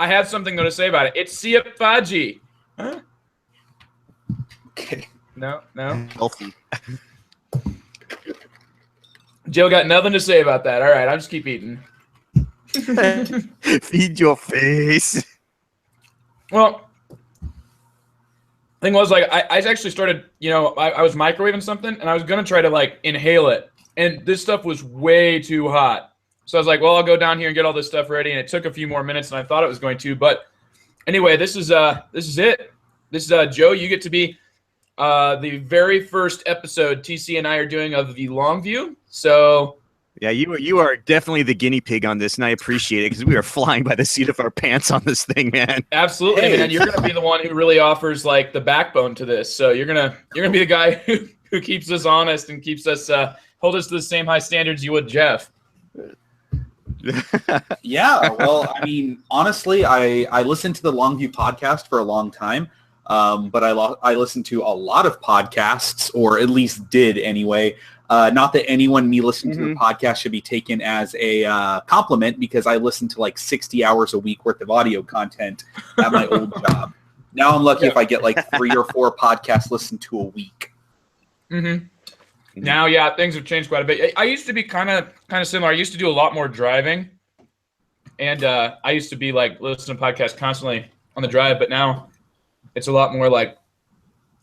I have something though to say about it. It's Siap Faji. Huh? Okay. No. Healthy. Joe got nothing to say about that. All right, I'll just keep eating. Feed your face. Well, thing was, like, I actually started, I was microwaving something, and I was going to try to, like, inhale it. And this stuff was way too hot. So I was like, well, I'll go down here and get all this stuff ready. And it took a few more minutes than I thought it was going to. But anyway, this is it. This is Joe, you get to be the very first episode TC and I are doing of the long view. So yeah, you are definitely the guinea pig on this, and I appreciate it because we are flying by the seat of our pants on this thing, man. Absolutely, hey. And you're gonna be the one who really offers like the backbone to this. So you're gonna be the guy who keeps us honest and keeps us hold us to the same high standards you would Jeff. Yeah, well, I mean, honestly, I listened to the Longview podcast for a long time, but I listened to a lot of podcasts, or at least did anyway. Not that me listening to the podcast should be taken as a compliment, because I listen to like 60 hours a week worth of audio content at my old job. Now I'm lucky if I get like 3 or 4 podcasts listened to a week. Mm-hmm. Now, yeah, things have changed quite a bit. I used to be kind of similar. I used to do a lot more driving, and I used to be like listening to podcasts constantly on the drive. But now it's a lot more like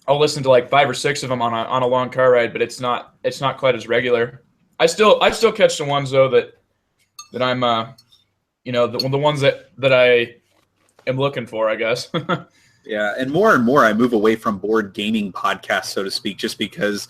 I'll listen to like 5 or 6 of them on a long car ride. But it's not quite as regular. I still catch the ones though that I'm the ones that I am looking for, I guess. Yeah, and more I move away from board gaming podcasts, so to speak, just because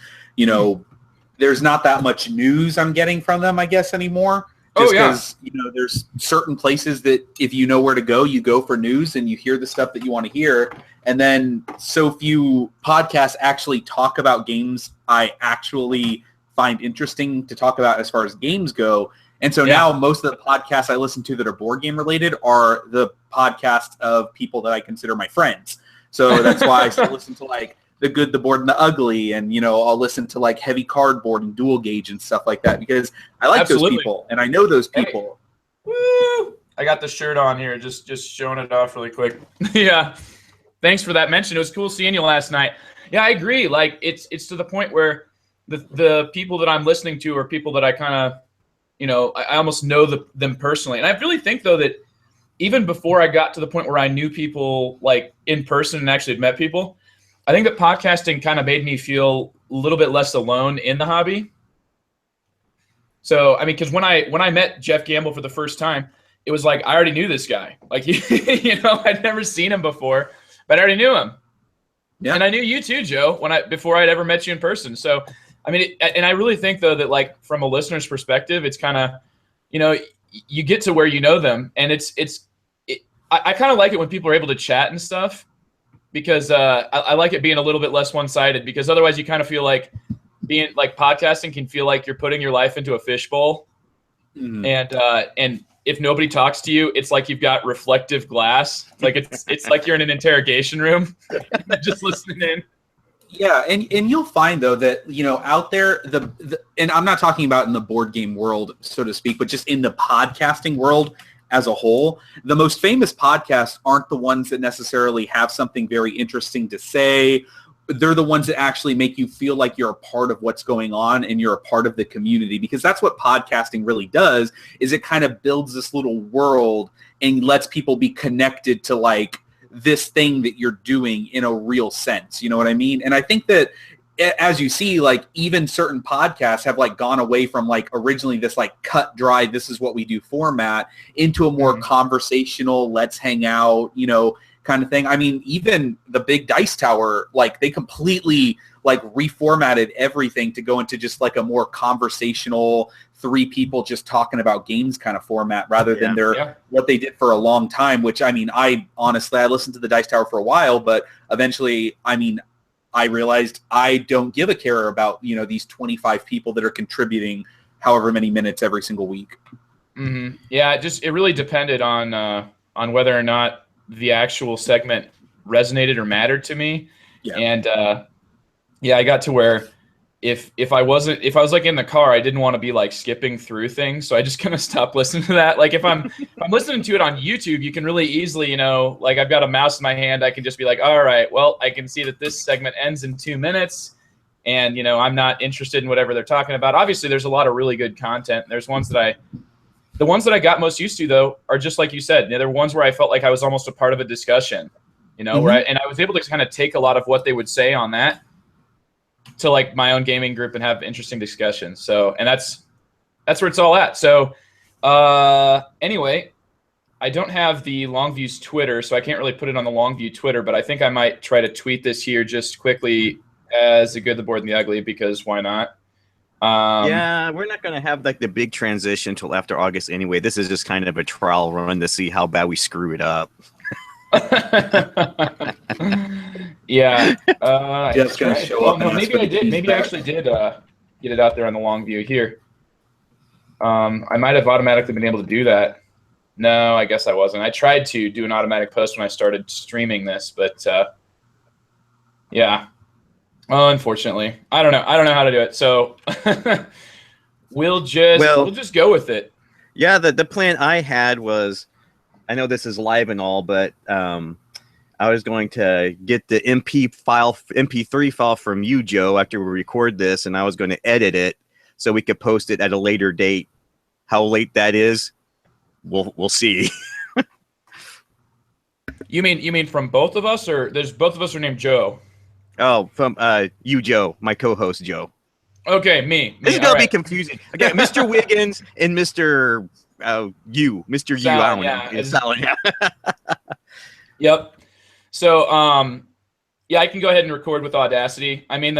there's not that much news I'm getting from them, I guess, anymore. Just because, there's certain places that if you know where to go, you go for news and you hear the stuff that you want to hear. And then so few podcasts actually talk about games I actually find interesting to talk about as far as games go. And so now most of the podcasts I listen to that are board game related are the podcasts of people that I consider my friends. So that's why I still listen to like The Good, the Board, and the Ugly, and I'll listen to like Heavy Cardboard and Dual Gauge and stuff like that because I like those people and I know those people. Hey. Woo! I got the shirt on here, just showing it off really quick. Yeah, thanks for that mention. It was cool seeing you last night. Yeah, I agree. Like it's to the point where the people that I'm listening to are people that I kind of I almost know them personally. And I really think, though, that even before I got to the point where I knew people like in person and actually had met people, I think that podcasting kind of made me feel a little bit less alone in the hobby. So, I mean, because when I met Jeff Gamble for the first time, it was like I already knew this guy. Like, I'd never seen him before, but I already knew him. Yeah. And I knew you too, Joe, before I'd ever met you in person. So, I mean, and I really think, though, that like from a listener's perspective, it's kind of, you get to where you know them, and I kind of like it when people are able to chat and stuff, because I like it being a little bit less one-sided, because otherwise you kind of feel like being like podcasting can feel like you're putting your life into a fishbowl, and if nobody talks to you, it's like you've got reflective glass, like it's like you're in an interrogation room, just listening in. Yeah, and you'll find, though, that, out there, and I'm not talking about in the board game world, so to speak, but just in the podcasting world as a whole, the most famous podcasts aren't the ones that necessarily have something very interesting to say. They're the ones that actually make you feel like you're a part of what's going on and you're a part of the community, because that's what podcasting really does, is it kind of builds this little world and lets people be connected to, like, this thing that you're doing in a real sense. You know what I mean? And I think that, as you see, like even certain podcasts have like gone away from like originally this like cut dry, this is what we do format, into a more conversational, let's hang out, kind of thing. I mean, even the Big Dice Tower, like they completely like reformatted everything to go into just like a more conversational, 3 people just talking about games kind of format, rather than what they did for a long time, which, I mean, I listened to the Dice Tower for a while, but eventually, I mean, I realized I don't give a care about, these 25 people that are contributing however many minutes every single week. Mm-hmm. Yeah, it really depended on whether or not the actual segment resonated or mattered to me. Yeah. And I got to where if I was like in the car, I didn't want to be like skipping through things, so I just kind of stopped listening to that. Like if I'm listening to it on YouTube, you can really easily, like I've got a mouse in my hand, I can just be like, all right, well, I can see that this segment ends in 2 minutes, and I'm not interested in whatever they're talking about. Obviously, there's a lot of really good content. There's the ones that I got most used to though are just like you said. They're ones where I felt like I was almost a part of a discussion, and I was able to kind of take a lot of what they would say on that to like my own gaming group and have interesting discussions. So, and that's where it's all at. So, anyway, I don't have the Longview's Twitter, so I can't really put it on the Longview Twitter, but I think I might try to tweet this here just quickly as the good, the bored, and the ugly, because why not? Yeah, we're not going to have like the big transition till after August anyway. This is just kind of a trial run to see how bad we screw it up. Yeah. Just gonna show up. No, maybe I did. Maybe I actually did get it out there on the long view here. I might have automatically been able to do that. No, I guess I wasn't. I tried to do an automatic post when I started streaming this, but yeah. Unfortunately, I don't know. I don't know how to do it. So we'll just go with it. Yeah, the plan I had was, I know this is live and all, but I was going to get the MP3 file from you, Joe, after we record this, and I was going to edit it so we could post it at a later date. How late that is, we'll see. You mean from both of us, or there's both of us are named Joe? Oh, from you, Joe, my co-host, Joe. Okay, me. This is going to be confusing. Okay, Mr. Wiggins and Mr. You. Mr. You, I don't know. It's Salad, yeah. Yep. So, yeah, I can go ahead and record with Audacity. I mean,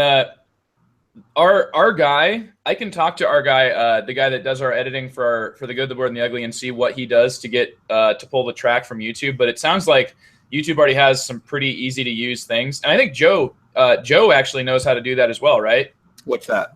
our guy, I can talk to our guy, the guy that does our editing for the good, the bored, and the ugly, and see what he does to get to pull the track from YouTube. But it sounds like YouTube already has some pretty easy to use things, and I think Joe actually knows how to do that as well, right? What's that?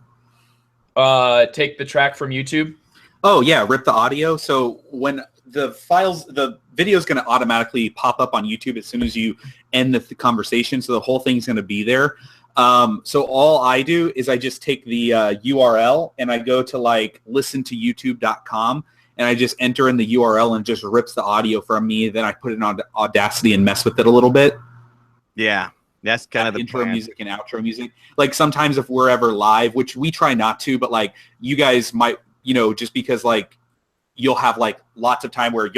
Take the track from YouTube. Oh yeah, rip the audio. So when the video is going to automatically pop up on YouTube as soon as you end the conversation. So the whole thing's going to be there. So all I do is I just take the URL and I go to like listentoyoutube.com and I just enter in the URL and just rips the audio from me. Then I put it on Audacity and mess with it a little bit. Yeah, that's kind of the intro plan. Music and outro music. Like sometimes if we're ever live, which we try not to, but like you guys might, just because like you'll have like lots of time where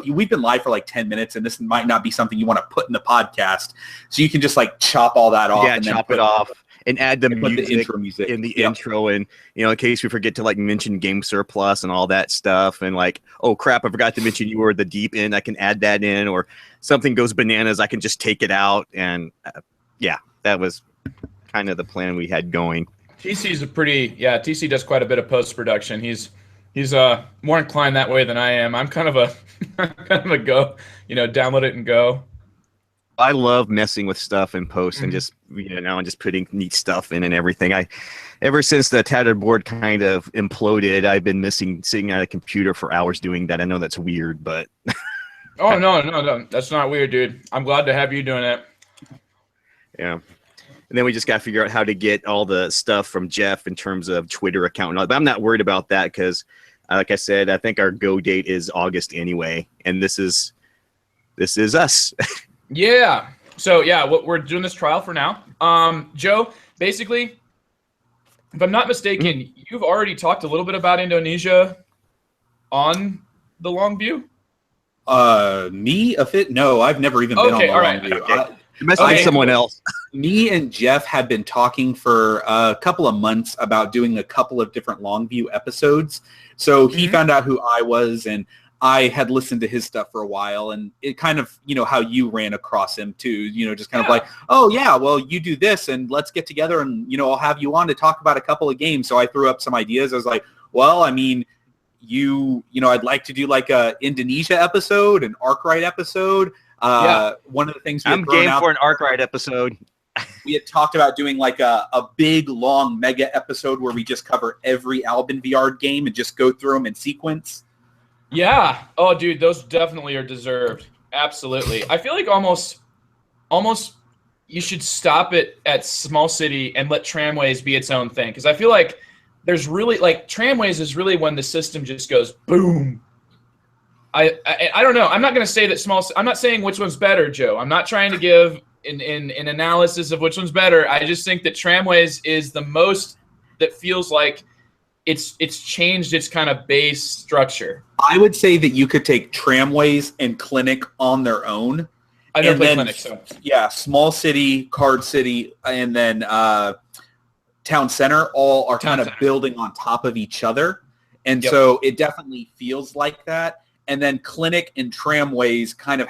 we've been live for like 10 minutes and this might not be something you want to put in the podcast. So you can just like chop all that off. Yeah, and chop it off and add the intro music in the intro. And, in case we forget to like mention Game Surplus and all that stuff. And like, oh crap, I forgot to mention you were the deep end. I can add that in, or something goes bananas, I can just take it out. And yeah, that was kind of the plan we had going. TC does quite a bit of post-production. He's more inclined that way than I am. I'm kind of a go, download it and go. I love messing with stuff in post and just, and just putting neat stuff in and everything. Ever since the tattered board kind of imploded, I've been sitting at a computer for hours doing that. I know that's weird, but. Oh, no. That's not weird, dude. I'm glad to have you doing it. Yeah. And then we just got to figure out how to get all the stuff from Jeff in terms of Twitter account and all. But I'm not worried about that because, like I said, I think our go date is August anyway, and this is us. Yeah. So yeah, we're doing this trial for now. Joe, basically, if I'm not mistaken, you've already talked a little bit about Indonesia on the Longview. Me? No, I've never even been on the Longview. Okay. It must be someone else. Me and Jeff had been talking for a couple of months about doing a couple of different Longview episodes. So he found out who I was, and I had listened to his stuff for a while, and it kind of, how you ran across him too, just kind of like, oh yeah, well, you do this and let's get together and, I'll have you on to talk about a couple of games. So I threw up some ideas. I was like, well, I mean, I'd like to do like a Indonesia episode, an Arkwright episode. One of the things I'm game for an Arkwright episode. We had talked about doing like a big, long mega episode where we just cover every Albin VR game and just go through them in sequence. Yeah. Oh, dude, those definitely are deserved. Absolutely. I feel like almost you should stop it at Small City and let Tramways be its own thing. Because I feel like there's really, like, Tramways is really when the system just goes boom. I don't know. I'm not going to say that I'm not saying which one's better, Joe. I'm not trying to give an analysis of which one's better. I just think that Tramways is the most that feels like it's changed its kind of base structure. I would say that you could take Tramways and Clinic on their own. I don't play Clinic, so. Yeah, Small City, Card City, and then Town Center all are kind of building on top of each other. And so it definitely feels like that. And then Clinic and Tramways kind of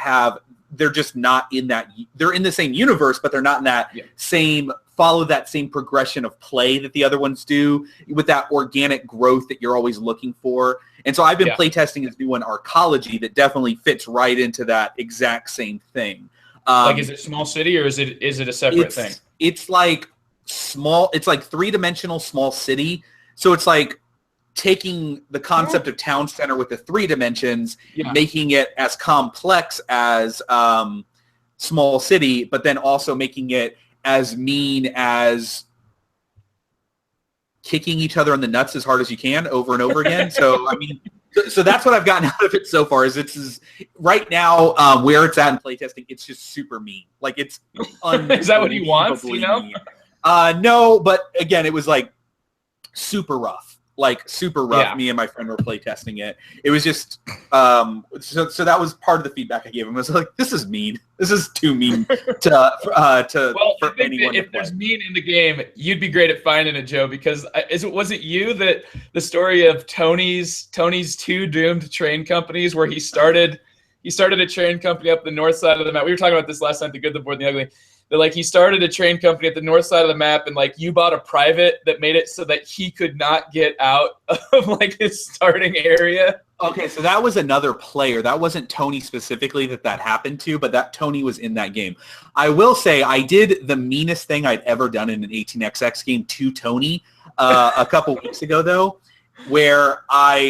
they're just not in that, they're in the same universe, but they're not in that follow that same progression of play that the other ones do with that organic growth that you're always looking for. And so I've been playtesting this new one, Arcology, that definitely fits right into that exact same thing. Like, is it Small City or is it a separate thing? It's like three-dimensional Small City. So it's like taking the concept of Town Center with the 3 dimensions, making it as complex as Small City, but then also making it as mean as kicking each other in the nuts as hard as you can over and over again. So, I mean, so that's what I've gotten out of it so far. Is right now where it's at in playtesting, it's just super mean. Like, it's is that what he wants? You know? No, but again, it was like super rough. Me and my friend were playtesting it. It was just so that was part of the feedback I gave him. I was like, this is mean. This is too mean to for anyone. If there's mean in the game, you'd be great at finding it, Joe, because was it you that the story of Tony's 2 doomed train companies, where he started a train company up the north side of the map. We were talking about this last night, The Good, the Bored, and the Ugly. That, like, he started a train company at the north side of the map, and, like, you bought a private that made it so that he could not get out of, like, his starting area. Okay, so that was another player. That wasn't Tony specifically that happened to, but that Tony was in that game. I will say I did the meanest thing I'd ever done in an 18xx game to Tony a couple weeks ago, though, where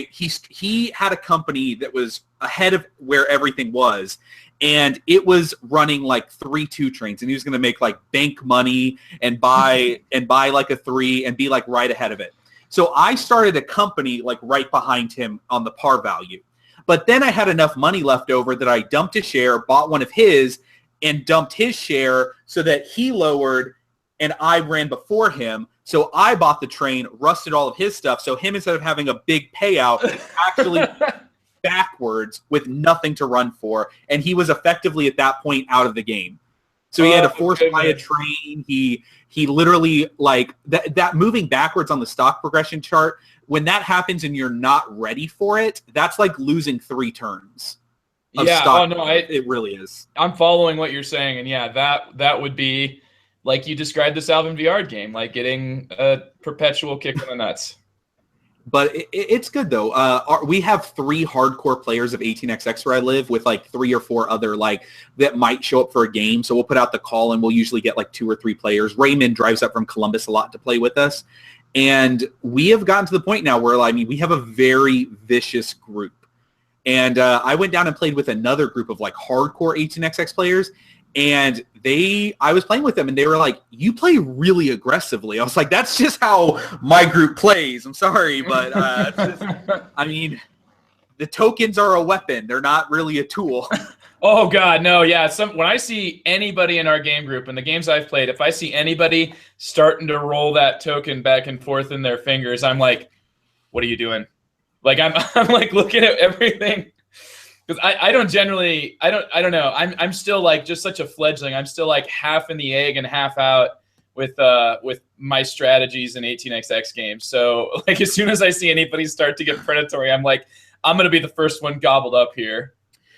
he had a company that was ahead of where everything was, and it was running like 3-2 trains, and he was going to make like bank money and buy like a 3 and be like right ahead of it. So I started a company like right behind him on the par value. But then I had enough money left over that I dumped a share, bought one of his, and dumped his share so that he lowered and I ran before him. So I bought the train, rusted all of his stuff. So him, instead of having a big payout, actually backwards with nothing to run for. And he was effectively at that point out of the game. So he had to force buy a train. He literally, like, that moving backwards on the stock progression chart, when that happens and you're not ready for it, that's like losing 3 turns of stock. It really is. I'm following what you're saying, and yeah, that would be, like you described this Alvin VR game, like getting a perpetual kick in the nuts. But it's good, though. We have 3 hardcore players of 18xx where I live, with like 3 or 4 other like that might show up for a game. So we'll put out the call, and we'll usually get like 2 or 3 players. Raymond drives up from Columbus a lot to play with us. And we have gotten to the point now where, I mean, we have a very vicious group. And I went down and played with another group of like hardcore 18xx players. And I was playing with them, and they were like, you play really aggressively. I was like, that's just how my group plays. I'm sorry, but I mean, the tokens are a weapon. They're not really a tool. Oh, God, no, yeah. When I see anybody in our game group, in the games I've played, if I see anybody starting to roll that token back and forth in their fingers, I'm like, what are you doing? Like, I'm like looking at everything. Because I don't know. I'm still like just such a fledgling. I'm still like half in the egg and half out with my strategies in 18xx games. So like as soon as I see anybody start to get predatory, I'm like, I'm gonna be the first one gobbled up here.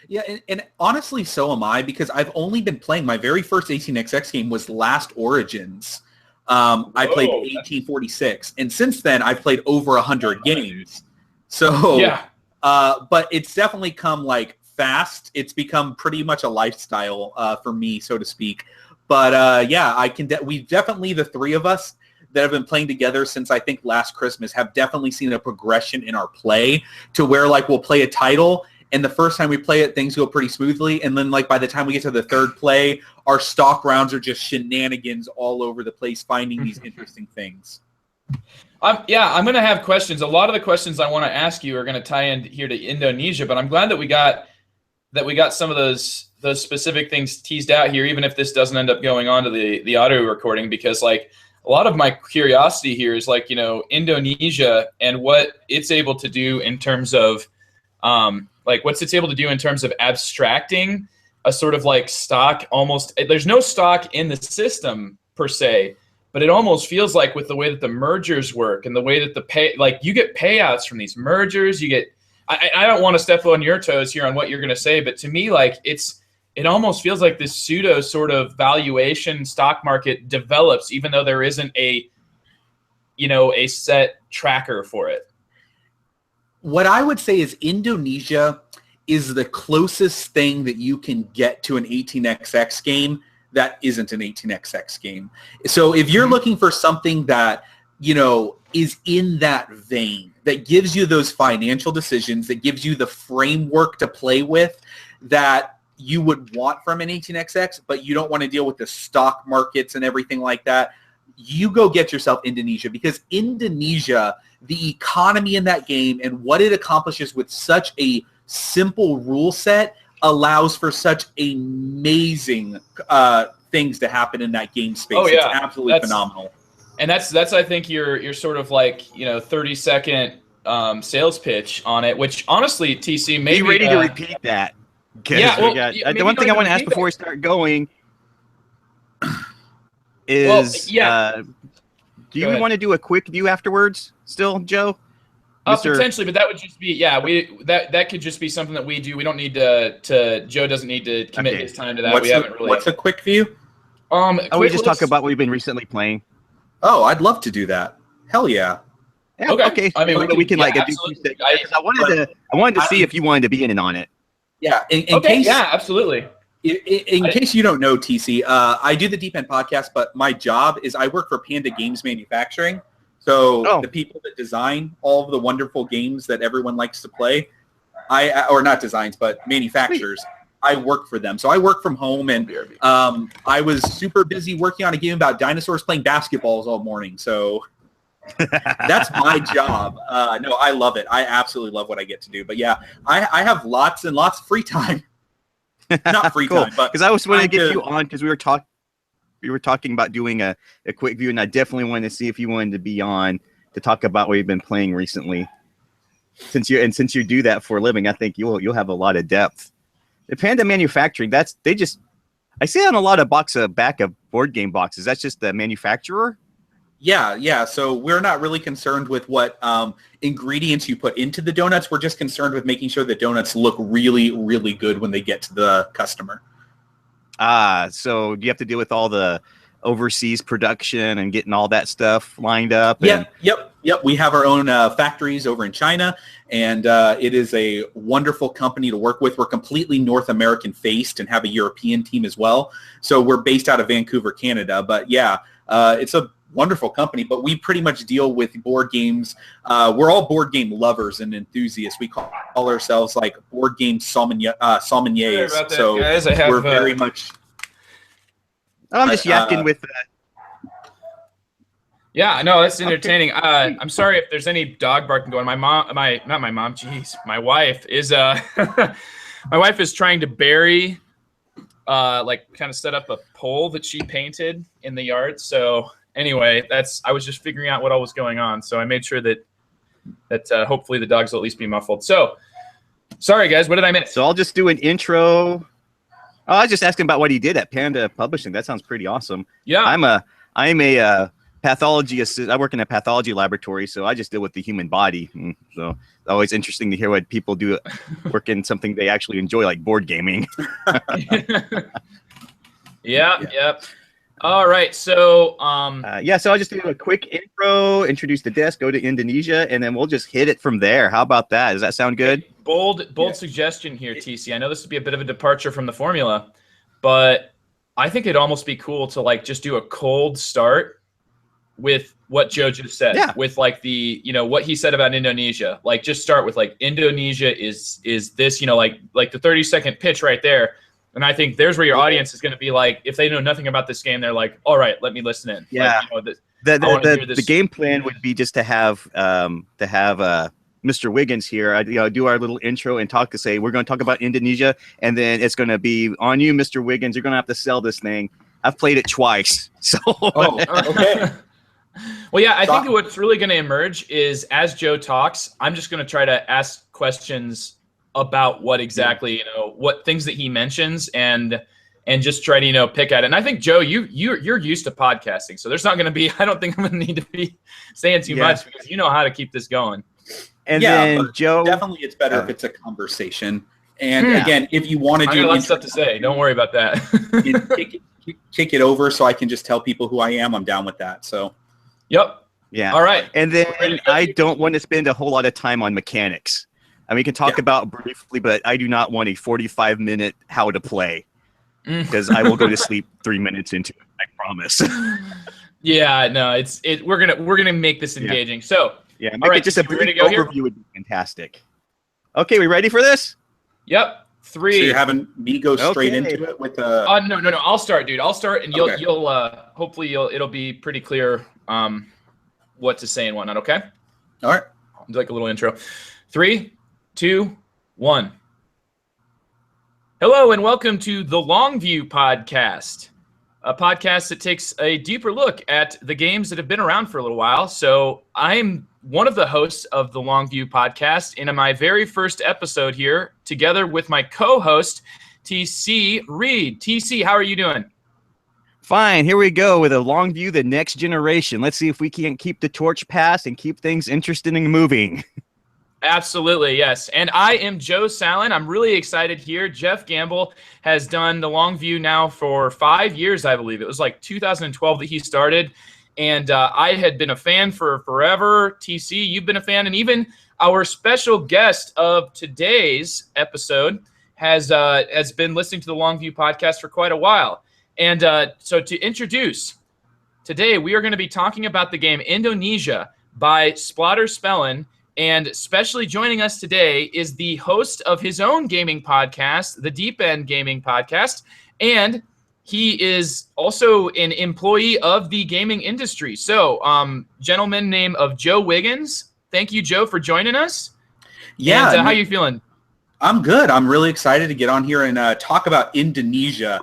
Yeah, and honestly, so am I, because I've only been playing. My very first 18xx game was Last Origins. I played 1846, and since then I've played over 100 games. So yeah. But it's definitely come like fast. It's become pretty much a lifestyle for me, so to speak. But yeah, we definitely, the 3 of us that have been playing together since I think last Christmas, have definitely seen a progression in our play to where like we'll play a title And the first time we play it, things go pretty smoothly. And then like by the time we get to the third play, our stock rounds are just shenanigans all over the place, finding these interesting things. I'm going to have questions. A lot of the questions I want to ask you are going to tie in here to Indonesia, but I'm glad that we got some of those specific things teased out here, even if this doesn't end up going on to the audio recording, because like a lot of my curiosity here is like, Indonesia and what it's able to do in terms of what's it's able to do in terms of abstracting a sort of like stock almost. There's no stock in the system per se, but it almost feels like with the way that the mergers work and the way that you get payouts from these mergers, you get, I don't want to step on your toes here on what you're going to say, but to me, like it almost feels like this pseudo sort of valuation stock market develops, even though there isn't a set tracker for it. What I would say is Indonesia is the closest thing that you can get to an 18xx game that isn't an 18xx game. So if you're looking for something that, is in that vein, that gives you those financial decisions, that gives you the framework to play with that you would want from an 18xx, but you don't want to deal with the stock markets and everything like that, you go get yourself Indonesia, because Indonesia, the economy in that game and what it accomplishes with such a simple rule set allows for such amazing things to happen in that game space. Oh, yeah. It's absolutely phenomenal. And that's I think your sort of like 30-second sales pitch on it, which honestly, TC, maybe be ready to repeat that. Yeah, the one thing I want to ask before we start going is, do you want to do a quick view afterwards still, Joe? Potentially, but that would just be that could just be something that we do. We don't need to Joe doesn't need to commit his time to that. What's a quick view? We just talk about what we've been recently playing. Oh, I'd love to do that. Hell yeah. Yeah, okay. I mean, we can like do I wanted to see if you wanted to be in on it. Yeah. Absolutely. In case you don't know, TC, I do the Deep End podcast, but my job is I work for Panda Games Manufacturing. So the people that design all of the wonderful games that everyone likes to play, or not designs, but manufacturers, I work for them. So I work from home, and I was super busy working on a game about dinosaurs playing basketballs all morning. So that's my job. No, I love it. I absolutely love what I get to do. But yeah, I have lots and lots of free time. Not free time, but because I was going to get you on because we were talking about doing a quick view, and I definitely wanted to see if you wanted to be on to talk about what you've been playing recently. Since you do that for a living, I think you'll have a lot of depth. The Panda Manufacturing, I see it on a lot of back of board game boxes. That's just the manufacturer. Yeah. So we're not really concerned with what ingredients you put into the donuts. We're just concerned with making sure the donuts look really, really good when they get to the customer. So you have to deal with all the overseas production and getting all that stuff lined up. Yep. We have our own factories over in China, and it is a wonderful company to work with. We're completely North American faced and have a European team as well. So we're based out of Vancouver, Canada. But yeah, it's a wonderful company, but we pretty much deal with board games. We're all board game lovers and enthusiasts. We call ourselves like board game sommeliers. So guys, we're very much. I'm just yakking with that. Yeah, no, that's entertaining. I'm sorry if there's any dog barking going. My wife is my wife is trying to bury kind of set up a pole that she painted in the yard. So anyway, I was just figuring out what all was going on. So I made sure that hopefully the dogs will at least be muffled. So sorry guys, what did I miss? So I'll just do an intro. I was just asking about what he did at Panda Publishing. That sounds pretty awesome. Yeah. I'm a pathology assistant. I work in a pathology laboratory, so I just deal with the human body. So it's always interesting to hear what people do work in something they actually enjoy, like board gaming. Yep. All right. So so I'll just do a quick intro, introduce the desk, go to Indonesia, and then we'll just hit it from there. How about that? Does that sound good? Bold suggestion here, TC. I know this would be a bit of a departure from the formula, but I think it'd almost be cool to just do a cold start with what Joe just said, Yeah. with like the, what he said about Indonesia. Like, just start with like Indonesia is this, like the 30-second pitch right there. And I think there's where your audience is going to be like, if they know nothing about this game, they're like, all right, let me listen in. Yeah. Like, The game plan would be just to have Mr. Wiggins here, do our little intro and we're going to talk about Indonesia, and then it's going to be on you, Mr. Wiggins. You're going to have to sell this thing. I've played it twice, so. Oh, okay. Well, yeah, I think what's really going to emerge is as Joe talks, I'm just going to try to ask questions about what exactly, what things that he mentions, and just try to, pick at it. And I think, Joe, you're used to podcasting, so there's not going to be, I don't think I'm going to need to be saying too much, because you know how to keep this going. And then Joe, definitely it's better if it's a conversation. And again, if you want to do a lot of stuff to say, don't worry about that. kick it over so I can just tell people who I am, I'm down with that. So, yep. Yeah. All right. And then I don't want to spend a whole lot of time on mechanics. I mean, we can talk about briefly, but I do not want a 45-minute how to play, because I will go to sleep 3 minutes into it. I promise. Yeah, no, we're gonna make this engaging. So all right, just a brief overview would be fantastic. Okay, we ready for this? Yep. 3. So you're having me go straight into it with the. No. I'll start, dude. I'll start, and you'll hopefully it'll be pretty clear what to say and whatnot. Okay. All right. I'll do like a little intro. 3, 2, 1. Hello and welcome to the Longview Podcast, a podcast that takes a deeper look at the games that have been around for a little while. So I'm one of the hosts of the Longview Podcast, and in my very first episode here, together with my co-host, TC Reed. TC, how are you doing? Fine. Here we go with a Longview, the next generation. Let's see if we can keep the torch passed and keep things interesting and moving. Absolutely, yes. And I am Joe Sallin. I'm really excited here. Jeff Gamble has done the Longview now for 5 years, I believe. It was like 2012 that he started. And I had been a fan for forever. TC, you've been a fan. And even our special guest of today's episode has been listening to the Longview Podcast for quite a while. And so to introduce, today we are going to be talking about the game Indonesia by Splotter Spellen. And especially joining us today is the host of his own gaming podcast, the Deep End Gaming Podcast, and he is also an employee of the gaming industry. So, gentleman named of Joe Wiggins. Thank you, Joe, for joining us. Yeah. And, how are you feeling? I'm good. I'm really excited to get on here and talk about Indonesia.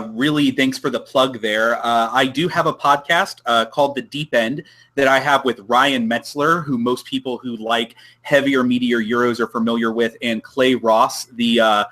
Really, thanks for the plug there. I do have a podcast called The Deep End that I have with Ryan Metzler, who most people who like heavier Meteor Euros are familiar with, and Clay Ross, the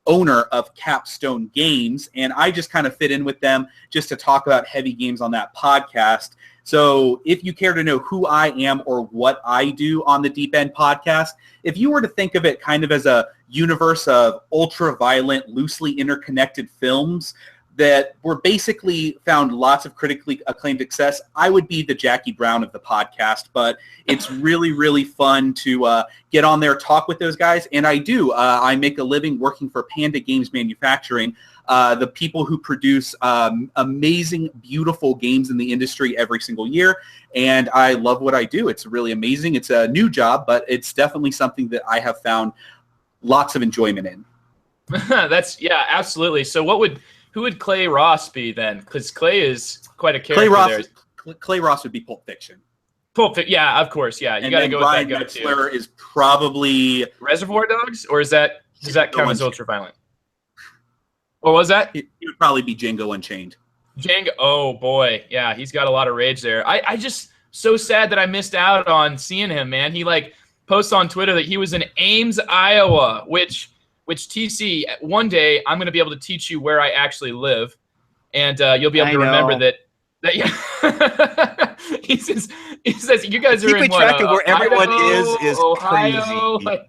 owner of Capstone Games. And I just kind of fit in with them just to talk about heavy games on that podcast. So if you care to know who I am or what I do on the Deep End Podcast, if you were to think of it kind of as a universe of ultra-violent, loosely interconnected films that were basically found lots of critically acclaimed success, I would be the Jackie Brown of the podcast. But it's really, really fun to get on there, talk with those guys. And I do. I make a living working for Panda Games Manufacturing, the people who produce amazing, beautiful games in the industry every single year. And I love what I do. It's really amazing. It's a new job, but it's definitely something that I have found lots of enjoyment in. Yeah, absolutely. So who would Clay Ross be then? Because Clay is quite a character. Clay Ross would be Pulp Fiction. Yeah, of course. Yeah, you got to go with Ryan that guy Metzler too. Is probably Reservoir Dogs, or does that count as ultraviolent? What was that? He would probably be Django Unchained. Django. Oh boy, yeah, he's got a lot of rage there. I just so sad that I missed out on seeing him, man. He posts on Twitter that he was in Ames, Iowa, which TC, one day I'm going to be able to teach you where I actually live, and you'll be able to remember that. Yeah. he says you guys are in Keeping track of where everyone Idaho, is Ohio. crazy.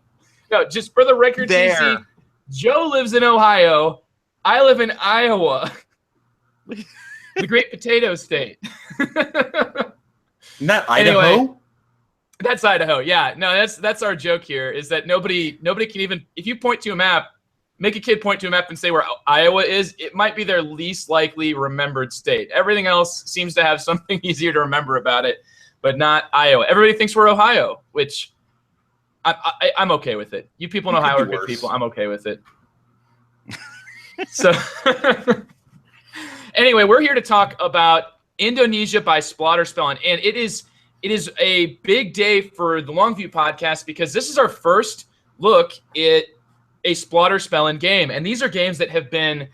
No, just for the record, There. TC, Joe lives in Ohio. I live in Iowa, the Great Potato State. Not Idaho. Anyway, that's Idaho. Yeah, no, that's our joke here. Is that nobody can even, if you point to a map, make a kid point to a map and say where Iowa is, it might be their least likely remembered state. Everything else seems to have something easier to remember about it, but not Iowa. Everybody thinks we're Ohio, which I'm okay with it. You people in Ohio are good people. I'm okay with it. So anyway, we're here to talk about Indonesia by Splotter Spellen, and it is a big day for the Longview podcast because this is our first look at a Splotter Spellen game, and these are games that have been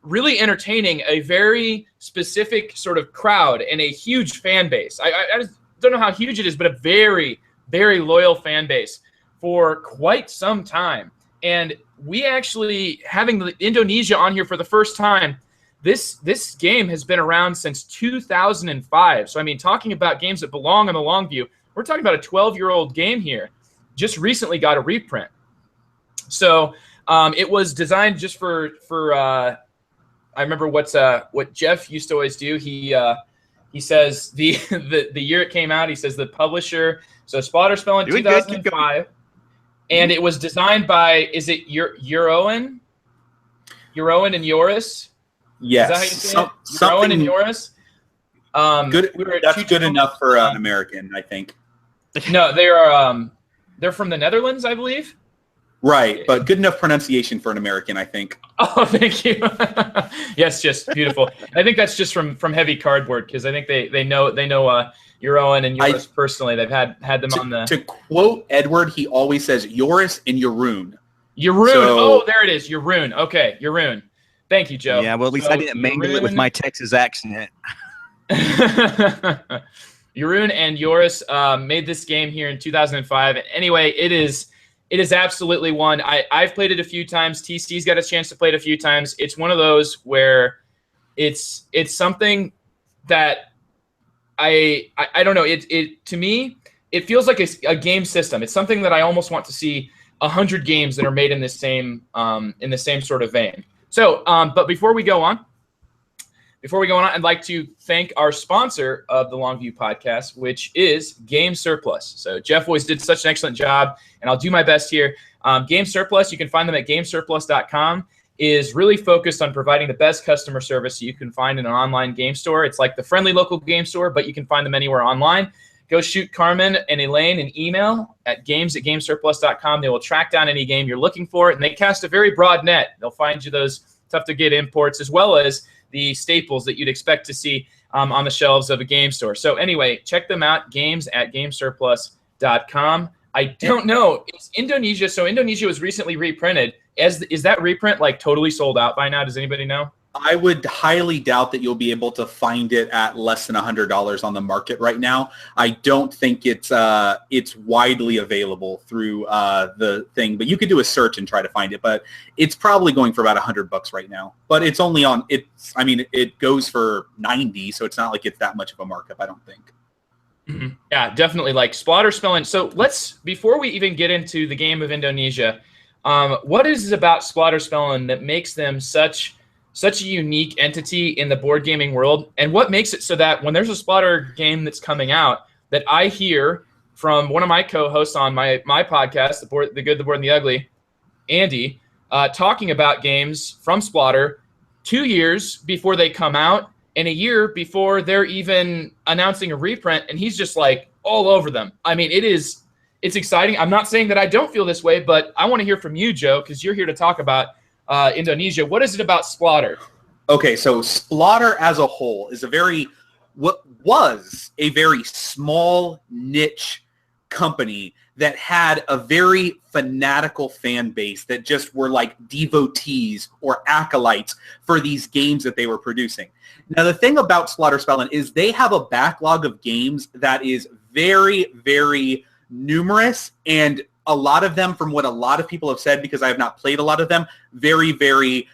really entertaining a very specific sort of crowd and a huge fan base. I just don't know how huge it is, but a very, very loyal fan base for quite some time. And we actually, having the Indonesia on here for the first time, this game has been around since 2005. So, I mean, talking about games that belong on the Longview, we're talking about a 12-year-old game here. Just recently got a reprint. So it was designed just for I remember what Jeff used to always do. He says the year it came out, he says the publisher, so Splotter Spellen 2005. And it was designed by, is it Jeroen and Joris? Yes. Is that how you say it? Jeroen and Joris? Good. That's good enough for an American, I think. No, they're from the Netherlands, I believe. Right, but good enough pronunciation for an American, I think. Oh, thank you. Yes, just beautiful. I think that's just from Heavy Cardboard because I think they know Jeroen and Joris personally. They've had them on the. To quote Edward, he always says Joris and Jeroen. Jeroen. So, there it is. Jeroen. Okay, Jeroen. Thank you, Joe. Yeah, well, at least I didn't mangle it with my Texas accent. Jeroen and Joris made this game here in 2005. Anyway, it is absolutely one. I've played it a few times. TC's got a chance to play it a few times. It's one of those where it's something that I don't know. It to me, it feels like a game system. It's something that I almost want to see 100 games that are made in the same sort of vein. So, but before we go on, I'd like to thank our sponsor of the Longview podcast, which is Game Surplus. So Jeff always did such an excellent job, and I'll do my best here. Game Surplus, you can find them at gamesurplus.com, is really focused on providing the best customer service you can find in an online game store. It's like the friendly local game store, but you can find them anywhere online. Go shoot Carmen and Elaine an email at games@gamesurplus.com. They will track down any game you're looking for, and they cast a very broad net. They'll find you those tough-to-get imports as well as the staples that you'd expect to see on the shelves of a game store. So anyway, check them out, games@gamesurplus.com. I don't know. It's Indonesia. So Indonesia was recently reprinted. Is that reprint like totally sold out by now? Does anybody know? I would highly doubt that you'll be able to find it at less than $100 on the market right now. I don't think it's widely available through the thing, but you could do a search and try to find it. But it's probably going for about $100 right now. But it's only on it. I mean, it goes for 90, so it's not like it's that much of a markup. I don't think. Mm-hmm. Yeah, definitely. Like Splotter Spellen. So before we even get into the game of Indonesia, what is it about Splotter Spellen that makes them such a unique entity in the board gaming world, and what makes it so that when there's a Splotter game that's coming out that I hear from one of my co-hosts on my podcast, The Good, the Board, and the Ugly, Andy, talking about games from Splotter 2 years before they come out and a year before they're even announcing a reprint, and he's just like all over them. I mean, it's exciting. I'm not saying that I don't feel this way, but I want to hear from you, Joe, because you're here to talk about Indonesia. What is it about Splotter? Okay, so Splotter as a whole is what was a very small niche company that had a very fanatical fan base that just were like devotees or acolytes for these games that they were producing. Now, the thing about Splotter Spellen is they have a backlog of games that is very, very numerous, and a lot of them, from what a lot of people have said, because I have not played a lot of them, very, very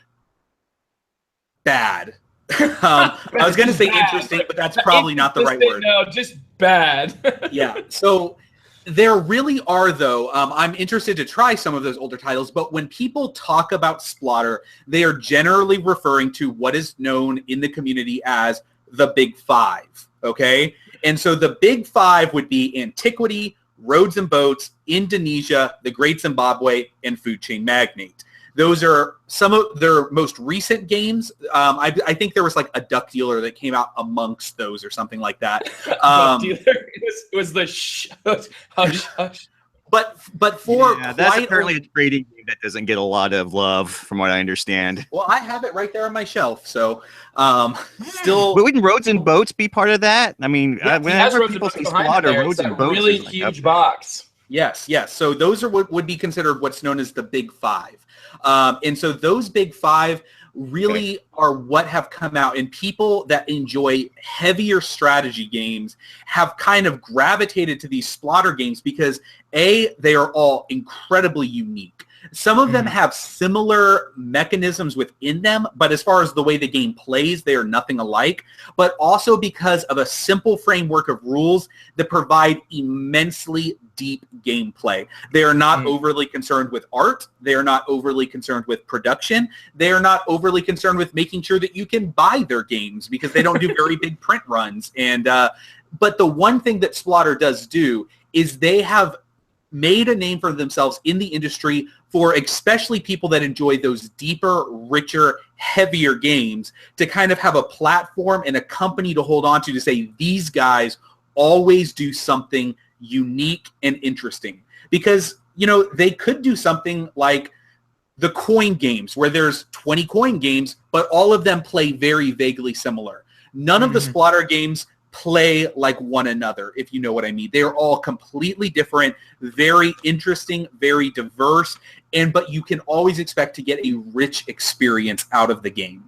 bad. I was going to say interesting, but that's probably not the right word. No, just bad. Yeah. So there really are, though. I'm interested to try some of those older titles, but when people talk about Splotter, they are generally referring to what is known in the community as the Big Five. Okay? And so the Big Five would be Antiquity, Roads and Boats, Indonesia, The Great Zimbabwe, and Food Chain Magnate. Those are some of their most recent games. I think there was like a Duck Dealer that came out amongst those or something like that. Duck Dealer was the hush hush. But for that's apparently a trading game that doesn't get a lot of love, from what I understand. Well, I have it right there on my shelf, so still. But wouldn't Roads and Boats be part of that? I mean, whenever people say Splotter, Roads and Boats really is like huge box. Yes. So those are what would be considered what's known as the Big Five, and so those Big Five really are what have come out, and people that enjoy heavier strategy games have kind of gravitated to these Splotter games because they are all incredibly unique. Some of them have similar mechanisms within them, but as far as the way the game plays, they are nothing alike. But also because of a simple framework of rules that provide immensely deep gameplay. They are not overly concerned with art. They are not overly concerned with production. They are not overly concerned with making sure that you can buy their games because they don't do very big print runs. And but the one thing that Splotter does do is they have made a name for themselves in the industry for especially people that enjoy those deeper, richer, heavier games to kind of have a platform and a company to hold on to say these guys always do something unique and interesting. Because, they could do something like the coin games where there's 20 coin games, but all of them play very vaguely similar. None of the Splotter games play like one another, if you know what I mean. They're all completely different, very interesting, very diverse, but you can always expect to get a rich experience out of the game.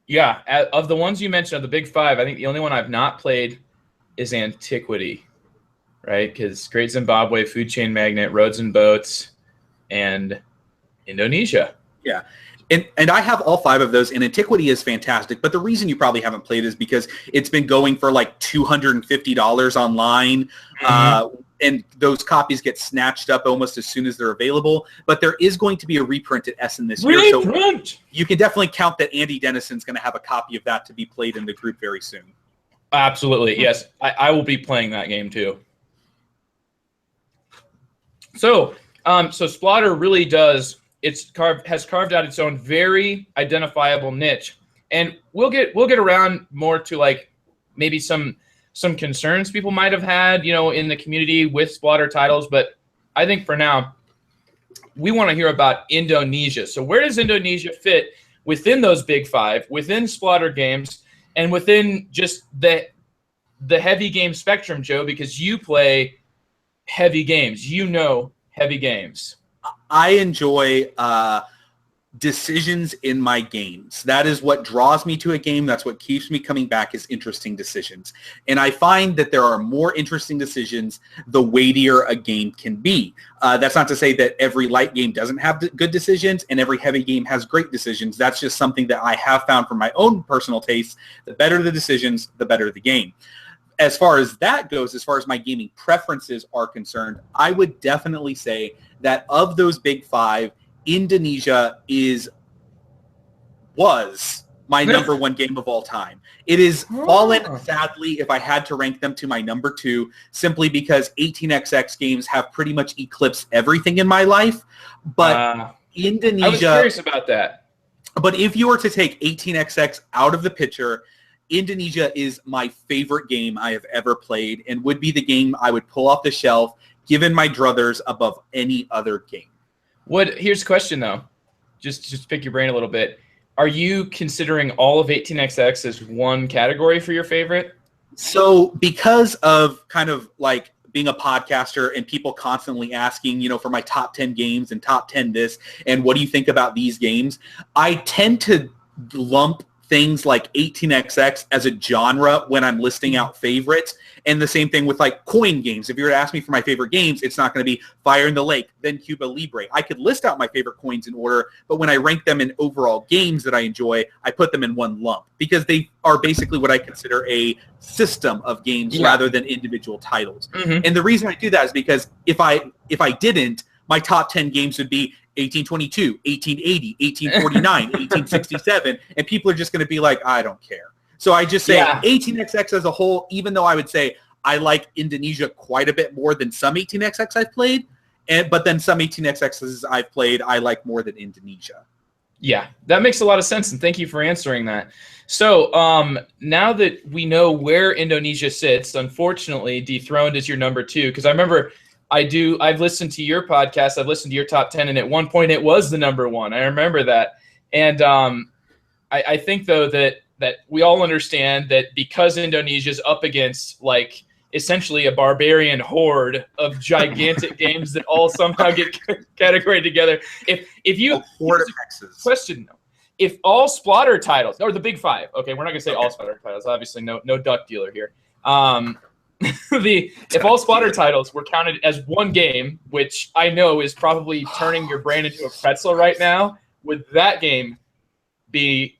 Yeah, of the ones you mentioned, of the Big Five, I think the only one I've not played is Antiquity, right? Because Great Zimbabwe, Food Chain Magnate, Roads and Boats, and Indonesia. Yeah. And I have all 5 of those, and Antiquity is fantastic. But the reason you probably haven't played is because it's been going for like $250 online, and those copies get snatched up almost as soon as they're available. But there is going to be a reprint at Essen this year, so you can definitely count that Andy Dennison's going to have a copy of that to be played in the group very soon. Absolutely, yes. I will be playing that game too. So Splotter really does. Has carved out its own very identifiable niche, and we'll get around more to like maybe some concerns people might have had, in the community with Splotter titles. But I think for now, we want to hear about Indonesia. So where does Indonesia fit within those Big Five, within Splotter games, and within just the heavy game spectrum, Joe? Because you play heavy games, heavy games. I enjoy decisions in my games. That is what draws me to a game. That's what keeps me coming back, is interesting decisions. And I find that there are more interesting decisions the weightier a game can be. That's not to say that every light game doesn't have good decisions and every heavy game has great decisions. That's just something that I have found from my own personal taste. The better the decisions, the better the game. As far as that goes, as far as my gaming preferences are concerned, I would definitely say that of those Big Five, Indonesia was my number 1 game of all time. It is fallen, sadly, if I had to rank them, to my number 2, simply because 18xx games have pretty much eclipsed everything in my life. But Indonesia... I was curious about that. But if you were to take 18xx out of the picture, Indonesia is my favorite game I have ever played and would be the game I would pull off the shelf, given my druthers, above any other game. Here's a question, though. Just pick your brain a little bit. Are you considering all of 18xx as one category for your favorite? So because of kind of like being a podcaster and people constantly asking, for my top 10 games and top 10 this, and what do you think about these games, I tend to lump things like 18xx as a genre when I'm listing out favorites. And the same thing with like coin games. If you were to ask me for my favorite games, it's not going to be Fire in the Lake, then Cuba Libre. I could list out my favorite coins in order, but when I rank them in overall games that I enjoy, I put them in one lump because they are basically what I consider a system of games rather than individual titles. And the reason I do that is because if I didn't, my top 10 games would be 1822, 1880, 1849, 1867, and people are just going to be like, I don't care. So I just say 18xx as a whole, even though I would say I like Indonesia quite a bit more than some 18xx I've played, But then some 18xx's I've played I like more than Indonesia. Yeah, that makes a lot of sense, and thank you for answering that. So now that we know where Indonesia sits, unfortunately, Dethroned is your number 2, because I remember I've listened to your podcast, I've listened to your top 10, and at one point it was the number 1. I remember that. And I think, though, that we all understand that because Indonesia's up against, like, essentially a barbarian horde of gigantic games that all somehow get categorized together. If you question, if all Splotter titles, or the big 5, okay, we're not gonna say all Splotter titles, obviously no duck dealer here. If all Splotter titles were counted as one game, which I know is probably turning your brain into a pretzel right now, would that game be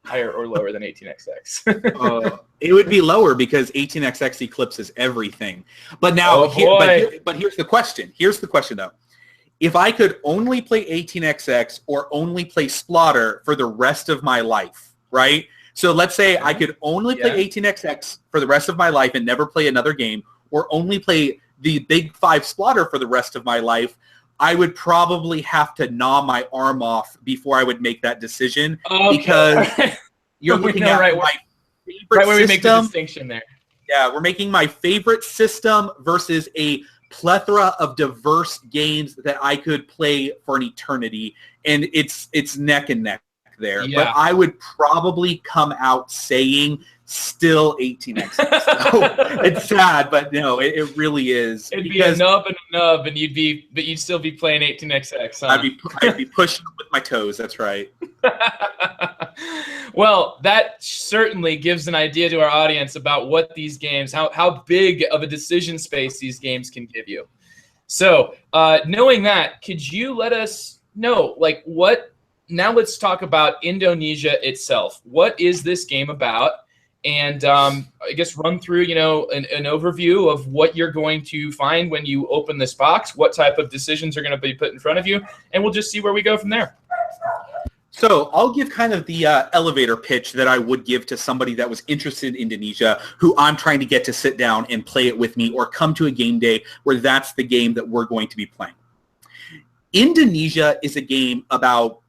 higher or lower than 18xx? It would be lower because 18xx eclipses everything. But now, but here's the question. Here's the question, though. If I could only play 18xx or only play Splotter for the rest of my life, right? So let's say I could only play 18xx for the rest of my life and never play another game, or only play the big 5 Splotter for the rest of my life, I would probably have to gnaw my arm off before I would make that decision, because you're looking at my favorite where we make the distinction there. Yeah, we're making my favorite system versus a plethora of diverse games that I could play for an eternity, and it's neck and neck there. Yeah. But I would probably come out saying still 18xx. So it's sad, but no, it really is. It'd be a nub and a nub, and you'd still be playing 18xx. Huh? I'd be pushing with my toes. That's right. Well, that certainly gives an idea to our audience about what these games, how big of a decision space these games can give you. So, knowing that, could you let us know, like, what? Now let's talk about Indonesia itself. What is this game about? And I guess run through, an overview of what you're going to find when you open this box, what type of decisions are going to be put in front of you, and we'll just see where we go from there. So I'll give kind of the elevator pitch that I would give to somebody that was interested in Indonesia, who I'm trying to get to sit down and play it with me, or come to a game day where that's the game that we're going to be playing. Indonesia is a game about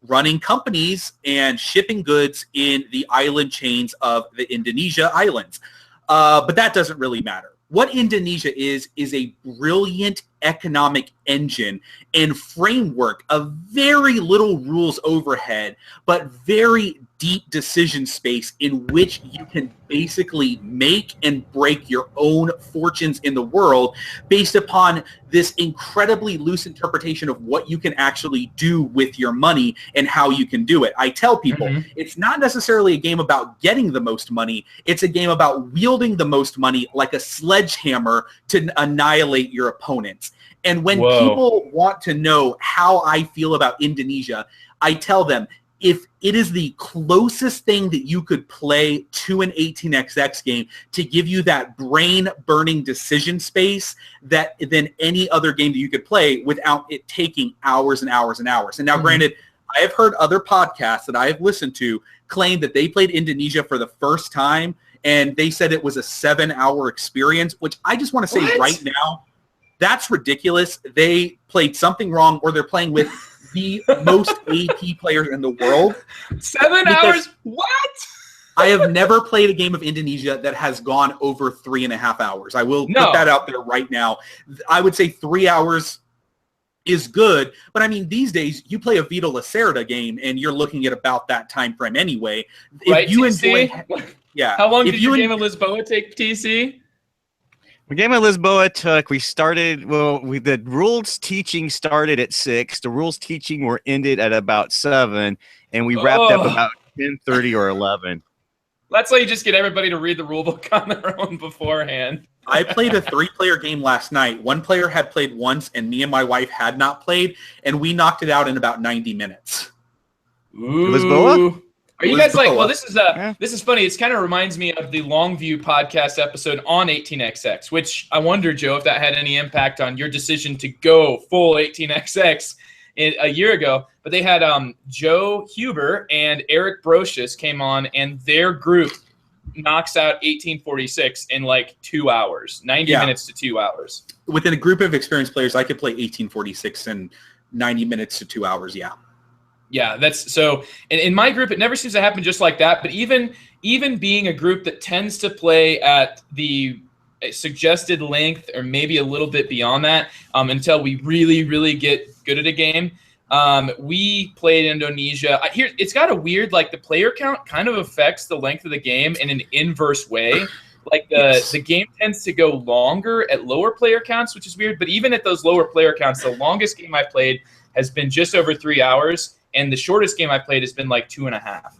running companies and shipping goods in the island chains of the Indonesia islands. But that doesn't really matter. What Indonesia is a brilliant economic engine and framework of very little rules overhead, but very deep decision space in which you can basically make and break your own fortunes in the world based upon this incredibly loose interpretation of what you can actually do with your money and how you can do it. I tell people, it's not necessarily a game about getting the most money. It's a game about wielding the most money like a sledgehammer to annihilate your opponents. And when people want to know how I feel about Indonesia, I tell them, if it is the closest thing that you could play to an 18xx game to give you that brain-burning decision space than any other game that you could play without it taking hours and hours and hours. And now, granted, I have heard other podcasts that I have listened to claim that they played Indonesia for the first time, and they said it was a 7-hour experience, which I just want to say right now, that's ridiculous. They played something wrong, or they're playing with the most AP players in the world. 7 hours? What? I have never played a game of Indonesia that has gone over 3.5 hours. I will put that out there right now. I would say 3 hours is good, but I mean, these days you play a Vita Lacerda game and you're looking at about that time frame anyway. Right, if you TC? Yeah. How long did your game of Lisboa take, TC? The game of Lisboa took, the rules teaching started at 6. The rules teaching were ended at about 7, and we wrapped up about 10:30 or 11. That's why you just get everybody to read the rule book on their own beforehand. I played a 3-player game last night. One player had played once, and me and my wife had not played, and we knocked it out in about 90 minutes. Ooh. Lisboa? Are you guys like, well, this is funny. It kind of reminds me of the Longview podcast episode on 18xx, which I wonder, Joe, if that had any impact on your decision to go full 18xx a year ago. But they had Joe Huber and Eric Brocious came on, and their group knocks out 1846 in like 2 hours, 90 minutes to 2 hours. Within a group of experienced players, I could play 1846 in 90 minutes to 2 hours. Yeah. Yeah, that's so. In my group, it never seems to happen just like that. But even being a group that tends to play at the suggested length or maybe a little bit beyond that until we really get good at a game. We played Indonesia. Here, it's got a weird, like the player count kind of affects the length of the game in an inverse way. Like the game tends to go longer at lower player counts, which is weird. But even at those lower player counts, the longest game I've played has been just over 3 hours, and the shortest game I've played has been like 2.5.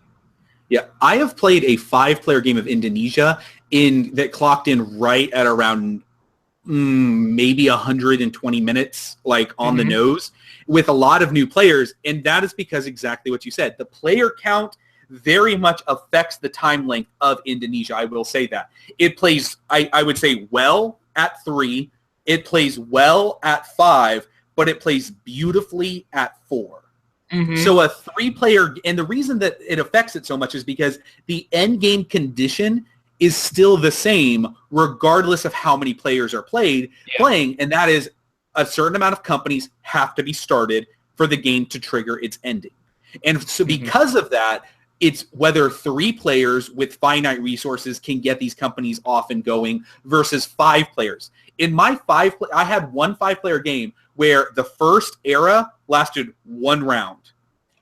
Yeah, I have played a 5-player game of Indonesia that clocked in right at around maybe 120 minutes, like on the nose, with a lot of new players, and that is because exactly what you said. The player count very much affects the time length of Indonesia. I will say that. It plays, I would say, well at 3. It plays well at 5, but it plays beautifully at 4. So a 3-player, and the reason that it affects it so much is because the end game condition is still the same regardless of how many players are playing, and that is a certain amount of companies have to be started for the game to trigger its ending. And so because of that, it's whether 3 players with finite resources can get these companies off and going versus 5 players. In my I had one 5-player game where the first era lasted 1 round.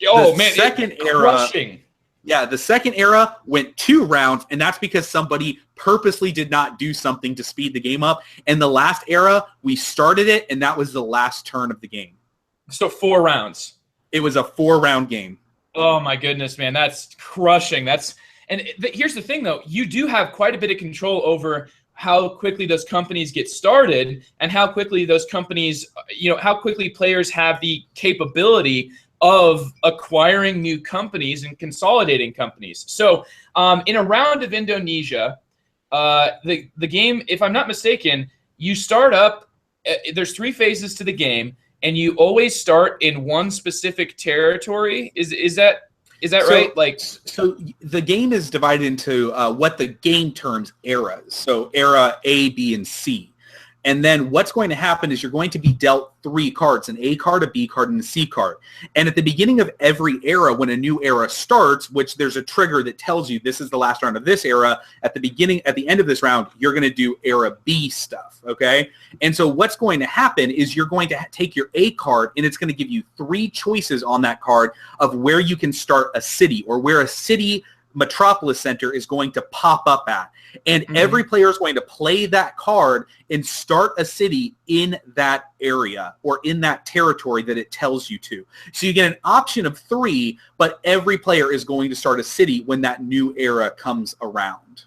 Oh, man. Second era, crushing. Yeah, the second era went 2 rounds, and that's because somebody purposely did not do something to speed the game up. And the last era, we started it, and that was the last turn of the game. So 4 rounds. It was a 4-round game. Oh, my goodness, man. That's crushing. Here's the thing, though. You do have quite a bit of control over how quickly those companies get started and how quickly those companies, how quickly players have the capability of acquiring new companies and consolidating companies. So in a round of Indonesia, the game, if I'm not mistaken, you start up, there's 3 phases to the game, and you always start in one specific territory. Is that right? So the game is divided into what the game terms eras. So era A, B, and C. And then what's going to happen is you're going to be dealt 3 cards, an A card, a B card, and a C card. And at the beginning of every era, when a new era starts, which there's a trigger that tells you this is the last round of this era, at the end of this round, you're going to do era B stuff, okay? And so what's going to happen is you're going to take your A card, and it's going to give you 3 choices on that card of where you can start a city or where a city metropolis center is going to pop up at. And every player is going to play that card and start a city in that area or in that territory that it tells you to. So you get an option of 3, but every player is going to start a city when that new era comes around.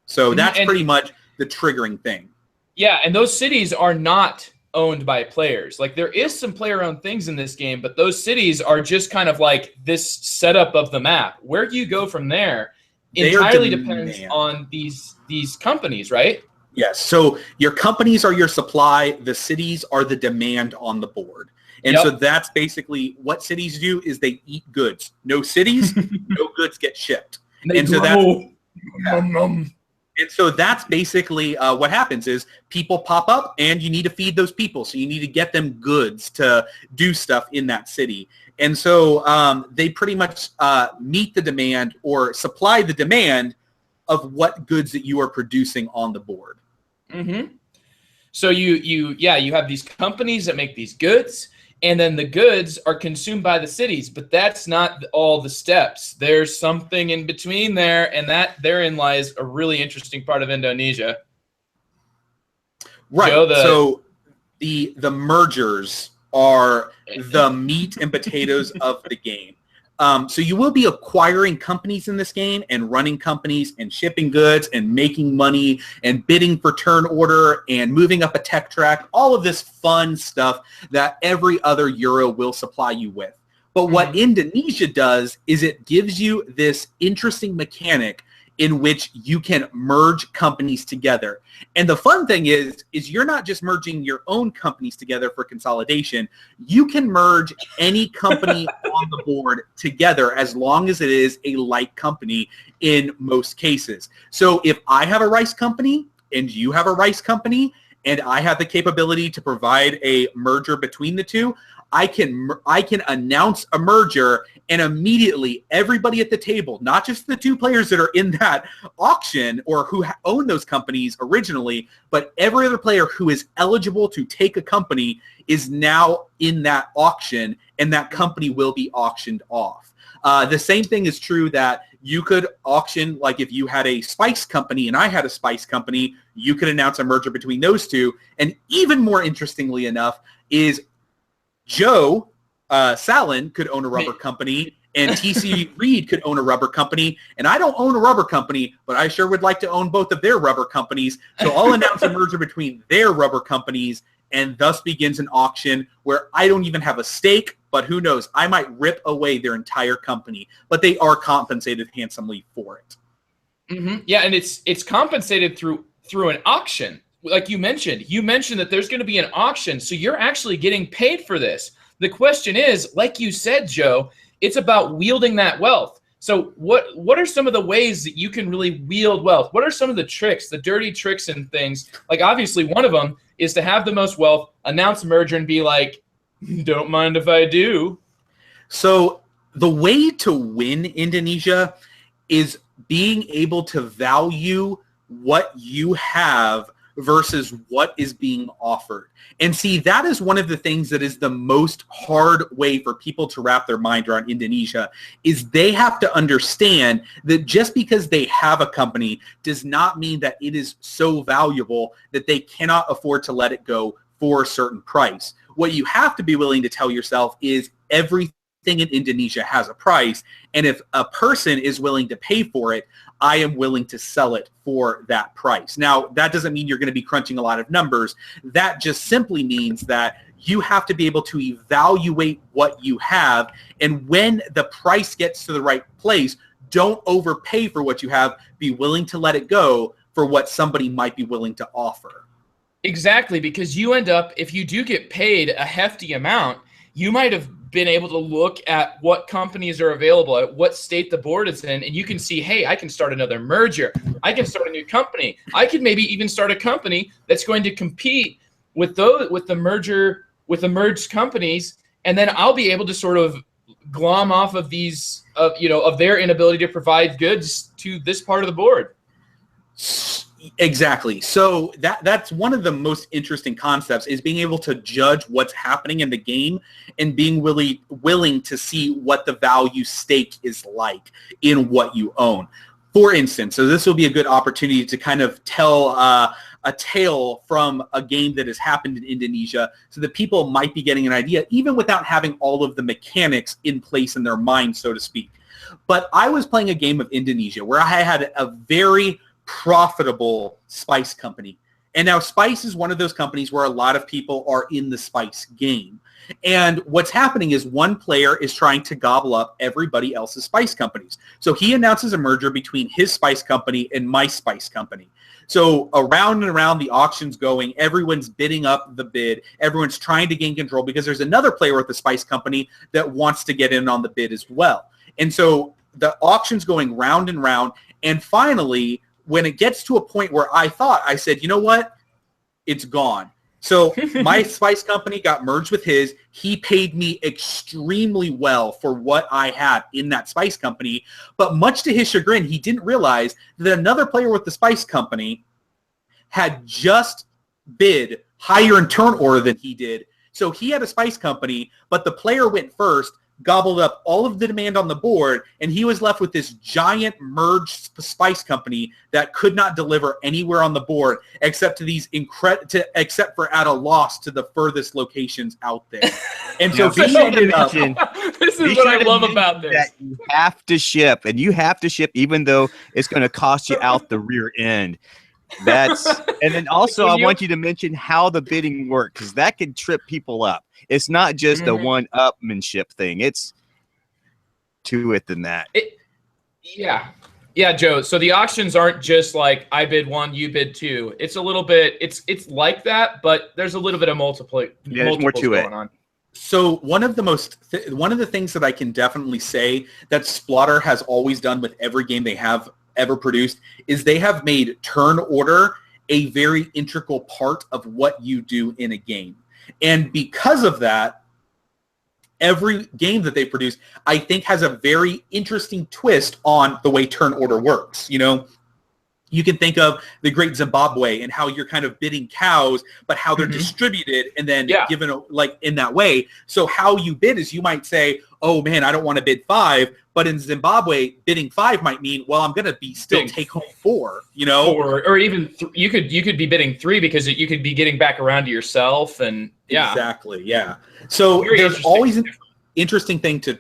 So that's pretty much the triggering thing. Yeah, and those cities are not owned by players. Like, there is some player-owned things in this game, but those cities are just kind of like this setup of the map. Where do you go from there entirely depends on these companies, right? Yes. So your companies are your supply. The cities are the demand on the board. And so that's basically what cities do is they eat goods. No cities, no goods get shipped. And so that's basically what happens is people pop up and you need to feed those people. So you need to get them goods to do stuff in that city. And so they pretty much meet the demand or supply the demand of what goods that you are producing on the board. So you have these companies that make these goods, and then the goods are consumed by the cities, but that's not all the steps. There's something in between there, and therein lies a really interesting part of Indonesia. Right. So the mergers are the meat and potatoes of the game. So you will be acquiring companies in this game and running companies and shipping goods and making money and bidding for turn order and moving up a tech track, all of this fun stuff that every other Euro will supply you with. But what Indonesia does is it gives you this interesting mechanic in which you can merge companies together. And the fun thing is you're not just merging your own companies together for consolidation. You can merge any company on the board together as long as it is a like company in most cases. So if I have a rice company and you have a rice company and I have the capability to provide a merger between the two, I can announce a merger, and immediately everybody at the table, not just the two players that are in that auction or who own those companies originally, but every other player who is eligible to take a company is now in that auction, and that company will be auctioned off. The same thing is true that you could auction, like if you had a spice company and I had a spice company, you could announce a merger between those two. And even more interestingly enough is Joe Salen could own a rubber company, and TC Reed could own a rubber company, and I don't own a rubber company, but I sure would like to own both of their rubber companies. So I'll announce a merger between their rubber companies, and thus begins an auction where I don't even have a stake, but who knows, I might rip away their entire company, but they are compensated handsomely for it. Mm-hmm. Yeah, and it's compensated through an auction. Like you mentioned that there's going to be an auction, so you're actually getting paid for this. The question is, like you said, Joe, it's about wielding that wealth. So what are some of the ways that you can really wield wealth? What are some of the tricks, the dirty tricks and things? Like obviously one of them is to have the most wealth, announce a merger, and be like, don't mind if I do. So the way to win Indonesia is being able to value what you have versus what is being offered. And see, that is one of the things that is the most hard way for people to wrap their mind around Indonesia, is they have to understand that just because they have a company does not mean that it is so valuable that they cannot afford to let it go for a certain price. What you have to be willing to tell yourself is everything in Indonesia has a price, and if a person is willing to pay for it, I am willing to sell it for that price. Now, that doesn't mean you're going to be crunching a lot of numbers. That just simply means that you have to be able to evaluate what you have, and when the price gets to the right place, don't overpay for what you have. Be willing to let it go for what somebody might be willing to offer. Exactly, because you end up, if you do get paid a hefty amount, you might have been able to look at what companies are available, at what state the board is in, and you can see, hey, I can start another merger. I can start a new company. I could maybe even start a company that's going to compete with the merged companies, and then I'll be able to sort of glom off of these, of their inability to provide goods to this part of the board. Exactly. So that's one of the most interesting concepts, is being able to judge what's happening in the game and being willing to see what the value stake is like in what you own. For instance, so this will be a good opportunity to kind of tell a tale from a game that has happened in Indonesia, so that people might be getting an idea, even without having all of the mechanics in place in their mind, so to speak. But I was playing a game of Indonesia where I had a very profitable spice company. And now spice is one of those companies where a lot of people are in the spice game. And what's happening is one player is trying to gobble up everybody else's spice companies. So he announces a merger between his spice company and my spice company. So around and around, the auction's going, everyone's bidding up the bid, everyone's trying to gain control because there's another player with the spice company that wants to get in on the bid as well. And so the auction's going round and round, and finally, when it gets to a point where I said, you know what? It's gone. So my spice company got merged with his. He paid me extremely well for what I had in that spice company. But much to his chagrin, he didn't realize that another player with the spice company had just bid higher in turn order than he did. So he had a spice company, but the player went first, gobbled up all of the demand on the board, and he was left with this giant merged spice company that could not deliver anywhere on the board except to these except for at a loss to the furthest locations out there. And so this is what I love about this. That you have to ship, and you have to ship even though it's going to cost you out the rear end. And then also I want you to mention how the bidding works, because that can trip people up. It's not just a one-upmanship thing. It's to it than that. Yeah. Yeah, Joe. So the auctions aren't just like I bid 1, you bid 2. It's a little bit. It's like that, but there's a little bit of multiple. Yeah, there's more to it. On. So one of the things that I can definitely say that Splotter has always done with every game they have ever produced is they have made turn order a very integral part of what you do in a game. And because of that, every game that they produce, I think, has a very interesting twist on the way turn order works. You know, you can think of the Great Zimbabwe and how you're kind of bidding cows, but how they're distributed and then given like in that way. So how you bid is you might say, oh man, I don't want to bid 5, but in Zimbabwe, bidding 5 might mean, well, I'm going to be still take home 4, you know? Or even you could be bidding 3 because you could be getting back around to yourself and Exactly, yeah. So very there's always an interesting thing to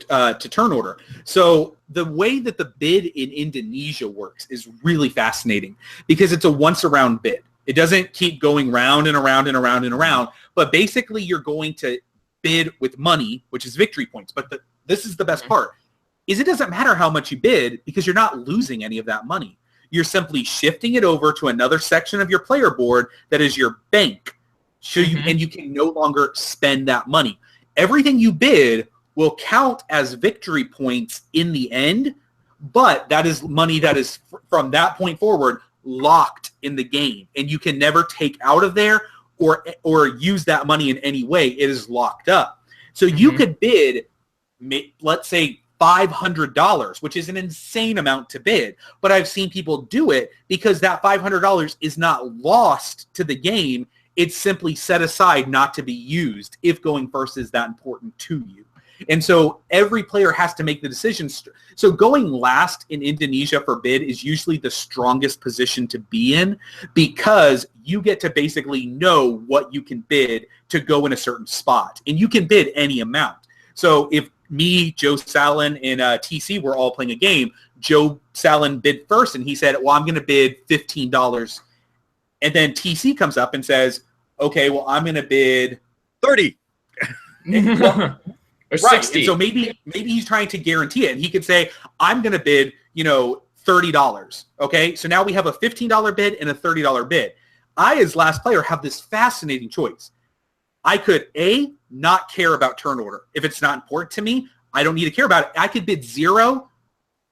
turn order. So the way that the bid in Indonesia works is really fascinating because it's a once around bid. It doesn't keep going round and around and around and around, but basically you're going to bid with money, which is victory points. But this is the best part, is it doesn't matter how much you bid because you're not losing any of that money. You're simply shifting it over to another section of your player board that is your bank. So and you can no longer spend that money. Everything you bid will count as victory points in the end, but that is money that is from that point forward locked in the game, and you can never take out of there or use that money in any way. It is locked up. So you could bid, let's say, $500, which is an insane amount to bid, but I've seen people do it because that $500 is not lost to the game. It's simply set aside not to be used if going first is that important to you. And so every player has to make the decision. So going last in Indonesia for bid is usually the strongest position to be in because you get to basically know what you can bid to go in a certain spot. And you can bid any amount. So if me, Joe Sallin, and TC were all playing a game, Joe Sallin bid first, and he said, well, I'm going to bid $15. And then TC comes up and says, okay, well, I'm going to bid 30. Or 60. And so maybe he's trying to guarantee it. And he could say, I'm going to bid, $30. Okay, so now we have a $15 bid and a $30 bid. I, as last player, have this fascinating choice. I could, A, not care about turn order. If it's not important to me, I don't need to care about it. I could bid 0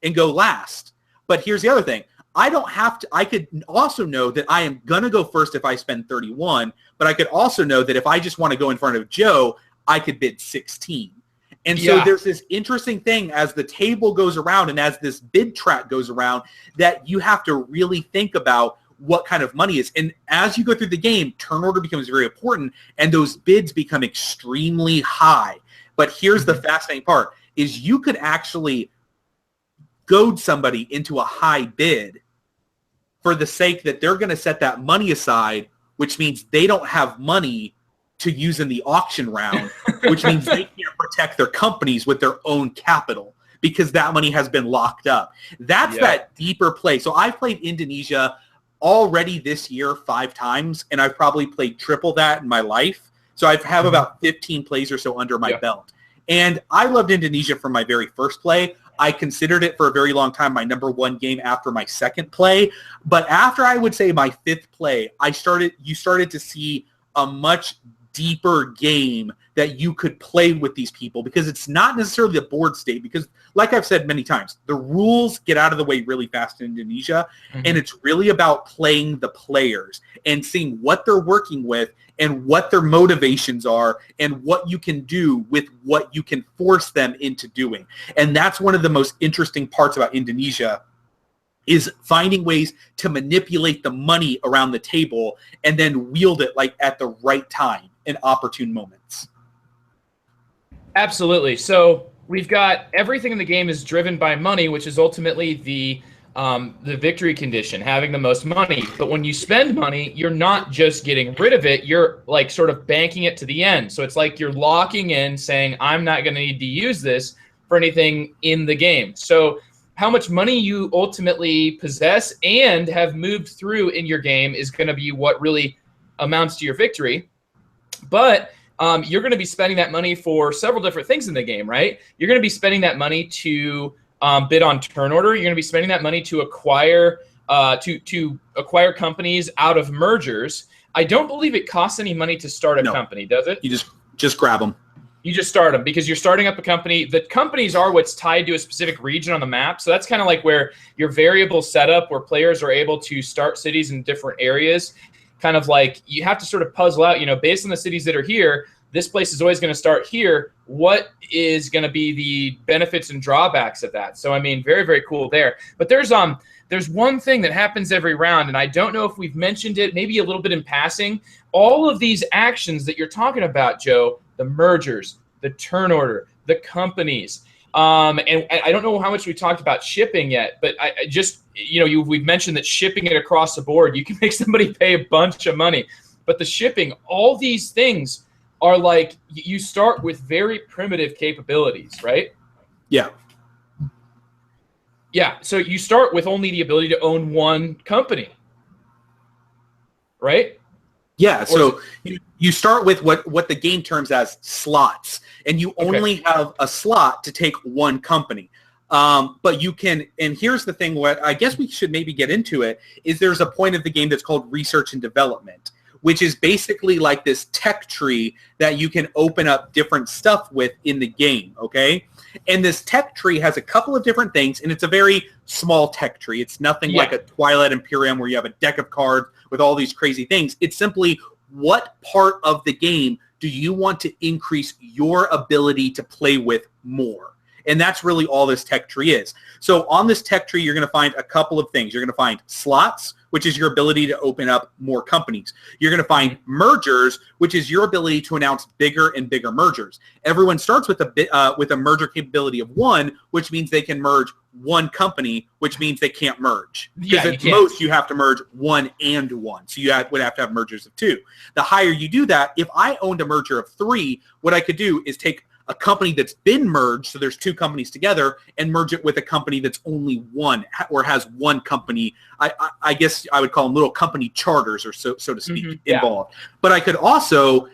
and go last. But here's the other thing. I don't have to. I could also know that I am going to go first if I spend 31, but I could also know that if I just want to go in front of Joe, I could bid 16. And so there's this interesting thing as the table goes around and as this bid track goes around that you have to really think about what kind of money is. And as you go through the game, turn order becomes very important and those bids become extremely high. But here's the fascinating part is you could actually goad somebody into a high bid for the sake that they're going to set that money aside, which means they don't have money to use in the auction round, which means they can't protect their companies with their own capital because that money has been locked up. That's that deeper play. So I've played Indonesia already this year 5 times, and I've probably played triple that in my life. So I have about 15 plays or so under my belt. And I loved Indonesia from my very first play. I considered it for a very long time my number 1 game after my second play. But after I would say my 5th play, you started to see a much deeper game that you could play with these people because it's not necessarily the board state because like I've said many times, the rules get out of the way really fast in Indonesia and it's really about playing the players and seeing what they're working with and what their motivations are and what you can do with what you can force them into doing. And that's one of the most interesting parts about Indonesia is finding ways to manipulate the money around the table and then wield it like at the right time in opportune moments. Absolutely. So we've got everything in the game is driven by money, which is ultimately the victory condition, having the most money. But when you spend money, you're not just getting rid of it. You're like sort of banking it to the end. So it's like you're locking in saying, I'm not going to need to use this for anything in the game. So how much money you ultimately possess and have moved through in your game is going to be what really amounts to your victory. But you're going to be spending that money for several different things in the game, right? You're going to be spending that money to bid on turn order. You're going to be spending that money to acquire to acquire companies out of mergers. I don't believe it costs any money to start a company, does it? You just grab them. You just start them because you're starting up a company. The companies are what's tied to a specific region on the map. So that's kind of like where your variable setup, where players are able to start cities in different areas. Kind of like you have to sort of puzzle out, based on the cities that are here, this place is always going to start here. What is going to be the benefits and drawbacks of that? So, I mean, very, very cool there. But there's one thing that happens every round, and I don't know if we've mentioned it, maybe a little bit in passing. All of these actions that you're talking about, Joe, the mergers, the turn order, the companies, and I don't know how much we talked about shipping yet, but I just, we've mentioned that shipping it across the board, you can make somebody pay a bunch of money. But the shipping, all these things are like, you start with very primitive capabilities, right? Yeah. Yeah, so you start with only the ability to own one company, right? Yeah, so you start with what the game terms as slots, and you only have a slot to take one company. But you can, and here's the thing, what I guess we should maybe get into it, is there's a point of the game that's called research and development, which is basically like this tech tree that you can open up different stuff with in the game, okay? And this tech tree has a couple of different things, and it's a very small tech tree. It's nothing like a Twilight Imperium where you have a deck of cards with all these crazy things. It's simply, what part of the game do you want to increase your ability to play with more? And that's really all this tech tree is. So on this tech tree, you're going to find a couple of things. You're going to find slots, which is your ability to open up more companies. You're going to find mergers, which is your ability to announce bigger and bigger mergers. Everyone starts with a merger capability of 1, which means they can merge one company, which means they can't merge. Because at most, you have to merge 1 and 1. So you would have to have mergers of 2. The higher you do that, if I owned a merger of 3, what I could do is take a company that's been merged, so there's 2 companies together, and merge it with a company that's only 1 or has 1 company. I guess I would call them little company charters, or so to speak, involved. But I could also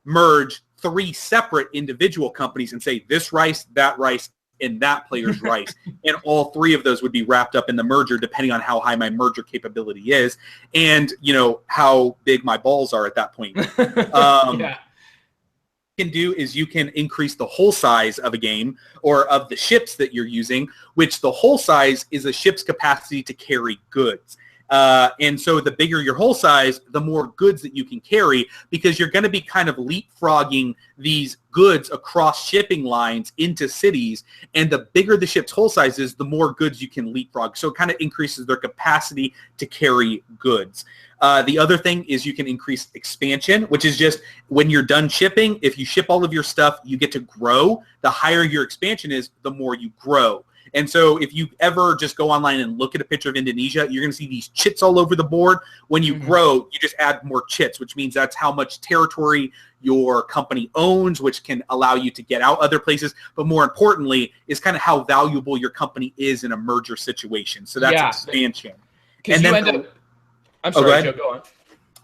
merge 3 separate individual companies and say this rice, that rice, and that player's rice, and all 3 of those would be wrapped up in the merger, depending on how high my merger capability is, and how big my balls are at that point. Can do is you can increase the whole size of a game or of the ships that you're using, which the whole size is a ship's capacity to carry goods. And so the bigger your whole size, the more goods that you can carry, because you're going to be kind of leapfrogging these goods across shipping lines into cities. And the bigger the ship's whole size is, the more goods you can leapfrog. So it kind of increases their capacity to carry goods. The other thing is you can increase expansion, which is just when you're done shipping, if you ship all of your stuff, you get to grow. The higher your expansion is, the more you grow. And so if you ever just go online and look at a picture of Indonesia, you're going to see these chits all over the board. When you grow, you just add more chits, which means that's how much territory your company owns, which can allow you to get out other places. But more importantly, is kind of how valuable your company is in a merger situation. So that's expansion. And then I'm sorry, Joe, go on.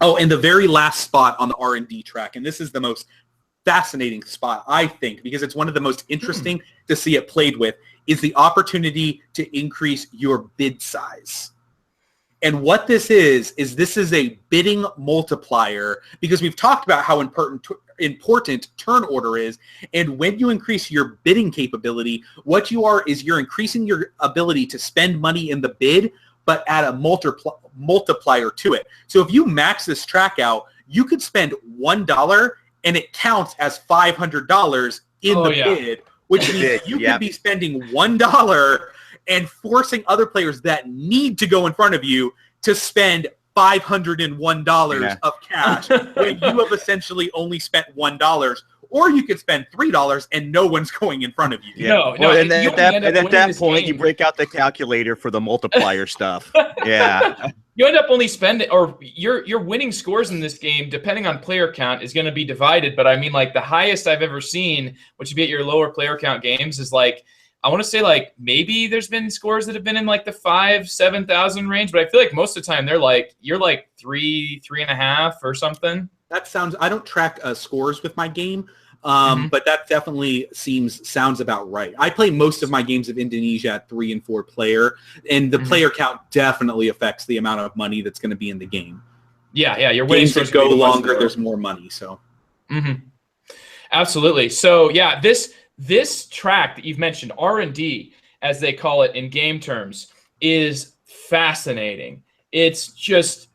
Oh, and the very last spot on the R&D track, and this is the most fascinating spot, I think, because it's one of the most interesting to see it played with, is the opportunity to increase your bid size. And what this is this is a bidding multiplier, because we've talked about how important turn order is. And when you increase your bidding capability, what you are is you're increasing your ability to spend money in the bid, but add a multiplier to it. So if you max this track out, you could spend $1 and it counts as $500 in the bid, which means you could be spending $1 and forcing other players that need to go in front of you to spend $501 of cash when you have essentially only spent $1. Or you could spend $3 and no one's going in front of you. No. And then at that point, you break out the calculator for the multiplier stuff. Yeah. You end up only spending, or your winning scores in this game, depending on player count, is going to be divided. But I mean, like, the highest I've ever seen, which would be at your lower player count games, is like, I want to say, like, maybe there's been scores that have been in like the 5,000-7,000 range, but I feel like most of the time they're like, you're like 3.5 or something. That sounds, I don't track scores with my game, But that definitely sounds about right. I play most of my games of Indonesia at 3 and 4 player, and the player count definitely affects the amount of money that's going to be in the game. Yeah, your winning games that go longer, there's more money. So, absolutely. So yeah, this track that you've mentioned, R&D, as they call it in game terms, is fascinating. It's just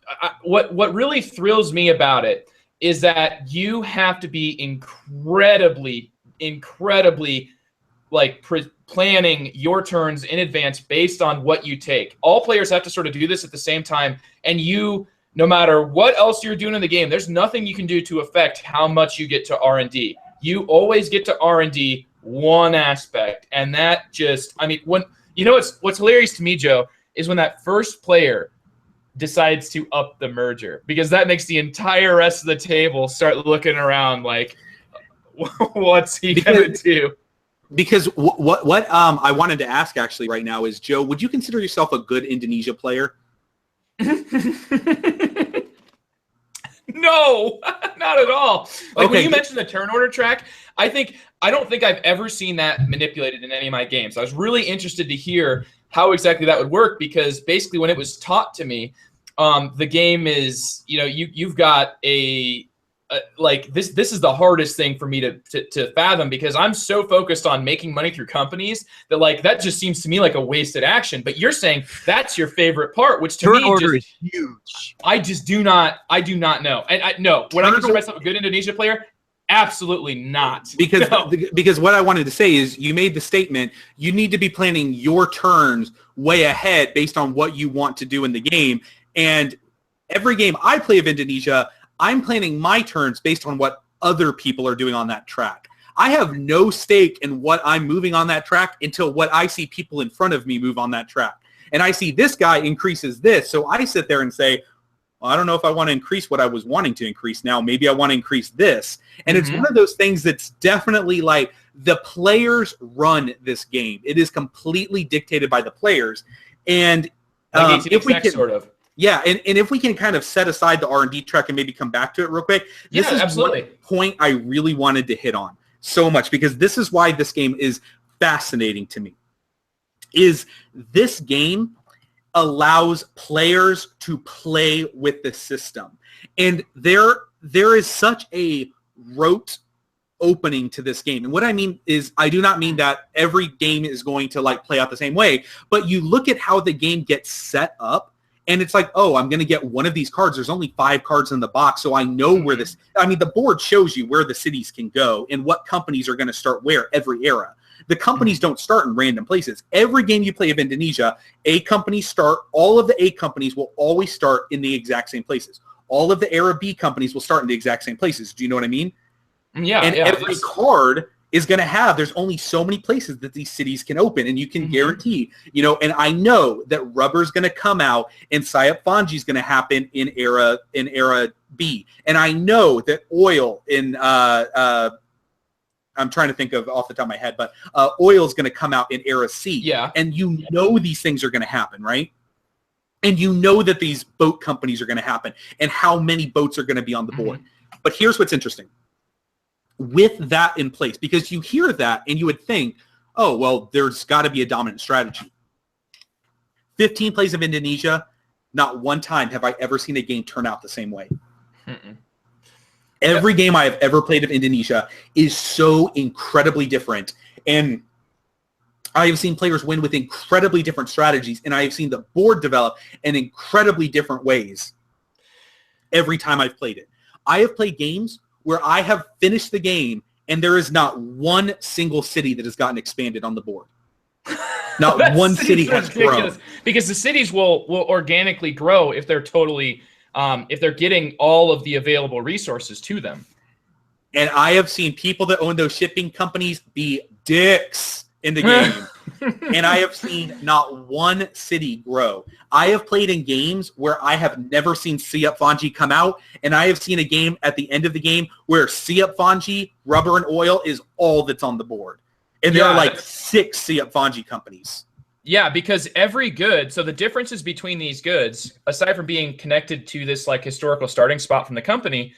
what really thrills me about it is that you have to be incredibly like planning your turns in advance based on what you take. All players have to sort of do this at the same time, and you, no matter what else you're doing in the game, there's nothing you can do to affect how much you get to R&D. You always get to R&D one aspect, and that just, I mean, when you know what's hilarious to me, Joe, is when that first player decides to up the merger, because that makes the entire rest of the table start looking around like, what's he gonna do? Because what I wanted to ask actually right now is, Joe, would you consider yourself a good Indonesia player? No, not at all. Like Okay. when you mentioned the turn order track, I don't think I've ever seen that manipulated in any of my games. I was really interested to hear how exactly that would work, because basically when it was taught to me, the game is, you've got like this is the hardest thing for me to fathom, because I'm so focused on making money through companies that like that just seems to me like a wasted action. But you're saying that's your favorite part, which to Turn me order is huge. I do not know. And would I consider myself a good Indonesia player? Absolutely not. Because what I wanted to say is, you made the statement, you need to be planning your turns way ahead based on what you want to do in the game. And every game I play of Indonesia, I'm planning my turns based on what other people are doing on that track. I have no stake in what I'm moving on that track until what I see people in front of me move on that track. And I see this guy increases this, so I sit there and say, well, I don't know if I want to increase what I was wanting to increase now. Maybe I want to increase this. And it's one of those things that's definitely like, the players run this game. It is completely dictated by the players. And if we can, sort of. Yeah, and if we can kind of set aside the R&D track and maybe come back to it real quick, this is absolutely one point I really wanted to hit on so much, because this is why this game is fascinating to me. Is this game allows players to play with the system. And there is such a rote opening to this game. And what I mean is, I do not mean that every game is going to like play out the same way, but you look at how the game gets set up, and it's like, oh, I'm going to get one of these cards. There's only 5 cards in the box, so I know where this... I mean, the board shows you where the cities can go and what companies are going to start where every era. The companies don't start in random places. Every game you play of Indonesia, all of the A companies will always start in the exact same places. All of the era B companies will start in the exact same places. Do you know what I mean? Yeah. And every card is going to have, there's only so many places that these cities can open, and you can guarantee, and I know that rubber's going to come out and Siap Fanji is going to happen in era B. And I know that oil in, I'm trying to think of off the top of my head, but oil is going to come out in era C. Yeah. And these things are going to happen, right? And that these boat companies are going to happen, and how many boats are going to be on the board. But here's what's interesting. With that in place, because you hear that and you would think, oh, well, there's got to be a dominant strategy. 15 plays of Indonesia, not one time have I ever seen a game turn out the same way. Every game I have ever played of Indonesia is so incredibly different. And I have seen players win with incredibly different strategies, and I have seen the board develop in incredibly different ways every time I've played it. I have played games where I have finished the game and there is not one single city that has gotten expanded on the board. Not one city has grown. Because the cities will organically grow if they're totally... if they're getting all of the available resources to them. And I have seen people that own those shipping companies be dicks in the game. And I have seen not one city grow. I have played in games where I have never seen Siap Fanji come out, and I have seen a game at the end of the game where Siap Fanji, rubber, and oil is all that's on the board. And there are like 6 Siap Fanji companies. Yeah, because every good, so the differences between these goods, aside from being connected to this like historical starting spot from the company,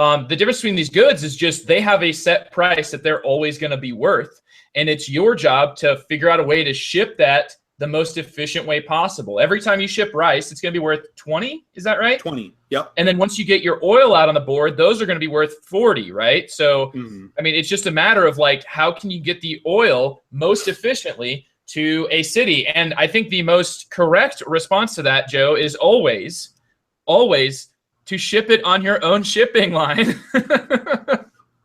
The difference between these goods is just they have a set price that they're always going to be worth. And it's your job to figure out a way to ship that the most efficient way possible. Every time you ship rice, it's going to be worth 20. Is that right? 20. Yep. And then once you get your oil out on the board, those are going to be worth 40, right? So, I mean, it's just a matter of like, how can you get the oil most efficiently to a city? And I think the most correct response to that, Joe, is always to ship it on your own shipping line.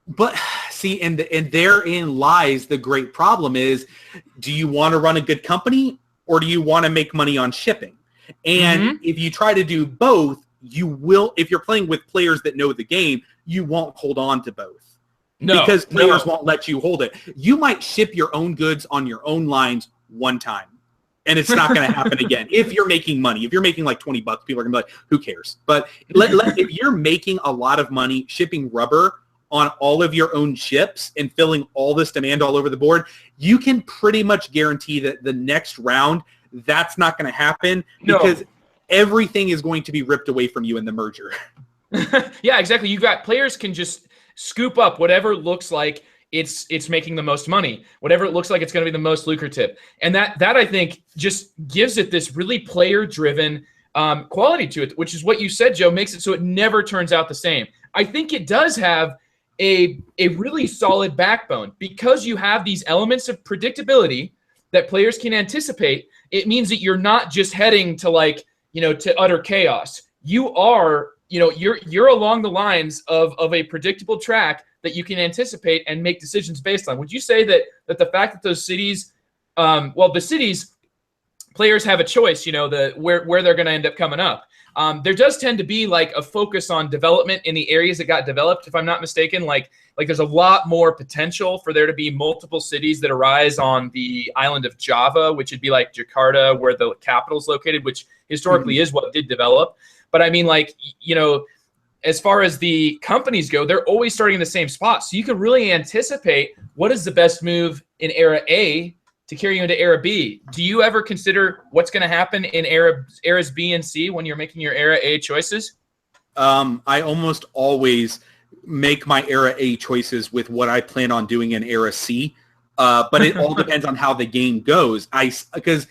But see, and therein lies the great problem is, do you want to run a good company or do you want to make money on shipping? And if you try to do both, you will, if you're playing with players that know the game, you won't hold on to both. Because players won't let you hold it. You might ship your own goods on your own lines one time, and it's not going to happen again. If you're making money, if you're making like $20, people are going to be like, who cares? But if you're making a lot of money shipping rubber on all of your own ships and filling all this demand all over the board, you can pretty much guarantee that the next round, that's not going to happen because everything is going to be ripped away from you in the merger. Yeah, exactly. You've got players can just scoop up whatever looks like it's making the most money, whatever it looks like it's going to be the most lucrative. And that I think just gives it this really player-driven quality to it, which is what you said, Joe, makes it so it never turns out the same. I think it does have a really solid backbone because you have these elements of predictability that players can anticipate. It means that you're not just heading to to utter chaos. You are, you're along the lines of a predictable track that you can anticipate and make decisions based on. Would you say that the fact that those cities, the cities, players have a choice, where they're going to end up coming up. There does tend to be like a focus on development in the areas that got developed, if I'm not mistaken. Like there's a lot more potential for there to be multiple cities that arise on the island of Java, which would be like Jakarta, where the capital is located, which historically is what did develop. But I mean, as far as the companies go, they're always starting in the same spot. So you can really anticipate what is the best move in era A to carry you into era B. Do you ever consider what's going to happen in eras B and C when you're making your era A choices? I almost always make my era A choices with what I plan on doing in era C, but it all depends on how the game goes. Because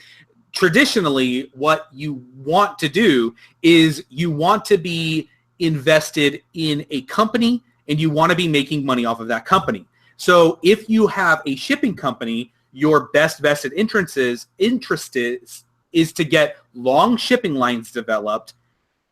traditionally, what you want to do is you want to be invested in a company and you want to be making money off of that company. So if you have a shipping company, your best vested interest is to get long shipping lines developed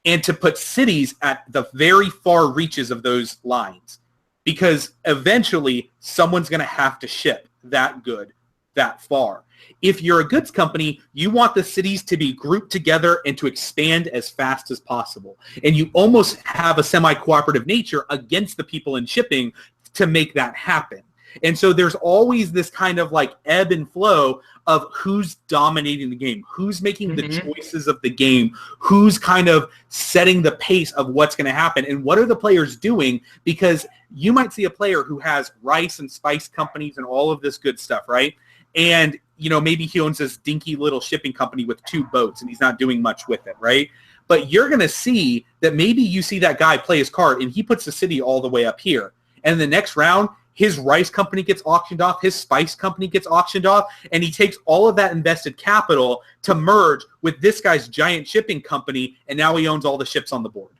and to put cities at the very far reaches of those lines, because eventually someone's going to have to ship that good that far. If you're a goods company, you want the cities to be grouped together and to expand as fast as possible. And you almost have a semi-cooperative nature against the people in shipping to make that happen. And so there's always this kind of like ebb and flow of who's dominating the game, who's making the choices of the game, who's kind of setting the pace of what's going to happen, and what are the players doing, because you might see a player who has rice and spice companies and all of this good stuff, right? And, maybe he owns this dinky little shipping company with 2 boats and he's not doing much with it, right? But you're going to see that maybe you see that guy play his card and he puts the city all the way up here. And the next round, his rice company gets auctioned off, his spice company gets auctioned off, and he takes all of that invested capital to merge with this guy's giant shipping company, and now he owns all the ships on the board.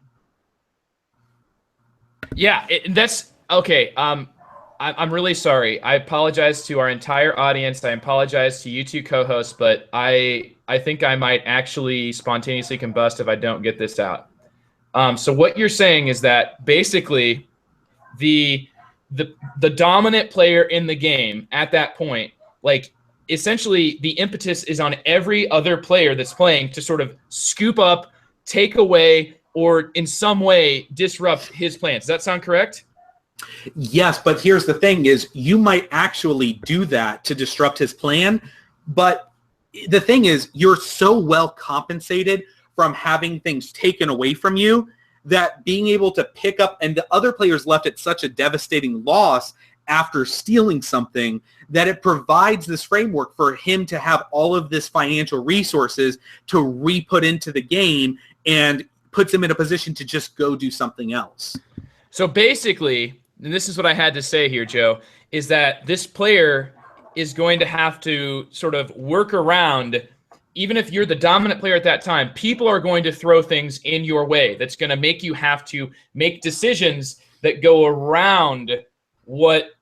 Yeah, that's okay. I'm really sorry. I apologize to our entire audience. I apologize to you two co-hosts, but I think I might actually spontaneously combust if I don't get this out. So what you're saying is that basically the dominant player in the game at that point, like essentially the impetus is on every other player that's playing to sort of scoop up, take away, or in some way disrupt his plans. Does that sound correct? Yes, but here's the thing is you might actually do that to disrupt his plan, but the thing is you're so well compensated from having things taken away from you that being able to pick up, and the other players left at such a devastating loss after stealing something, that it provides this framework for him to have all of this financial resources to re-put into the game and puts him in a position to just go do something else. So basically, and this is what I had to say here, Joe, is that this player is going to have to sort of work around, even if you're the dominant player at that time, people are going to throw things in your way that's going to make you have to make decisions that go around what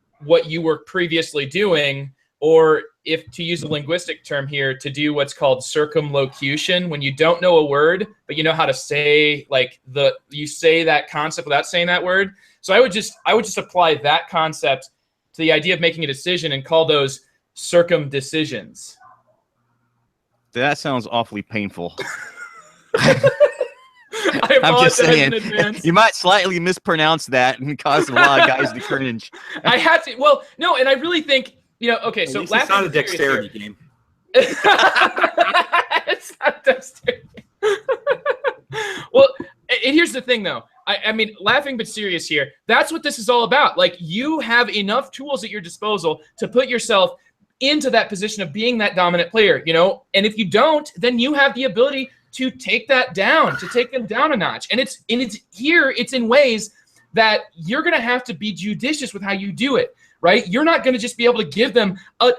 you were previously doing, or if to use a linguistic term here, to do what's called circumlocution, when you don't know a word, but you know how to say you say that concept without saying that word. So I would just apply that concept to the idea of making a decision and call those circumdecisions. That sounds awfully painful. I apologize in advance. You might slightly mispronounce that and cause a lot of guys to cringe. I had to. Well, no, and I really think, okay, so it's not a dexterity game. It's not dexterity. Well, and here's the thing, though. I mean, laughing but serious here. That's what this is all about. Like, you have enough tools at your disposal to put yourself into that position of being that dominant player, And if you don't, then you have the ability to take that down, to take them down a notch. And it's in ways that you're going to have to be judicious with how you do it, right? You're not going to just be able to give them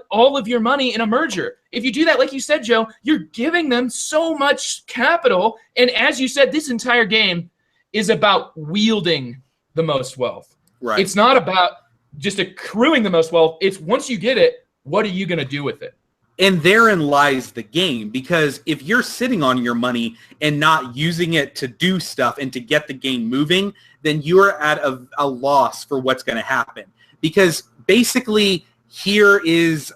all of your money in a merger. If you do that, like you said, Joe, you're giving them so much capital. And as you said, this entire game is about wielding the most wealth. Right. It's not about just accruing the most wealth. It's once you get it, what are you going to do with it? And therein lies the game, because if you're sitting on your money and not using it to do stuff and to get the game moving, then you're at a loss for what's going to happen. Because basically here is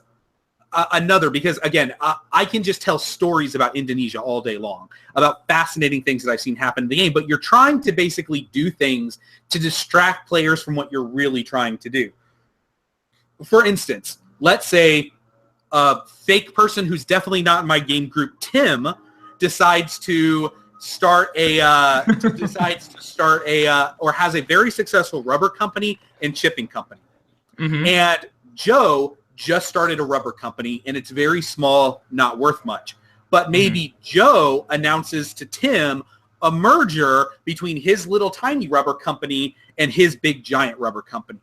because again, I can just tell stories about Indonesia all day long, about fascinating things that I've seen happen in the game, but you're trying to basically do things to distract players from what you're really trying to do. For instance, let's say a fake person who's definitely not in my game group, Tim, decides to start or has a very successful rubber company and shipping company. Mm-hmm. And Joe just started a rubber company, and it's very small, not worth much. But maybe Joe announces to Tim a merger between his little tiny rubber company and his big giant rubber company.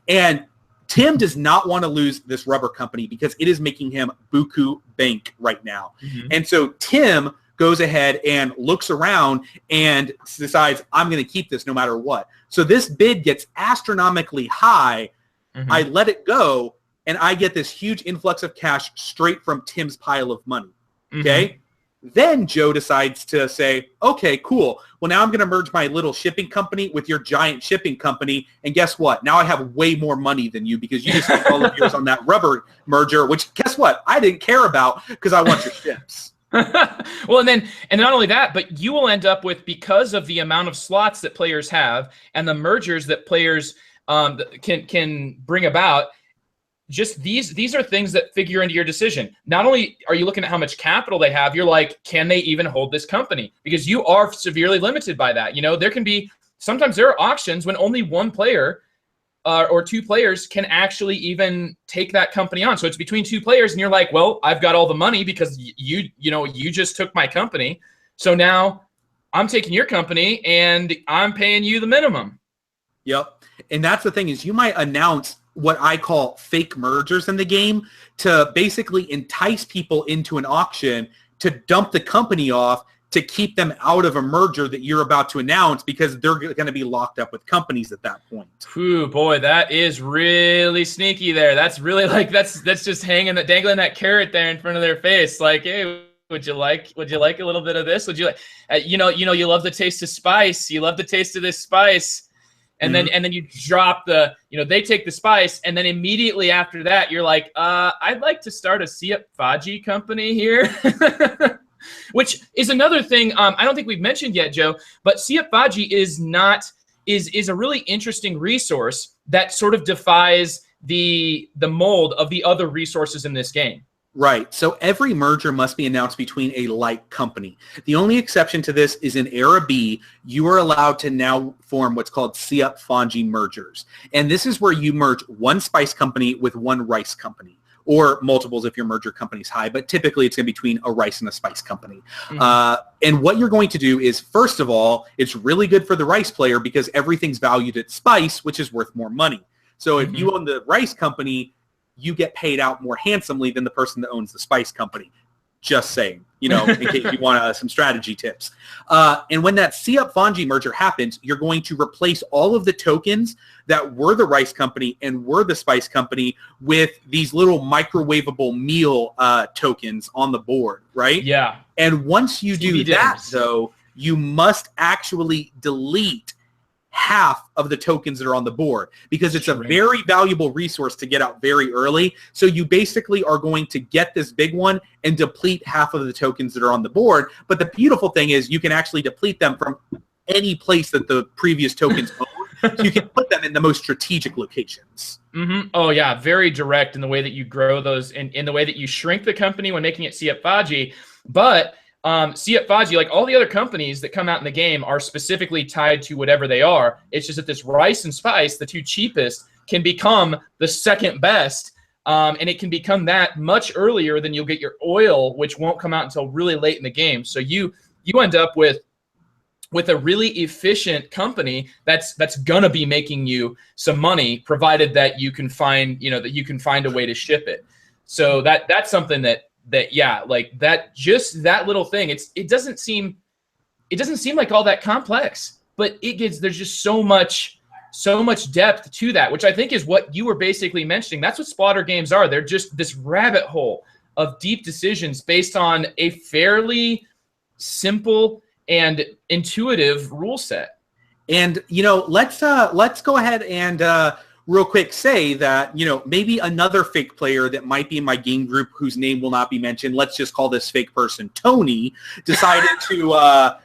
And Tim does not want to lose this rubber company because it is making him buku bank right now. Mm-hmm. And so Tim goes ahead and looks around and decides, I'm going to keep this no matter what. So this bid gets astronomically high. Mm-hmm. I let it go, and I get this huge influx of cash straight from Tim's pile of money. Okay? Mm-hmm. Then Joe decides to say, okay, cool. Well, now I'm going to merge my little shipping company with your giant shipping company. And guess what? Now I have way more money than you because you just spent all of yours on that rubber merger, which guess what? I didn't care about because I want your ships. Well, and not only that, but you will end up with, because of the amount of slots that players have and the mergers that players can bring about, just these are things that figure into your decision. Not only are you looking at how much capital they have, you're like, can they even hold this company? Because you are severely limited by that. Sometimes there are auctions when only one player or two players can actually even take that company on. So it's between two players, and you're like, well, I've got all the money because you just took my company. So now I'm taking your company and I'm paying you the minimum. Yep. And that's the thing, is you might announce what I call fake mergers in the game to basically entice people into an auction to dump the company off to keep them out of a merger that you're about to announce, because they're going to be locked up with companies at that point. Ooh, boy, that is really sneaky there. That's really that's just dangling that carrot there in front of their face. Like, hey, would you like a little bit of this? Would you like, you love the taste of spice. You love the taste of this spice. And then you drop they take the spice, and then immediately after that, you're like, I'd like to start a Siap Faji company here, which is another thing I don't think we've mentioned yet, Joe, but Siap Faji is a really interesting resource that sort of defies the mold of the other resources in this game. Right. So every merger must be announced between a like company. The only exception to this is in Era B, you are allowed to now form what's called Siap Faji mergers. And this is where you merge one spice company with one rice company, or multiples if your merger company's high, but typically it's going to be between a rice and a spice company. And what you're going to do is, first of all, it's really good for the rice player because everything's valued at spice, which is worth more money. So if you own the rice company, you get paid out more handsomely than the person that owns the spice company. Just saying, in case you want some strategy tips. And when that C-Up Fonji merger happens, you're going to replace all of the tokens that were the rice company and were the spice company with these little microwavable meal tokens on the board, right? Yeah. And once you do that, though, you must actually delete half of the tokens that are on the board because it's a very valuable resource to get out very early. So you basically are going to get this big one and deplete half of the tokens that are on the board. But the beautiful thing is you can actually deplete them from any place that the previous tokens own. So you can put them in the most strategic locations. Oh, yeah. Very direct in the way that you grow those and in the way that you shrink the company when making it C-Up Faji. But C-Up Faji, like all the other companies that come out in the game, are specifically tied to whatever they are. It's just that this rice and spice, the two cheapest, can become the second best, and it can become that much earlier than you'll get your oil, which won't come out until really late in the game. So you end up with a really efficient company that's gonna be making you some money, provided that you can find a way to ship it. So that's something that like that little thing, it doesn't seem like all that complex, but there's just so much depth to that, which I think is what you were basically mentioning. That's what Splotter games are. They're just this rabbit hole of deep decisions based on a fairly simple and intuitive rule set. And let's go ahead and real quick say that, maybe another fake player that might be in my game group whose name will not be mentioned, let's just call this fake person Tony, decided to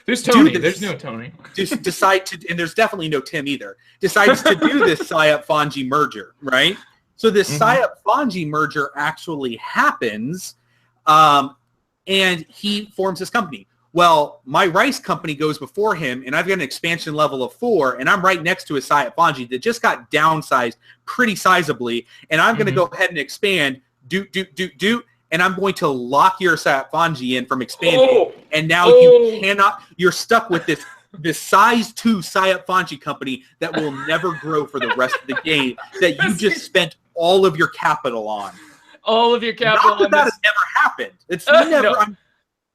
there's Tony. There's no Tony. And there's definitely no Tim either. Decides to do this C-Up Fonji merger, right? So this C-Up Fonji merger actually happens, and he forms this company. Well, my rice company goes before him, and I've got an expansion level of 4, and I'm right next to a C-Up Fonji that just got downsized pretty sizably, and I'm going to go ahead and expand, and I'm going to lock your C-Up Fonji in from expanding, and now you're stuck with this size 2 C-Up Fonji company that will never grow for the rest of the game that you just spent all of your capital on. All of your capital. Not that has never happened. It's never.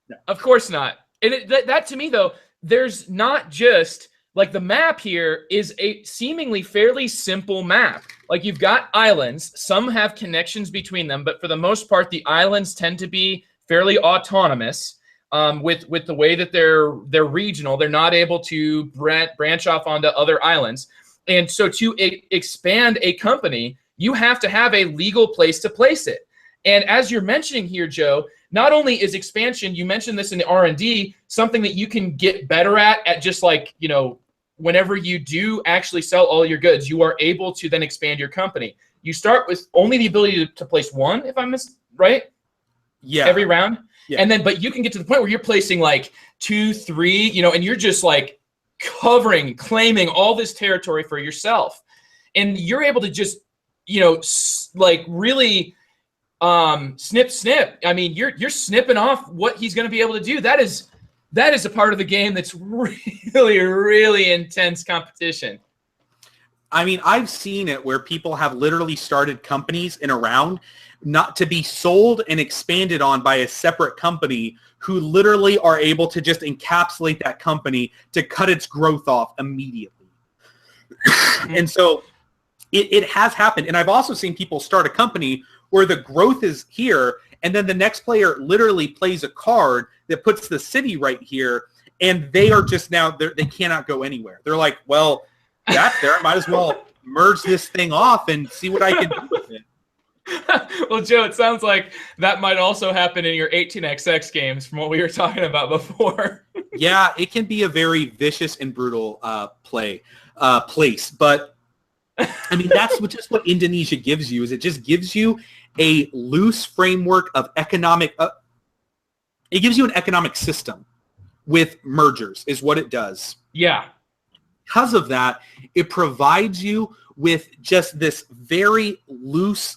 No. Of course not. And that to me, though, there's not just like the map here is a seemingly fairly simple map. Like you've got islands, some have connections between them, but for the most part, the islands tend to be fairly autonomous with the way that they're regional. They're not able to branch off onto other islands. And so to expand a company, you have to have a legal place to place it. And as you're mentioning here, Joe, not only is expansion, you mentioned this in the R&D, something that you can get better at just like, whenever you do actually sell all your goods, you are able to then expand your company. You start with only the ability to place 1, if I'm right? Yeah. Every round? Yeah. And then, but you can get to the point where you're placing like 2, 3, and you're just like claiming all this territory for yourself. And you're able to just, like really snip. I mean, you're snipping off what he's going to be able to do. That is a part of the game that's really, really intense competition. I mean, I've seen it where people have literally started companies in a round not to be sold and expanded on by a separate company who literally are able to just encapsulate that company to cut its growth off immediately. And so it has happened. And I've also seen people start a company where the growth is here, and then the next player literally plays a card that puts the city right here, and they are just now, they cannot go anywhere. They're like, well, that's there. I might as well merge this thing off and see what I can do with it. Well, Joe, it sounds like that might also happen in your 18xx games from what we were talking about before. Yeah, it can be a very vicious and brutal place. But, I mean, that's just what Indonesia gives you, is it just gives you a loose framework of economic it gives you an economic system with mergers is what it does. Yeah. Because of that, it provides you with just this very loose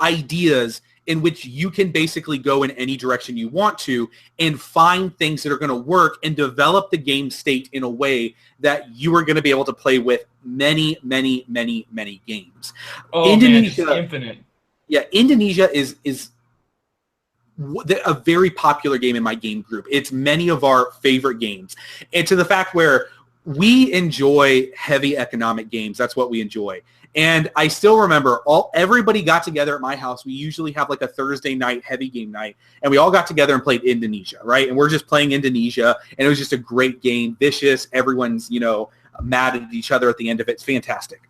ideas in which you can basically go in any direction you want to and find things that are going to work and develop the game state in a way that you are going to be able to play with many, many, many, many games. Oh, Indonesia, man, it's infinite. Yeah, Indonesia is a very popular game in my game group. It's many of our favorite games. And to the fact where we enjoy heavy economic games. That's what we enjoy. And I still remember everybody got together at my house. We usually have like a Thursday night heavy game night, and we all got together and played Indonesia, right? And we're just playing Indonesia, and it was just a great game, vicious. Everyone's, mad at each other at the end of it. It's fantastic.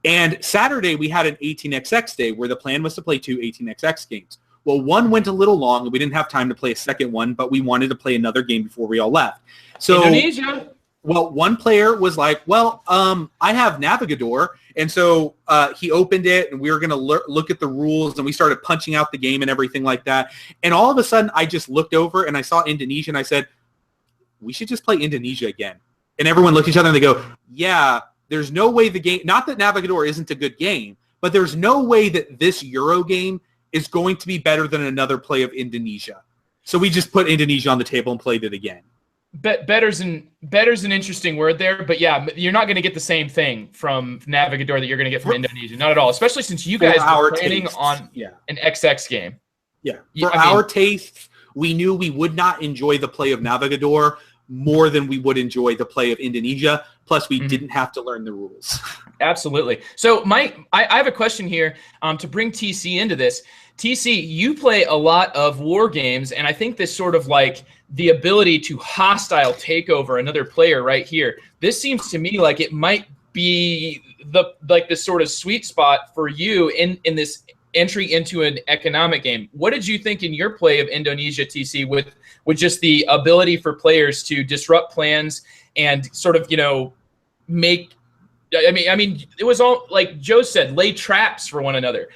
And Saturday, we had an 18xx day where the plan was to play 2 18xx games. Well, one went a little long, and we didn't have time to play a second one, but we wanted to play another game before we all left. So Indonesia. Well, one player was like, I have Navigador. And so he opened it, and we were going to look at the rules, and we started punching out the game and everything like that. And all of a sudden, I just looked over, and I saw Indonesia, and I said, we should just play Indonesia again. And everyone looked at each other, and they go, yeah, there's no way the game – not that Navigador isn't a good game, but there's no way that this Euro game is going to be better than another play of Indonesia. So we just put Indonesia on the table and played it again. Better's an interesting word there, but yeah, you're not going to get the same thing from Navigador that you're going to get from Indonesia. Not at all, especially since you guys were planning on an XX game. Yeah. For our tastes, we knew we would not enjoy the play of Navigador more than we would enjoy the play of Indonesia. Plus, we didn't have to learn the rules. Absolutely. So, Mike, I have a question here to bring TC into this. TC, you play a lot of war games, and I think this sort of like the ability to hostile take over another player right here. This seems to me like it might be this sort of sweet spot for you in this entry into an economic game. What did you think in your play of Indonesia, TC, with just the ability for players to disrupt plans and sort of, make – I mean, it was all, like Joe said, lay traps for one another.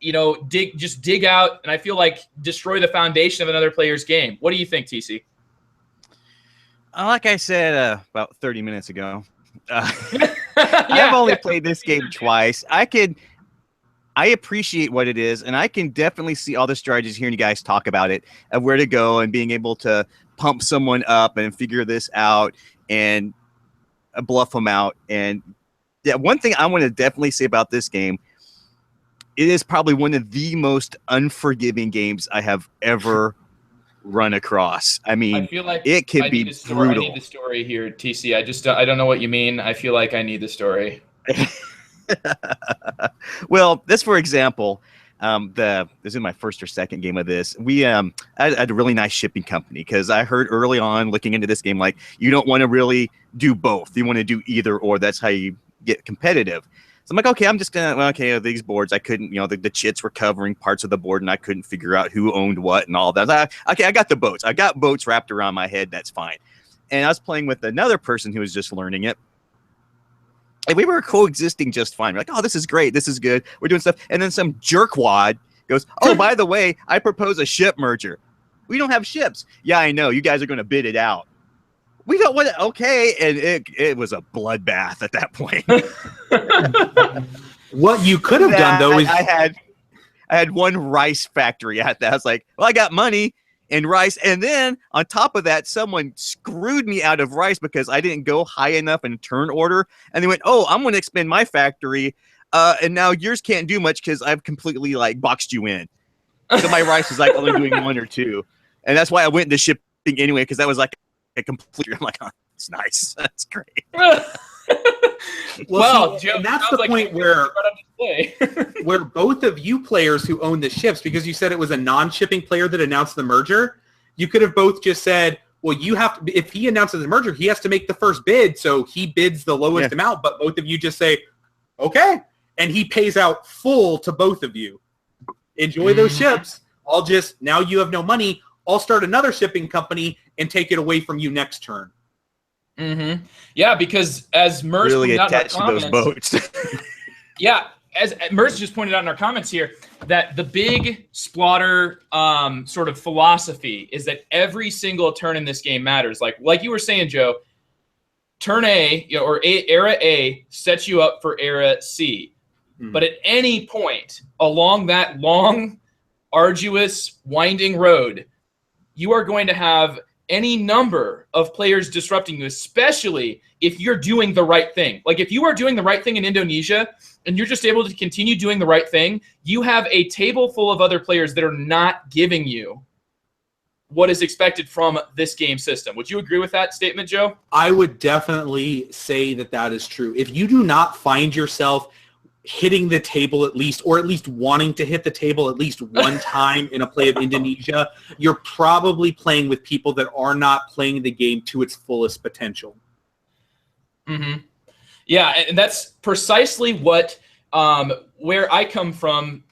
Dig out, and I feel like destroy the foundation of another player's game. What do you think, TC? Like I said about 30 minutes ago, I've only played this game twice. I appreciate what it is, and I can definitely see all the strategies hearing you guys talk about it, of where to go and being able to pump someone up and figure this out and bluff them out. And yeah, one thing I want to definitely say about this game, it is probably one of the most unforgiving games I have ever run across. I mean, I feel like it can be brutal. I need the story here, TC. I don't know what you mean. I feel like I need the story. Well, this, for example, this is my first or second game of this. We I had a really nice shipping company, because I heard early on looking into this game, like, you don't want to really do both. You want to do either or. That's how you get competitive. So I'm like, okay, I'm just going to, these boards, I couldn't, the chits were covering parts of the board, and I couldn't figure out who owned what and all that. I got the boats. I got boats wrapped around my head. That's fine. And I was playing with another person who was just learning it. And we were coexisting just fine. We're like, oh, this is great. This is good. We're doing stuff. And then some jerkwad goes, oh, by the way, I propose a ship merger. We don't have ships. Yeah, I know. You guys are going to bid it out. We don't want to. Okay. And it was a bloodbath at that point. What you could have done, though, is I had one rice factory at that. I was like, well, I got money and rice. And then on top of that, someone screwed me out of rice because I didn't go high enough in turn order. And they went, oh, I'm going to expand my factory. And now yours can't do much because I've completely boxed you in. So my rice is only doing 1 or 2. And that's why I went into shipping anyway, because that was a complete, I'm like, oh, it's nice. That's great. Well, Joe, and that's the point where both of you players who own the ships, because you said it was a non-shipping player that announced the merger, you could have both just said, well, you have to, if he announces the merger, he has to make the first bid, so he bids the lowest amount, but both of you just say, okay, and he pays out full to both of you. Enjoy those ships. Now you have no money. I'll start another shipping company and take it away from you next turn. Mm-hmm. Yeah, because as Merz really pointed out attached in our to comments, those boats. yeah, as Merz just pointed out in our comments here, that the big Splotter sort of philosophy is that every single turn in this game matters. Like you were saying, Joe, turn A, or era A sets you up for era C. But at any point along that long, arduous, winding road, you are going to have any number of players disrupting you, especially if you're doing the right thing. Like if you are doing the right thing in Indonesia and you're just able to continue doing the right thing, you have a table full of other players that are not giving you what is expected from this game system. Would you agree with that statement, Joe? I would definitely say that that is true. If you do not find yourself hitting the table at least, or at least wanting to hit the table at least one time in a play of Indonesia, you're probably playing with people that are not playing the game to its fullest potential. Mm-hmm. Yeah, and that's precisely what where I come from.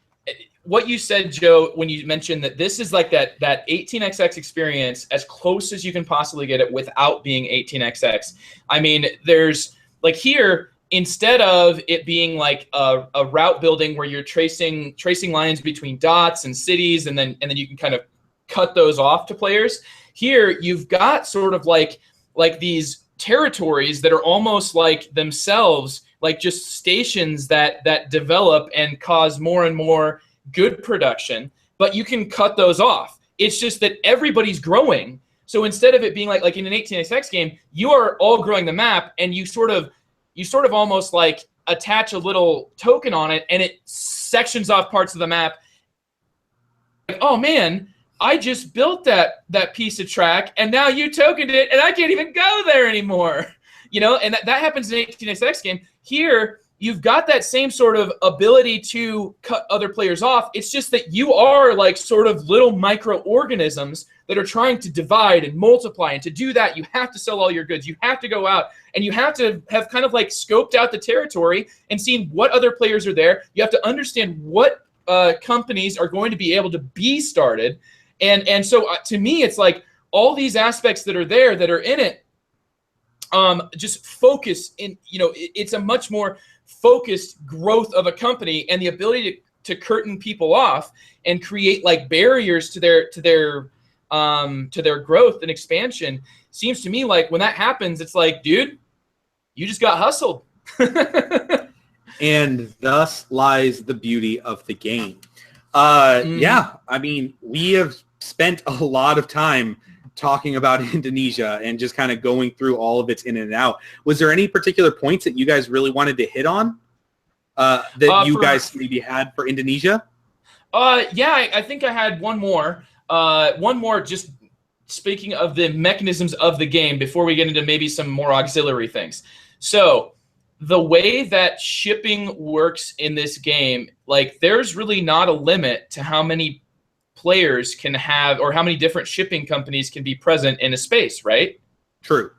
What you said, Joe, when you mentioned that this is like that 18xx experience as close as you can possibly get it without being 18xx. I mean, there's like here, instead of it being like a route building where you're tracing lines between dots and cities, and then you can kind of cut those off to players, here you've got sort of like these territories that are almost like themselves like just stations that develop and cause more and more good production, but you can cut those off. It's just that everybody's growing. So instead of it being like in an 18xx game, you are all growing the map, and you sort of almost like attach a little token on it, and it sections off parts of the map. Like, oh man, I just built that piece of track, and now you tokened it, and I can't even go there anymore. And that happens in an 18xx game. Here, you've got that same sort of ability to cut other players off. It's just that you are like sort of little microorganisms that are trying to divide and multiply. And to do that, you have to sell all your goods. You have to go out, and you have to have kind of like scoped out the territory and seen what other players are there. You have to understand what companies are going to be able to be started. And so to me, it's like all these aspects that are there that are in it, just focus in, it's a much more focused growth of a company, and the ability to curtain people off and create like barriers to their growth and expansion seems to me like when that happens, it's like, dude, you just got hustled. And thus lies the beauty of the game. Yeah, I mean, we have spent a lot of time talking about Indonesia and just kind of going through all of its in and out. Was there any particular points that you guys really wanted to hit on that you guys maybe had for Indonesia? Yeah, I think I had one more. Just speaking of the mechanisms of the game before we get into maybe some more auxiliary things. So the way that shipping works in this game, like there's really not a limit to how many players can have or how many different shipping companies can be present in a space, right? True.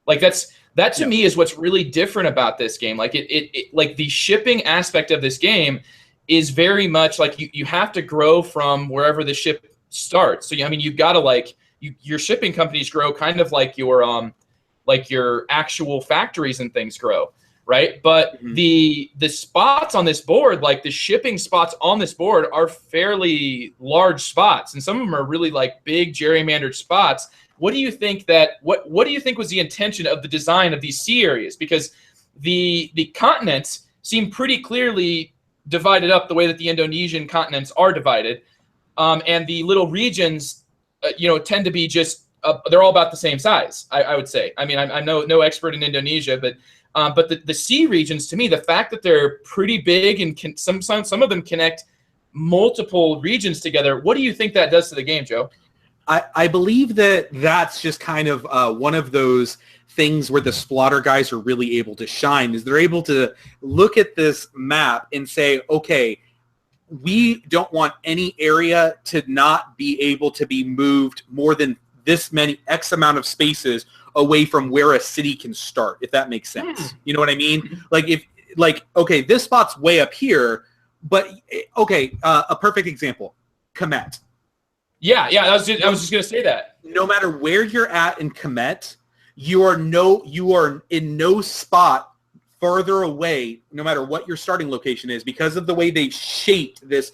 Like that to me is what's really different about this game. Like it like the shipping aspect of this game is very much like you have to grow from wherever the ship starts. So I mean, you've got to like your shipping companies grow kind of like your actual factories and things grow, right? But the spots on this board, like the shipping spots on this board, are fairly large spots, and some of them are really like big gerrymandered spots. What do you think what do you think was the intention of the design of these sea areas? Because the continents seem pretty clearly divided up the way that the Indonesian continents are divided, and the little regions, tend to be just they're all about the same size. I would say. I mean, I'm no expert in Indonesia, but the sea regions, to me, the fact that they're pretty big and some of them connect multiple regions together. What do you think that does to the game, Joe? I believe that's just kind of one of those things where the Splotter guys are really able to shine, is they're able to look at this map and say, okay, we don't want any area to not be able to be moved more than this many X amount of spaces away from where a city can start, if that makes sense. You know what I mean? Okay, this spot's way up here, but okay, a perfect example, Komet. Yeah, I was just gonna say that. No matter where you're at in Komet, you are in no spot further away, no matter what your starting location is, because of the way they shaped this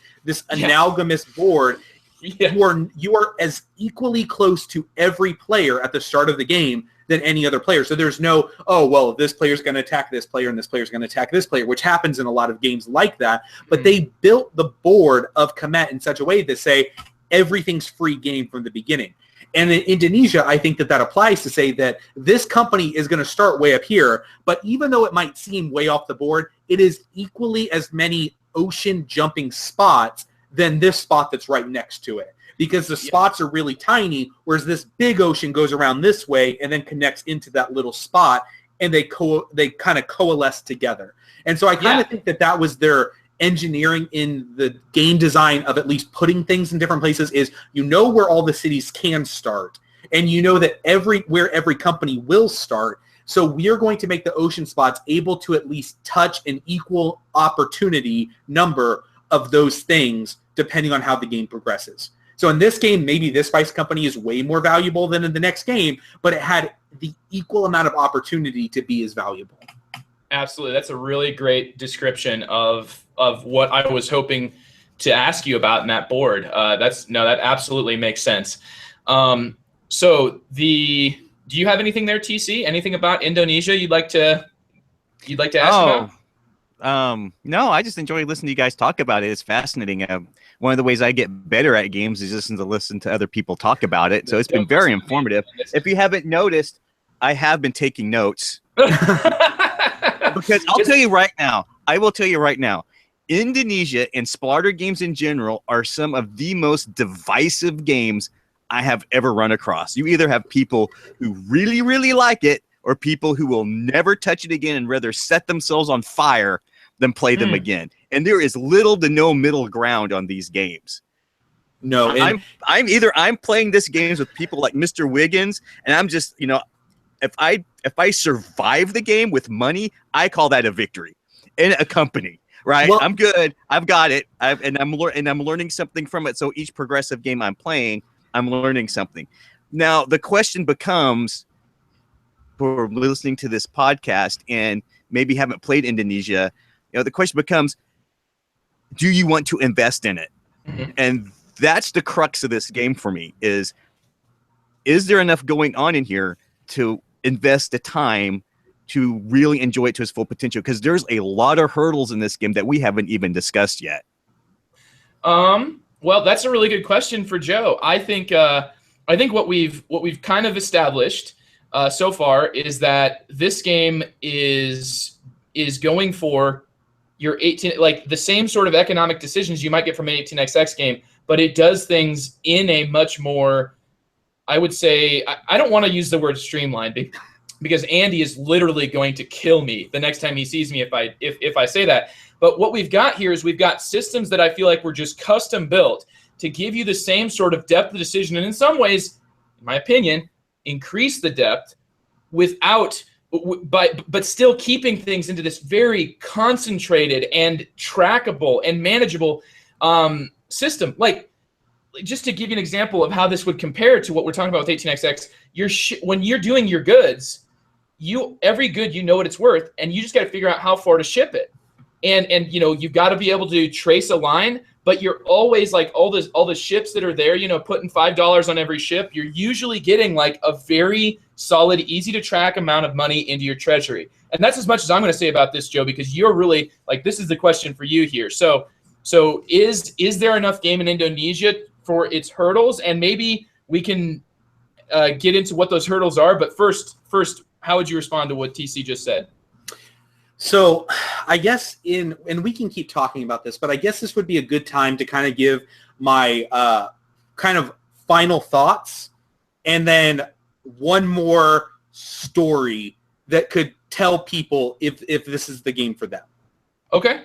analogous board. Yeah. you are as equally close to every player at the start of the game than any other player. So there's no, oh, well, this player's going to attack this player and this player's going to attack this player, which happens in a lot of games like that. But they built the board of Komet in such a way to say everything's free game from the beginning. And in Indonesia, I think that applies to say that this company is going to start way up here, but even though it might seem way off the board, it is equally as many ocean jumping spots than this spot that's right next to it. Because the spots are really tiny, whereas this big ocean goes around this way and then connects into that little spot, and they kind of coalesce together. And so I kind of think that was their engineering in the game design of at least putting things in different places is where all the cities can start, and that where every company will start. So we are going to make the ocean spots able to at least touch an equal opportunity number of those things depending on how the game progresses. So in this game, maybe this spice company is way more valuable than in the next game, but it had the equal amount of opportunity to be as valuable. Absolutely. That's a really great description of what I was hoping to ask you about in that board. That absolutely makes sense. Do you have anything there, TC? Anything about Indonesia you'd like to ask about? No, I just enjoy listening to you guys talk about it. It's fascinating. One of the ways I get better at games is just to listen to other people talk about it. So it's been very informative. If you haven't noticed, I have been taking notes. Because I will tell you right now, Indonesia and Splotter games in general are some of the most divisive games I have ever run across. You either have people who really, really like it or people who will never touch it again and rather set themselves on fire than play them again. And there is little to no middle ground on these games. No, I'm playing this games with people like Mr. Wiggins, and I'm just, if I survive the game with money, I call that a victory in a company, right? Well, I'm good. I've got it. I'm learning something from it. So each progressive game I'm playing, I'm learning something. Now the question becomes, for listening to this podcast and maybe haven't played Indonesia, the question becomes, do you want to invest in it? Mm-hmm. And that's the crux of this game for me is there enough going on in here to invest the time to really enjoy it to its full potential? Because there's a lot of hurdles in this game that we haven't even discussed yet. Well, that's a really good question for Joe. I think what we've kind of established so far is that this game is going for your 18, like the same sort of economic decisions you might get from an 18xx game, but it does things in a much more, I would say, I don't want to use the word streamlined because Andy is literally going to kill me the next time he sees me if I say that. But what we've got here is we've got systems that I feel like were just custom built to give you the same sort of depth of decision, and in some ways, in my opinion, increase the depth but still keeping things into this very concentrated and trackable and manageable system. Like, just to give you an example of how this would compare to what we're talking about with 18xx, when you're doing your goods, every good what it's worth, and you just got to figure out how far to ship it. And you've got to be able to trace a line, but you're always like all the ships that are there, putting $5 on every ship, you're usually getting like a very solid, easy to track amount of money into your treasury. And that's as much as I'm going to say about this, Joe, because you're really like, this is the question for you here. So is there enough game in Indonesia for its hurdles? And maybe we can get into what those hurdles are. But first, how would you respond to what TC just said? So I guess and we can keep talking about this, but I guess this would be a good time to kind of give my kind of final thoughts and then one more story that could tell people if this is the game for them. Okay.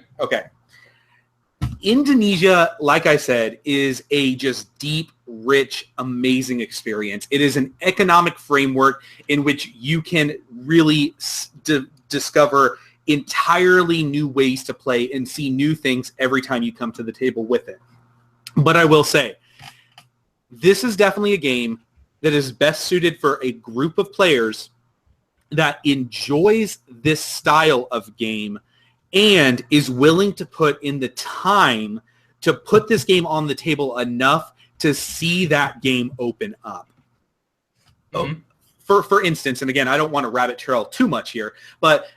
Indonesia, like I said, is a just deep, rich, amazing experience. It is an economic framework in which you can really discover entirely new ways to play and see new things every time you come to the table with it. But I will say, this is definitely a game that is best suited for a group of players that enjoys this style of game and is willing to put in the time to put this game on the table enough to see that game open up. Mhm. For instance, and again, I don't want to rabbit trail too much here, but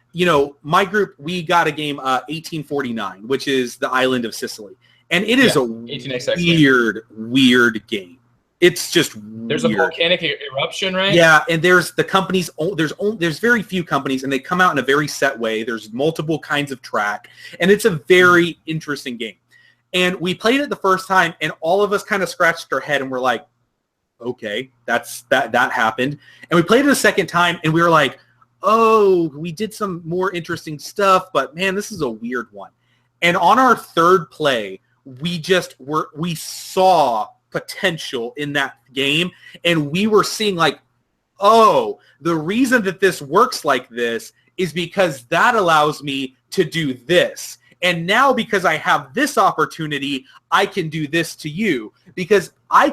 my group, we got a game 1849, which is the island of Sicily, and it is a 18XX weird game. It's just there's weird. a volcanic eruption, right? Yeah, and there's the companies. There's very few companies, and they come out in a very set way. There's multiple kinds of track, and it's a very interesting game. And we played it the first time, and all of us kind of scratched our head, and we're like, "Okay, that happened." And we played it a second time, and we were like, "Oh, we did some more interesting stuff, but man, this is a weird one." And on our third play, we saw potential in that game, and we were seeing like, oh, the reason that this works like this is because that allows me to do this, and now because I have this opportunity, I can do this to you because I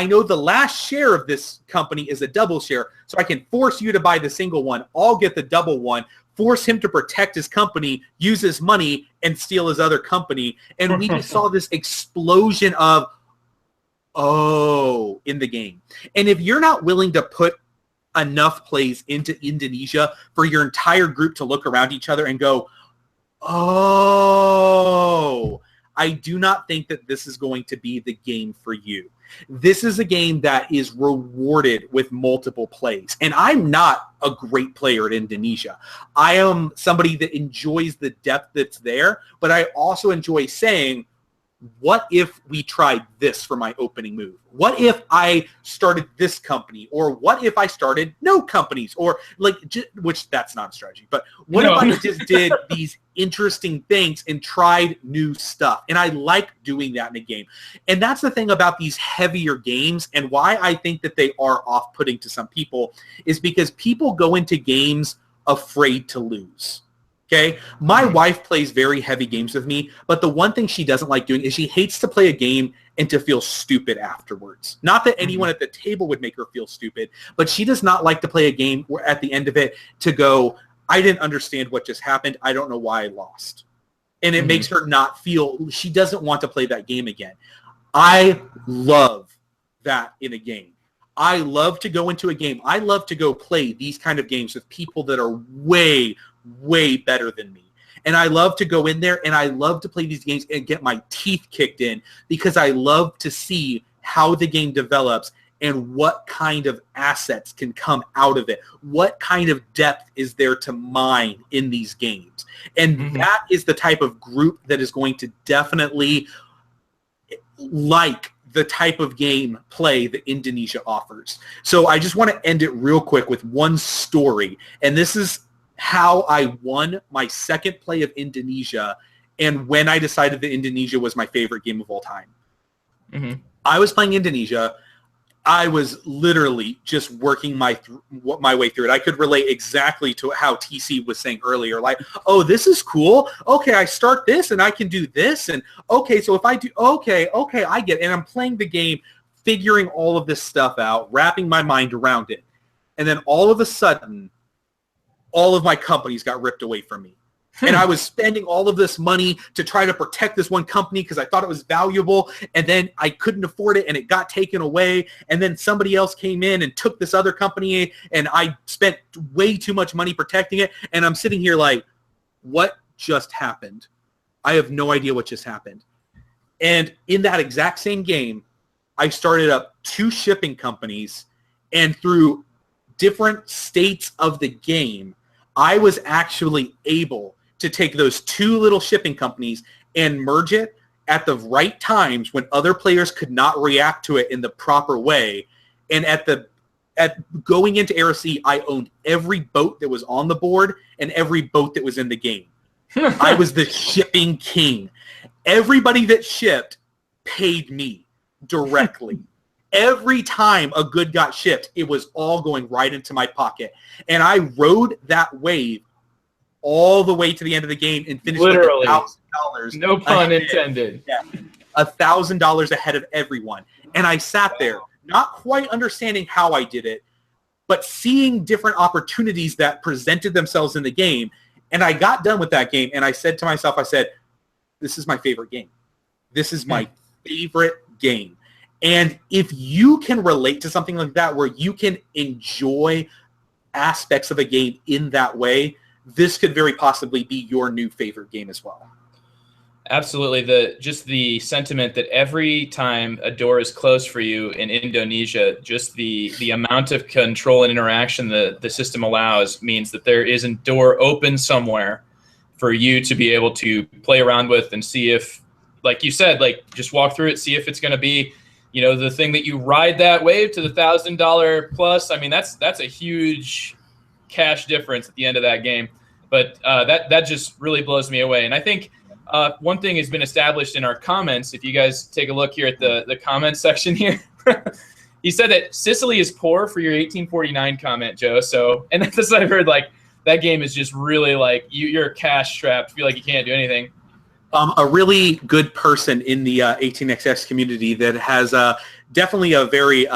know the last share of this company is a double share, so I can force you to buy the single one, I'll get the double one, force him to protect his company, use his money, and steal his other company. And we just saw this explosion of in the game. And if you're not willing to put enough plays into Indonesia for your entire group to look around each other and go, I do not think that this is going to be the game for you. This is a game that is rewarded with multiple plays. And I'm not a great player at Indonesia. I am somebody that enjoys the depth that's there, but I also enjoy saying, what if we tried this for my opening move? What if I started this company? Or what if I started no companies? Or which that's not a strategy, but what if I just did these interesting things and tried new stuff? And I like doing that in a game. And that's the thing about these heavier games, and why I think that they are off-putting to some people, is because people go into games afraid to lose. Okay, my wife plays very heavy games with me, but the one thing she doesn't like doing is she hates to play a game and to feel stupid afterwards. Not that anyone at the table would make her feel stupid, but she does not like to play a game where at the end of it to go, I didn't understand what just happened. I don't know why I lost. And it makes her not feel, she doesn't want to play that game again. I love that in a game. I love to go into a game. I love to go play these kind of games with people that are way better than me. And I love to go in there and I love to play these games and get my teeth kicked in because I love to see how the game develops and what kind of assets can come out of it. What kind of depth is there to mine in these games? And that is the type of group that is going to definitely like the type of game play that Indonesia offers. So I just want to end it real quick with one story. And this is how I won my second play of Indonesia and when I decided that Indonesia was my favorite game of all time. I was playing Indonesia. I was literally just working my way through it. I could relate exactly to how TC was saying earlier, like, oh, this is cool. Okay, I start this and I can do this. And okay, so if I do, okay, I get it. And I'm playing the game, figuring all of this stuff out, wrapping my mind around it. And then all of a sudden, all of my companies got ripped away from me. And I was spending all of this money to try to protect this one company because I thought it was valuable, and then I couldn't afford it, and it got taken away, and then somebody else came in and took this other company, and I spent way too much money protecting it, and I'm sitting here like, what just happened? I have no idea what just happened. And in that exact same game, I started up 2 shipping companies, and through different states of the game, I was actually able to take those 2 little shipping companies and merge it at the right times when other players could not react to it in the proper way. And at going into Era C, I owned every boat that was on the board and every boat that was in the game. I was the shipping king. Everybody that shipped paid me directly. Every time a good got shipped, it was all going right into my pocket. And I rode that wave all the way to the end of the game and finished literally like $1,000. No pun intended. Yeah, $1,000 ahead of everyone. And I sat there, not quite understanding how I did it, but seeing different opportunities that presented themselves in the game. And I got done with that game, and I said to myself, I said, this is my favorite game. This is my favorite game. And if you can relate to something like that, where you can enjoy aspects of a game in that way, this could very possibly be your new favorite game as well. Absolutely. The sentiment that every time a door is closed for you in Indonesia, just the amount of control and interaction the system allows means that there is a door open somewhere for you to be able to play around with and see if, like you said, like just walk through it, see if it's going to be, you know, the thing that you ride that wave to the $1,000 plus. I mean, that's a huge cash difference at the end of that game. But that just really blows me away. And I think one thing has been established in our comments. If you guys take a look here at the comments section here, he said that Sicily is poor for your 1849 comment, Joe. So, and that's what I've heard. Like that game is just really like you're cash strapped. Feel like you can't do anything. A really good person in the 18xx community that has definitely a very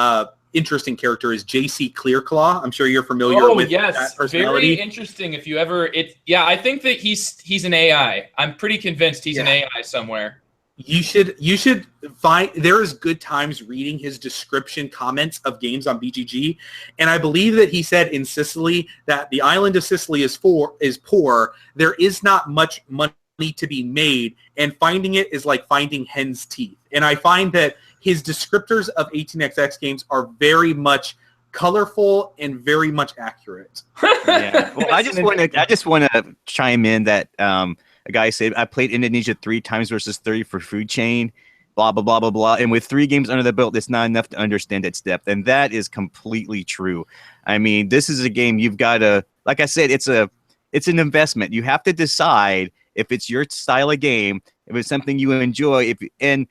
interesting character is JC Clearclaw. I'm sure you're familiar with that personality. Very interesting. If you ever, I think that he's an AI. I'm pretty convinced he's an AI somewhere. You should find, there is good times reading his description comments of games on BGG, and I believe that he said in Sicily that the island of Sicily is poor. There is not much money to be made, and finding it is like finding hen's teeth. And I find that his descriptors of 18xx games are very much colorful and very much accurate. Yeah. Well, I just want to chime in that a guy said I played Indonesia 3 times versus 30 for Food Chain, blah blah blah blah blah, and with 3 games under the belt, it's not enough to understand its depth, and that is completely true. I mean, this is a game you've got to, like I said, it's an investment. You have to decide if it's your style of game, if it's something you enjoy, and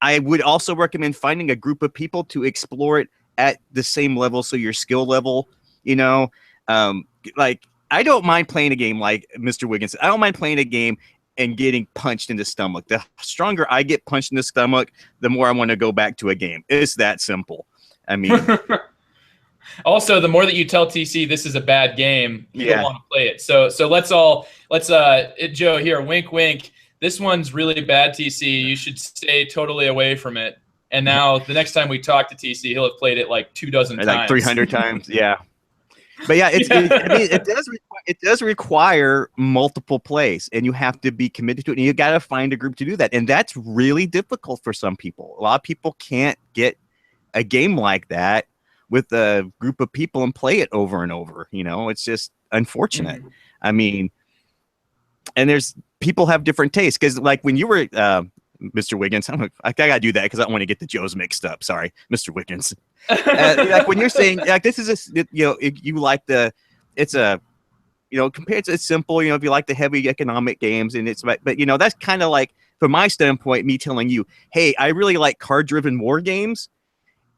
I would also recommend finding a group of people to explore it at the same level, so your skill level, you know, like I don't mind playing a game like Mr. Wiggins. I don't mind playing a game and getting punched in the stomach. The stronger I get punched in the stomach, the more I want to go back to a game. It's that simple. I mean, also, the more that you tell TC this is a bad game, you don't want to play it. So let's Joe here, wink, wink. This one's really bad, TC. You should stay totally away from it. And now the next time we talk to TC, he'll have played it like 24 times. Like 300 times, yeah. But yeah, it does require multiple plays, and you have to be committed to it, and you got to find a group to do that. And that's really difficult for some people. A lot of people can't get a game like that with a group of people and play it over and over. You know, it's just unfortunate. I mean, and people have different tastes, because like when you were Mr. Wiggins, I gotta do that because I don't want to get the Joes mixed up. Sorry, Mr. Wiggins. Like when you're saying like this is if you like it's compared to, it's simple. If you like the heavy economic games, and but that's kind of like, from my standpoint, me telling you, hey, I really like card-driven war games,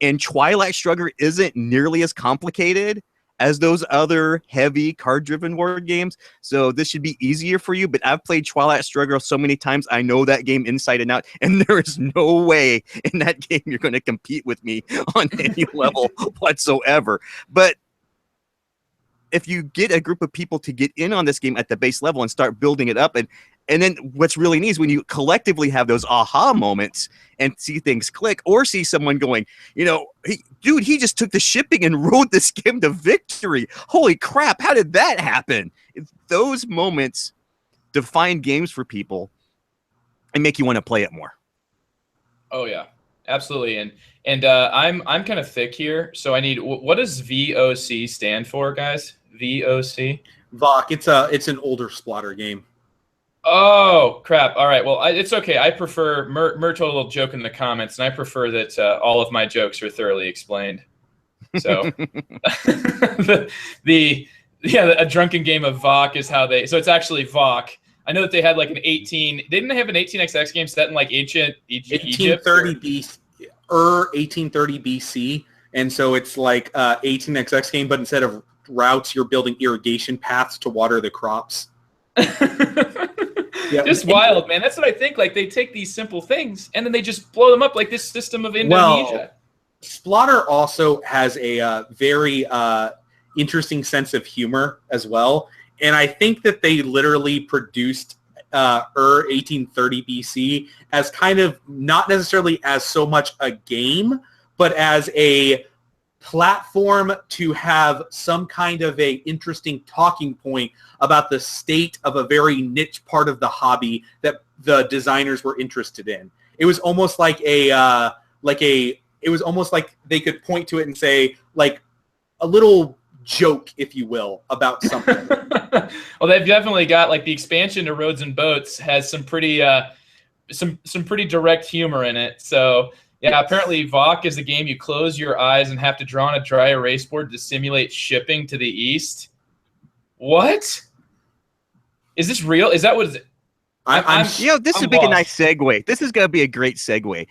and Twilight Struggle isn't nearly as complicated as those other heavy card-driven war games, so this should be easier for you. But I've played Twilight Struggle so many times, I know that game inside and out, and there is no way in that game you're going to compete with me on any level whatsoever. But if you get a group of people to get in on this game at the base level and start building it up, and then what's really neat is when you collectively have those aha moments and see things click, or see someone going, he just took the shipping and rode this game to victory. Holy crap, how did that happen? Those moments define games for people and make you want to play it more. Oh yeah, absolutely. And I'm kind of thick here, so I need, what does VOC stand for, guys? VOC? VOC. It's an older Splotter game. Oh, crap. All right. Well, it's okay. I prefer, Mer told a little joke in the comments, and I prefer that all of my jokes are thoroughly explained. So a drunken game of VOC is how so it's actually VOC. I know that they had like an 18, didn't they have an 18xx game set in like ancient Egypt? 1830 BC. And so it's like 18xx game, but instead of routes, you're building irrigation paths to water the crops. Just wild, man. That's what I think. Like, they take these simple things and then they just blow them up, like this system of Indonesia. Well, Splotter also has a very interesting sense of humor as well. And I think that they literally produced Ur 1830 BC as kind of not necessarily as so much a game, but as a platform to have some kind of a interesting talking point about the state of a very niche part of the hobby that the designers were interested in. It was almost like it was almost like they could point to it and say, like, a little joke, if you will, about something. Well, they've definitely got, like, the expansion to Roads and Boats has some pretty some pretty direct humor in it. So yeah, apparently VOC is a game you close your eyes and have to draw on a dry erase board to simulate shipping to the east. What? Is this real? Is that what is it? This would make a nice segue. This is going to be a great segue.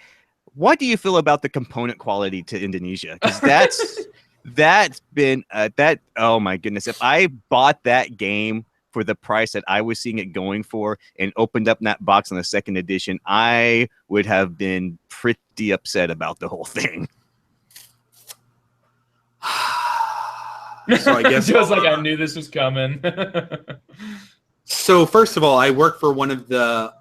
What do you feel about the component quality to Indonesia? Because that's been oh my goodness. If I bought that game for the price that I was seeing it going for and opened up that box on the second edition, I would have been pretty upset about the whole thing. So I guess it was like I knew this was coming. So first of all, I work for one of the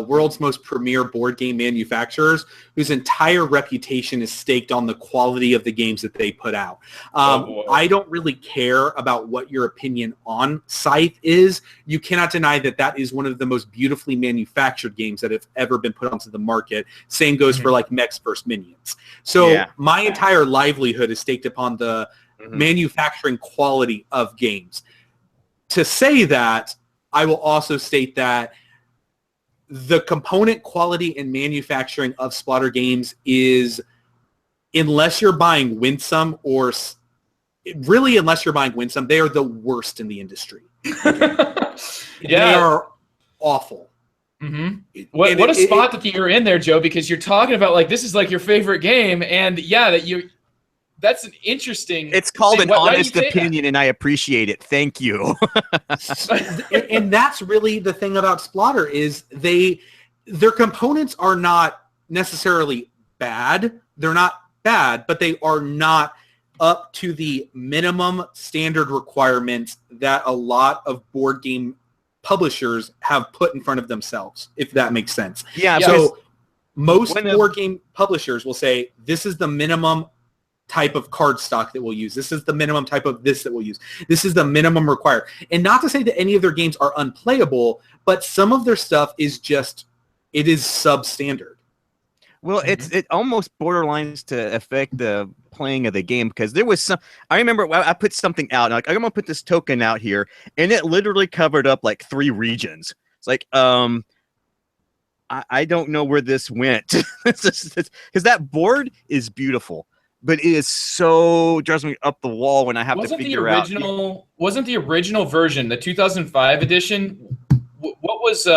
world's most premier board game manufacturers whose entire reputation is staked on the quality of the games that they put out. I don't really care about what your opinion on Scythe is. You cannot deny that that is one of the most beautifully manufactured games that have ever been put onto the market. Same goes for like Mechs vs. Minions. So my entire livelihood is staked upon the manufacturing quality of games. To say that, I will also state that the component quality and manufacturing of Splotter games is, unless you're buying Winsome unless you're buying Winsome, they are the worst in the industry. They are awful. What a spot that you're in there, Joe, because you're talking about, like, this is like your favorite game, and that's an interesting. It's called an honest opinion, and I appreciate it. Thank you. And that's really the thing about Splotter is their components are not necessarily bad. They're not bad, but they are not up to the minimum standard requirements that a lot of board game publishers have put in front of themselves, if that makes sense. Yeah. So most board game publishers will say, this is the minimum type of card stock that we'll use. This is the minimum type of this that we'll use. This is the minimum required. And not to say that any of their games are unplayable, but some of their stuff is just, it is substandard. Well, it almost borderlines to affect the playing of the game, because there was some, I remember I put something out, and like, I'm going to put this token out here, and it literally covered up like 3 regions. It's like, I don't know where this went. Because that board is beautiful. But it is so drives me up the wall when I have to figure out. Wasn't the original version, the 2005 edition? What was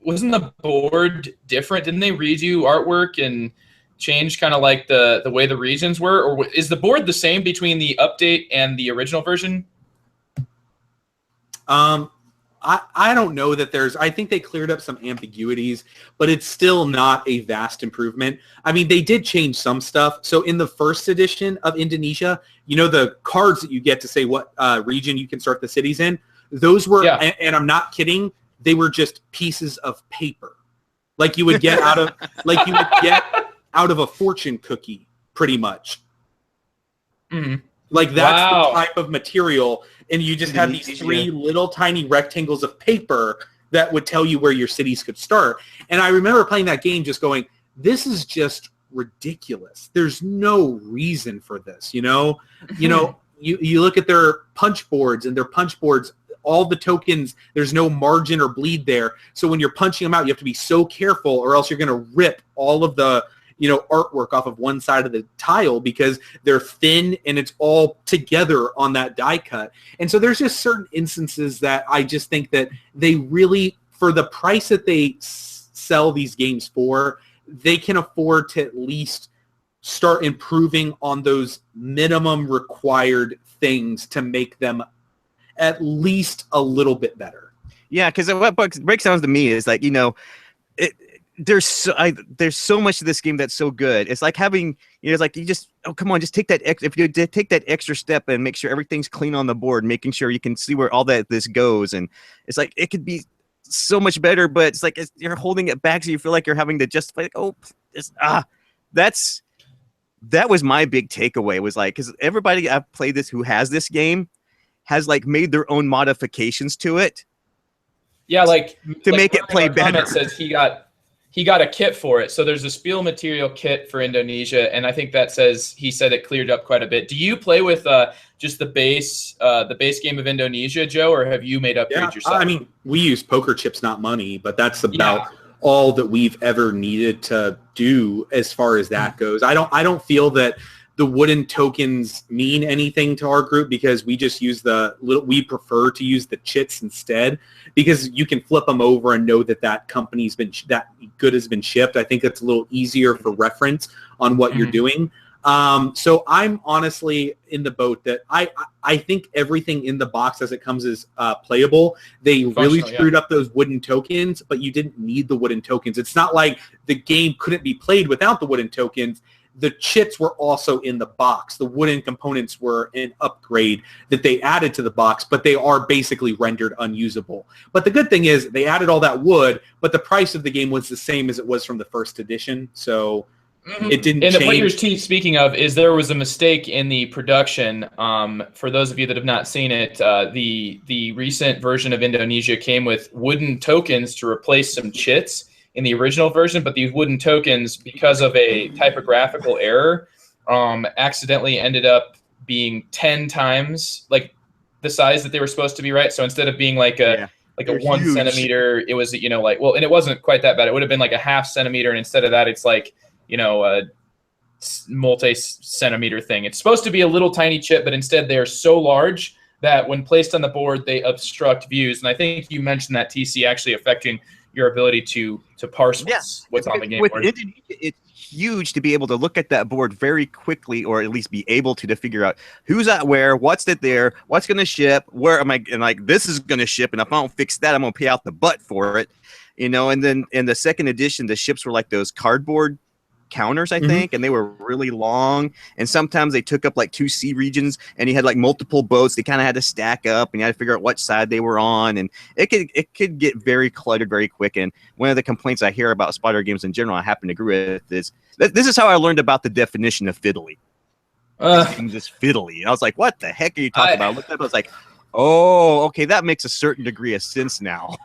wasn't the board different? Didn't they redo artwork and change kind of like the way the regions were, or is the board the same between the update and the original version? I don't know that I think they cleared up some ambiguities, but it's still not a vast improvement. I mean, they did change some stuff. So in the first edition of Indonesia, the cards that you get to say what region you can start the cities in, those were, and I'm not kidding, they were just pieces of paper. Like you would get out of, a fortune cookie, pretty much. Like that's the type of material. And you just have these 3 little tiny rectangles of paper that would tell you where your cities could start. And I remember playing that game just going, this is just ridiculous. There's no reason for this, You look at their punch boards, and their punch boards, all the tokens, there's no margin or bleed there. So when you're punching them out, you have to be so careful, or else you're going to rip all of the artwork off of one side of the tile because they're thin and it's all together on that die cut. And so there's just certain instances that I just think that they really, for the price that they sell these games for, they can afford to at least start improving on those minimum required things to make them at least a little bit better. Yeah, because what breaks down to me is like, there's so much of this game that's so good. It's like having, it's like you just, come on, just take that. If you take that extra step and make sure everything's clean on the board, making sure you can see where all this goes, and it's like it could be so much better, but it's like you're holding it back, so you feel like you're having to justify. That was my big takeaway. Was like, because everybody I've played this who has this game has like made their own modifications to it. Yeah, to make it play better. Comment says he got a kit for it. So there's a spiel material kit for Indonesia, and I think that says he said it cleared up quite a bit. Do you play with just the base game of Indonesia, Joe, or have you made upgrades yourself? I mean, we use poker chips, not money, but that's about all that we've ever needed to do as far as that goes. I don't feel that the wooden tokens mean anything to our group because we just use we prefer to use the chits instead because you can flip them over and know that company's been, that good has been shipped. I think it's a little easier for reference on what you're doing. So I'm honestly in the boat that I think everything in the box as it comes is playable. They really screwed up those wooden tokens, but you didn't need the wooden tokens. It's not like the game couldn't be played without the wooden tokens. The chits were also in the box. The wooden components were an upgrade that they added to the box, but they are basically rendered unusable. But the good thing is they added all that wood, but the price of the game was the same as it was from the first edition. So it didn't change. And what you're speaking of is there was a mistake in the production. For those of you that have not seen it, the recent version of Indonesia came with wooden tokens to replace some chits in the original version, but these wooden tokens, because of a typographical error, accidentally ended up being 10 times like the size that they were supposed to be, right? So instead of being like a 1 centimeter, it was, and it wasn't quite that bad. It would have been like a ½ centimeter, and instead of that, it's like, a multi-centimeter thing. It's supposed to be a little tiny chip, but instead they are so large that when placed on the board, they obstruct views. And I think you mentioned that, TC, actually affecting your ability to parse what's on the game board. It's huge to be able to look at that board very quickly, or at least be able to figure out who's at where, what's there, what's going to ship, where am I, and like this is going to ship, and if I don't fix that, I'm going to pay out the butt for it, And then in the second edition, the ships were like those cardboard counters, I think, and they were really long, and sometimes they took up like 2 sea regions, and you had like multiple boats. They kind of had to stack up, and you had to figure out what side they were on, and it could get very cluttered very quick. And one of the complaints I hear about Splotter games in general, I happen to agree with, is this is how I learned about the definition of fiddly. Just fiddly. I was like, what the heck are you talking about? I looked up, I was like, oh, okay, that makes a certain degree of sense now.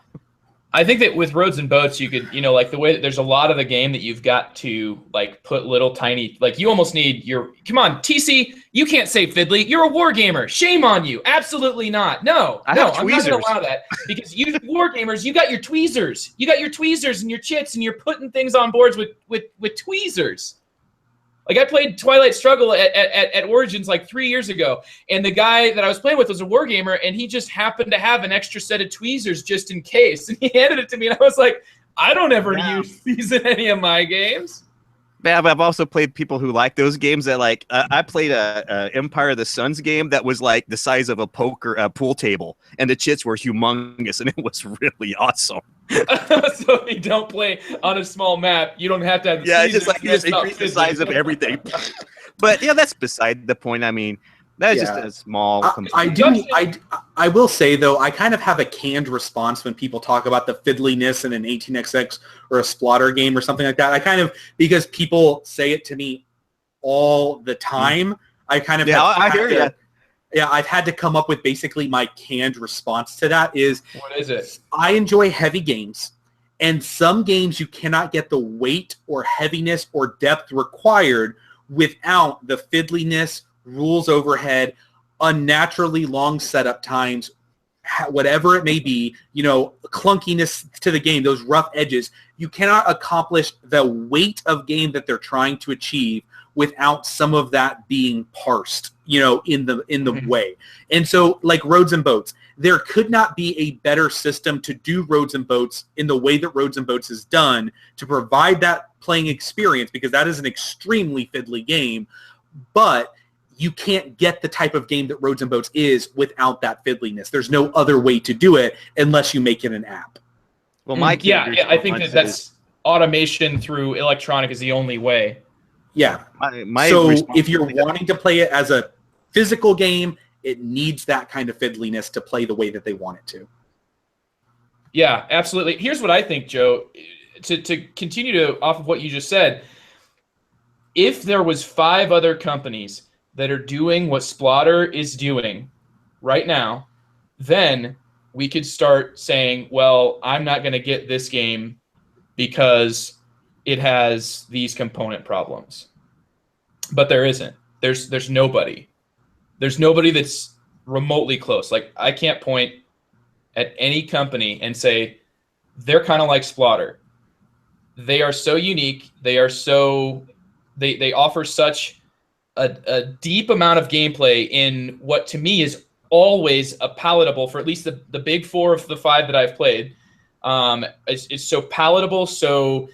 I think that with Roads and Boats, you could, like the way that there's a lot of the game that you've got to like put little tiny, like you almost need come on, TC, you can't say fiddly. You're a war gamer. Shame on you. Absolutely not. No, I'm not going to allow that because you war gamers, you got your tweezers. You got your tweezers and your chits, and you're putting things on boards with tweezers. Like I played Twilight Struggle at Origins like 3 years ago, and the guy that I was playing with was a wargamer, and he just happened to have an extra set of tweezers just in case, and he handed it to me, and I was like, I don't ever use these in any of my games. Yeah, but I've also played people who like those games that like I played a Empire of the Suns game that was like the size of a pool table, and the chits were humongous, and it was really awesome. So you don't play on a small map. You don't have to have. It's just like you just increase the size of everything. But yeah, that's beside the point. I mean, that's just a small. I will say though, I kind of have a canned response when people talk about the fiddliness in an 18xx or a Splotter game or something like that. I kind of, because people say it to me all the time. I kind of I hear you. Yeah, I've had to come up with basically my canned response to that is, what is it? I enjoy heavy games, and some games you cannot get the weight or heaviness or depth required without the fiddliness, rules overhead, unnaturally long setup times, whatever it may be, clunkiness to the game, those rough edges. You cannot accomplish the weight of game that they're trying to achieve without some of that being parsed, in the way. And so like Roads and Boats, there could not be a better system to do Roads and Boats in the way that Roads and Boats is done to provide that playing experience, because that is an extremely fiddly game, but you can't get the type of game that Roads and Boats is without that fiddliness. There's no other way to do it unless you make it an app. Well, I think that's automation through electronic is the only way. Yeah. So if you're wanting to play it as a physical game, it needs that kind of fiddliness to play the way that they want it to. Yeah, absolutely. Here's what I think, Joe. To continue to off of what you just said, if there was 5 other companies that are doing what Splotter is doing right now, then we could start saying, well, I'm not going to get this game because it has these component problems. But there isn't. There's nobody. There's nobody that's remotely close. Like, I can't point at any company and say they're kind of like Splotter. They are so unique. They are so they offer such a deep amount of gameplay in what to me is always a palatable for at least the big 4 of the 5 that I've played. It's so palatable, so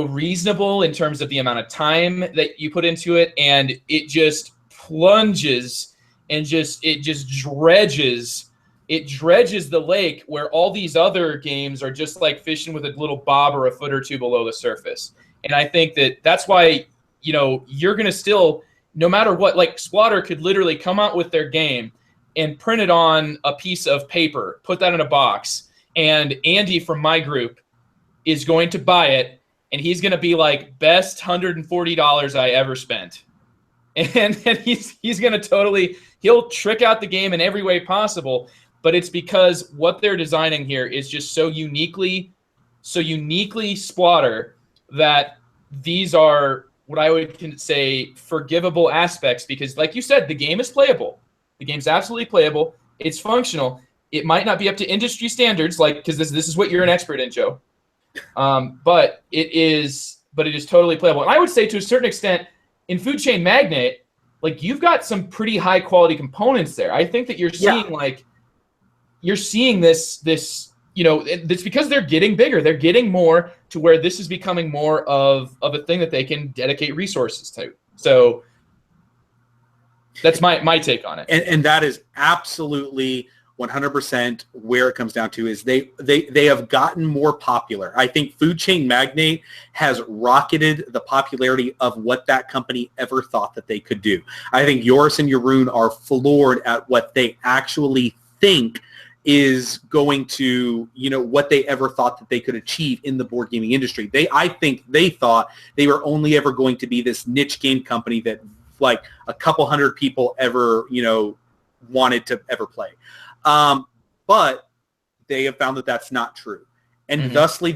reasonable in terms of the amount of time that you put into it, and it just plunges and it just dredges. It dredges the lake where all these other games are just like fishing with a little bob or a foot or two below the surface. And I think that's why, you're going to still, no matter what, like Splotter could literally come out with their game and print it on a piece of paper, put that in a box, and Andy from my group is going to buy it, and he's going to be like, best $140 I ever spent. And he's going to he'll trick out the game in every way possible. But it's because what they're designing here is just so uniquely Splotter that these are what I would say forgivable aspects, because like you said, the game is playable. The game's absolutely playable. It's functional. It might not be up to industry standards, because this is what you're an expert in, Joe. But it is totally playable. And I would say to a certain extent, in Food Chain Magnate, like, you've got some pretty high quality components there. I think that you're seeing this, it's because they're getting bigger. They're getting more to where this is becoming more of a thing that they can dedicate resources to. So that's my take on it. And that is absolutely 100% where it comes down to is they have gotten more popular. I think Food Chain Magnate has rocketed the popularity of what that company ever thought that they could do. I think Joris and Jeroen are floored at what they actually think is going to, what they ever thought that they could achieve in the board gaming industry. I think they thought they were only ever going to be this niche game company that like a couple hundred people ever, wanted to ever play. But they have found that that's not true. And thusly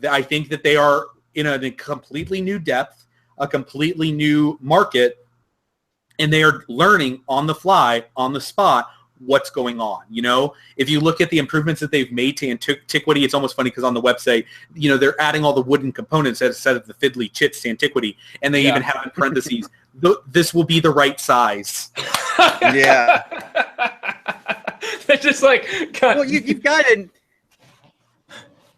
I think that they are in a completely new depth, a completely new market, and they are learning on the fly, on the spot, what's going on. If you look at the improvements that they've made to Antiquity, it's almost funny because on the website, they're adding all the wooden components instead of the fiddly chits to Antiquity, and they even have in parentheses, this will be the right size. Yeah. They're just like, God. Well, you've got it.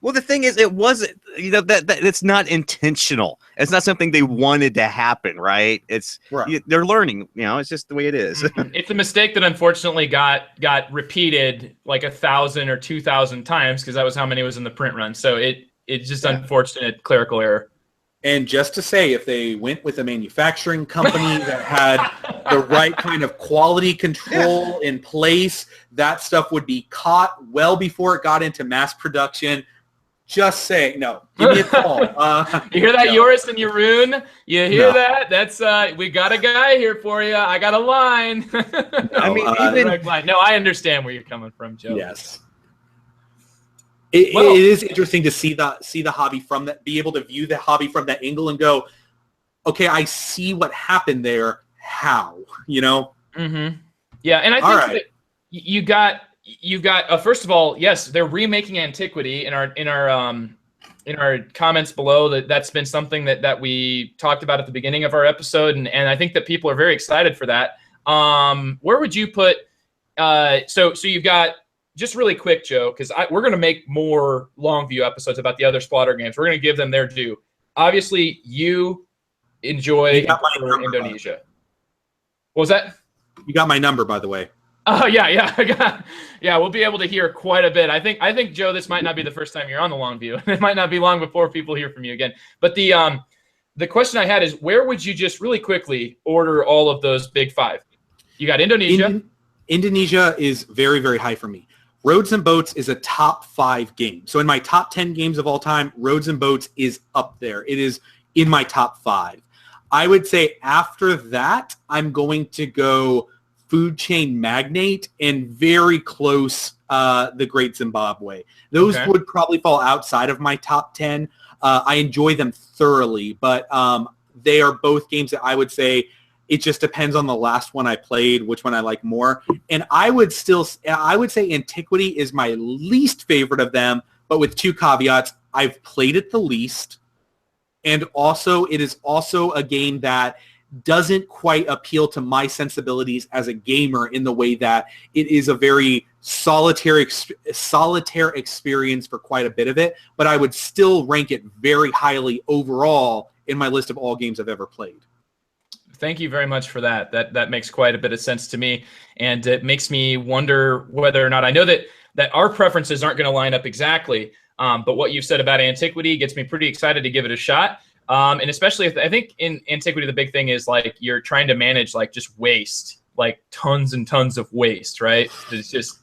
Well, the thing is, it wasn't, that it's not intentional. It's not something they wanted to happen, right? It's right. They're learning, it's just the way it is. It's a mistake that unfortunately got repeated like 1,000 or 2,000 times, because that was how many was in the print run. So it's just unfortunate clerical error. And just to say, if they went with a manufacturing company that had the right kind of quality control in place, that stuff would be caught well before it got into mass production. Just saying, no. Give me a call. You hear that, Joris and Jeroen? You hear that? That's we got a guy here for you. I got a line. No, I understand where you're coming from, Joe. Yes. It is interesting to see the hobby from that, be able to view the hobby from that angle and go, okay, I see what happened there. How, Mm-hmm. Yeah, and I think that you've got first of all, yes, they're remaking Antiquity in our comments below. That's been something that we talked about at the beginning of our episode, and I think that people are very excited for that. Where would you put? So you've got. Just really quick, Joe, because we're going to make more Longview episodes about the other Splotter games. We're going to give them their due. Obviously, you enjoy Indonesia. What was that? You got my number, by the way. Oh, yeah. We'll be able to hear quite a bit. I think, Joe, this might not be the first time you're on the Longview. It might not be long before people hear from you again. But the question I had is, where would you just really quickly order all of those big 5? You got Indonesia. Indonesia is very, very high for me. Roads and Boats is a top 5 game. So in my top 10 games of all time, Roads and Boats is up there. It is in my top 5. I would say after that, I'm going to go Food Chain Magnate and very close The Great Zimbabwe. Those would probably fall outside of my top 10. I enjoy them thoroughly, but they are both games that I would say it just depends on the last one I played, which one I like more. And I would say Antiquity is my least favorite of them, but with 2 caveats. I've played it the least, and also it is also a game that doesn't quite appeal to my sensibilities as a gamer in the way that it is a very solitaire experience for quite a bit of it, but I would still rank it very highly overall in my list of all games I've ever played. Thank you very much for that. That makes quite a bit of sense to me, and it makes me wonder whether or not, I know that our preferences aren't going to line up exactly, but what you've said about Antiquity gets me pretty excited to give it a shot. And especially if I think in Antiquity, the big thing is like you're trying to manage like just waste, like tons and tons of waste, right? It's just.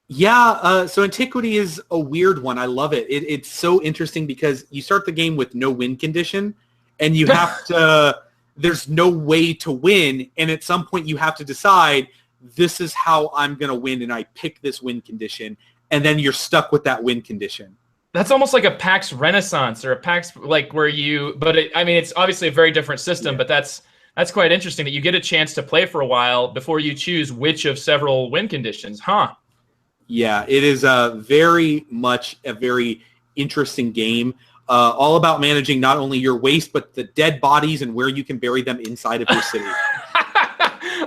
Yeah, so Antiquity is a weird one. I love it. It's so interesting because you start the game with no win condition, and you have to, there's no way to win, and at some point you have to decide, this is how I'm going to win, and I pick this win condition, and then you're stuck with that win condition. That's almost like a PAX Renaissance or a PAX like where you, but I mean, it's obviously a very different system, but that's quite interesting that you get a chance to play for a while before you choose which of several win conditions, huh? Yeah, it is very much a very interesting game, all about managing not only your waste, but the dead bodies and where you can bury them inside of your city.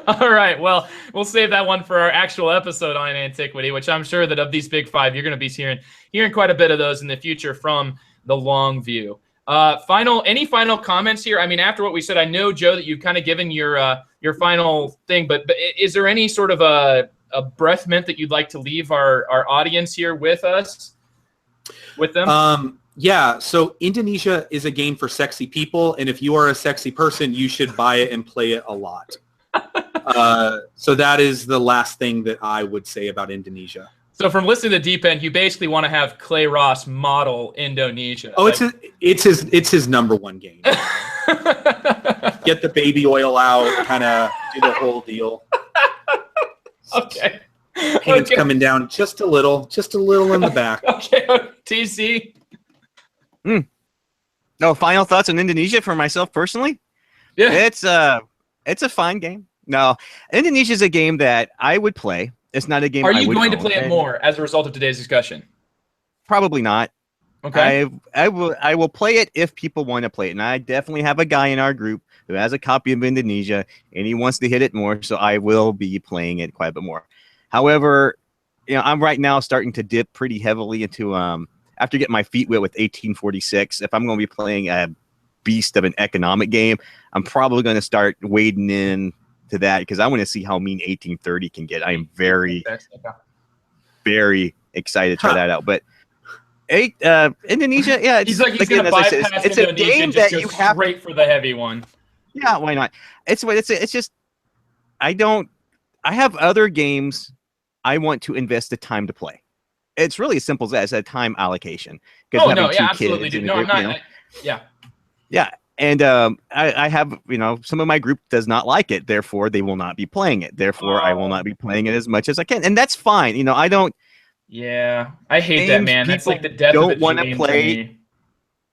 All right, well, we'll save that one for our actual episode on Antiquity, which I'm sure that of these big 5, you're going to be hearing quite a bit of those in the future from the long view. Any final comments here? I mean, after what we said, I know, Joe, that you've kind of given your final thing, but is there any sort of a breath mint that you'd like to leave our audience here with them? Yeah, so Indonesia is a game for sexy people, and if you are a sexy person, you should buy it and play it a lot. So that is the last thing that I would say about Indonesia. So from listening to Deep End, you basically want to have Clay Ross model Indonesia. Oh, it's his number one game. Get the baby oil out, kind of do the whole deal. Okay. Paint's coming down just a little in the back. Okay, TC. No, final thoughts on Indonesia for myself personally? Yeah. It's a fine game. No, Indonesia is a game that I would play. It's not a game Are I you would going to own. play it more as a result of today's discussion? Probably not. Okay. I will play it if people want to play it. And I definitely have a guy in our group who has a copy of Indonesia and he wants to hit it more, so I will be playing it quite a bit more. However, I'm right now starting to dip pretty heavily into after getting my feet wet with 1846. If I'm going to be playing a beast of an economic game, I'm probably going to start wading in to that because I want to see how mean 1830 can get. I am very, very excited to try that out. But Indonesia, yeah, he's going to bypass it's Indonesia a game and that just you go have straight for the heavy one. Yeah, why not? It's just I have other games I want to invest the time to play. It's really as simple as that. It's a time allocation. Oh no, yeah, absolutely. No, I'm not. Yeah. And I have, some of my group does not like it. Therefore, they will not be playing it. Therefore, I will not be playing it as much as I can. And that's fine. I don't. Yeah, I hate that, man. That's like the death of a want to dream play. to me.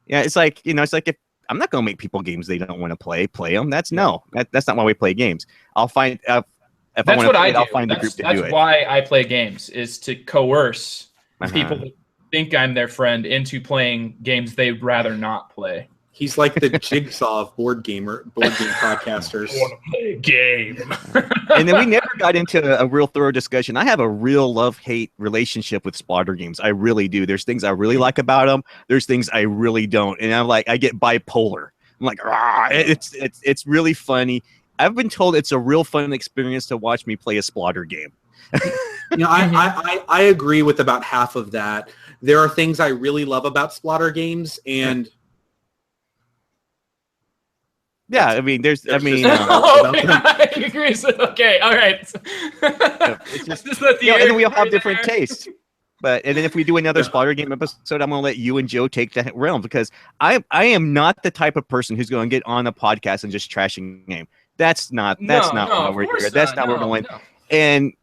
Yeah, it's like if I'm not going to make people games they don't want to play them. That's not why we play games. I'll find if I want to play it, I'll find the group to do it. That's why I play games, is to coerce people that think I'm their friend into playing games they'd rather not play. He's like the Jigsaw of board game podcasters. I want to play a game. And then we never got into a real thorough discussion. I have a real love-hate relationship with Splotter games. I really do. There's things I really like about them. There's things I really don't. And I get bipolar. I'm like, it's really funny. I've been told it's a real fun experience to watch me play a Splotter game. I agree with about half of that. There are things I really love about Splotter games, and Yeah, I mean, I agree. So, okay, all right. It's just and then we all have different tastes. And then if we do another Splotter game episode, I'm going to let you and Joe take that realm, because I am not the type of person who's going to get on a podcast and just trashing game. That's not why we're here. That's not where we're going. And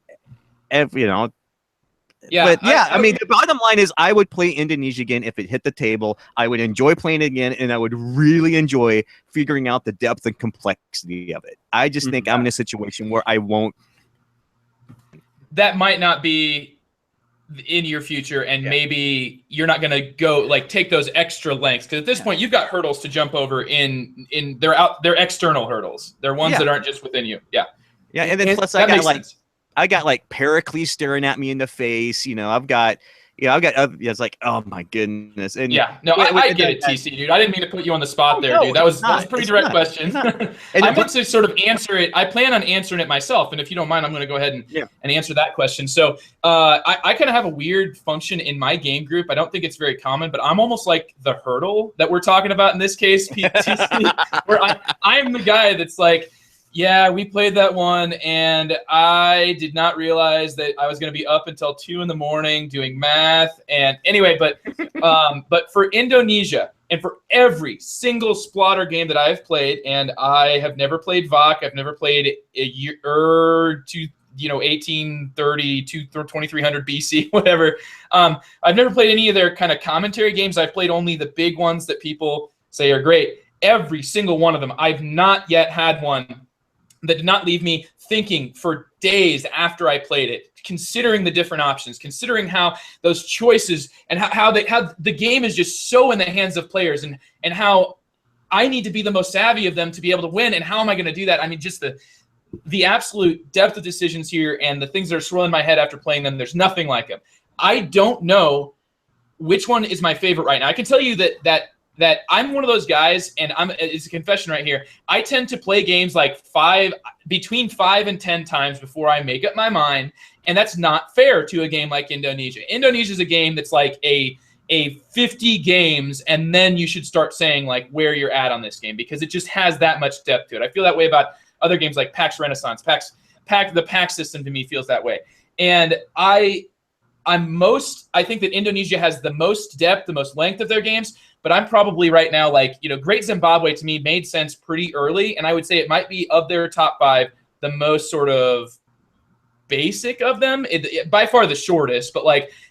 yeah, I mean, the bottom line is I would play Indonesia again if it hit the table. I would enjoy playing it again, and I would really enjoy figuring out the depth and complexity of it. I just think I'm in a situation where I won't. That might not be in your future, and maybe you're not going to go take those extra lengths, because at this point you've got hurdles to jump over in they're external hurdles. They're ones that aren't just within you. Yeah, and then plus I got Pericles staring at me in the face. I've got it's like, oh my goodness. And I get it, TC, dude. I didn't mean to put you on the spot there, dude. That was a pretty direct question. I meant to sort of answer it. I plan on answering it myself, and if you don't mind, I'm going to go ahead and answer that question. So I kind of have a weird function in my game group. I don't think it's very common, but I'm almost like the hurdle that we're talking about in this case, TC, where I'm the guy that's like, yeah, we played that one, and I did not realize that I was going to be up until 2 a.m. doing math. And anyway, but for Indonesia and for every single Splotter game that I've played, and I have never played VOC, I've never played 1830 to 2300 BC, whatever. I've never played any of their kind of commentary games. I've played only the big ones that people say are great. Every single one of them, I've not yet had one that did not leave me thinking for days after I played it, considering the different options, considering how those choices and how the game is just so in the hands of players, and how I need to be the most savvy of them to be able to win. And how am I going to do that? I mean, just the absolute depth of decisions here and the things that are swirling in my head after playing them, there's nothing like them. I don't know which one is my favorite right now. I can tell you that I'm one of those guys, and it's a confession right here. I tend to play games between 5 and 10 times before I make up my mind, and that's not fair to a game like Indonesia. Indonesia is a game that's like a 50 games, and then you should start saying where you're at on this game, because it just has that much depth to it. I feel that way about other games like PAX Renaissance. The PAX system to me feels that way, and I think that Indonesia has the most depth, the most length of their games. But I'm probably right now Great Zimbabwe to me made sense pretty early, and I would say it might be of their top 5 the most sort of basic of them. By far the shortest, but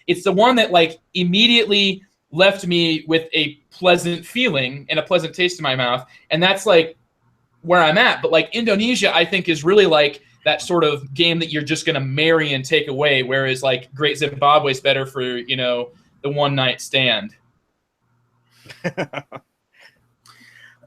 it's the one that immediately left me with a pleasant feeling and a pleasant taste in my mouth, and that's where I'm at. But Indonesia, I think, is really that sort of game that you're just going to marry and take away, whereas Great Zimbabwe is better for the one night stand.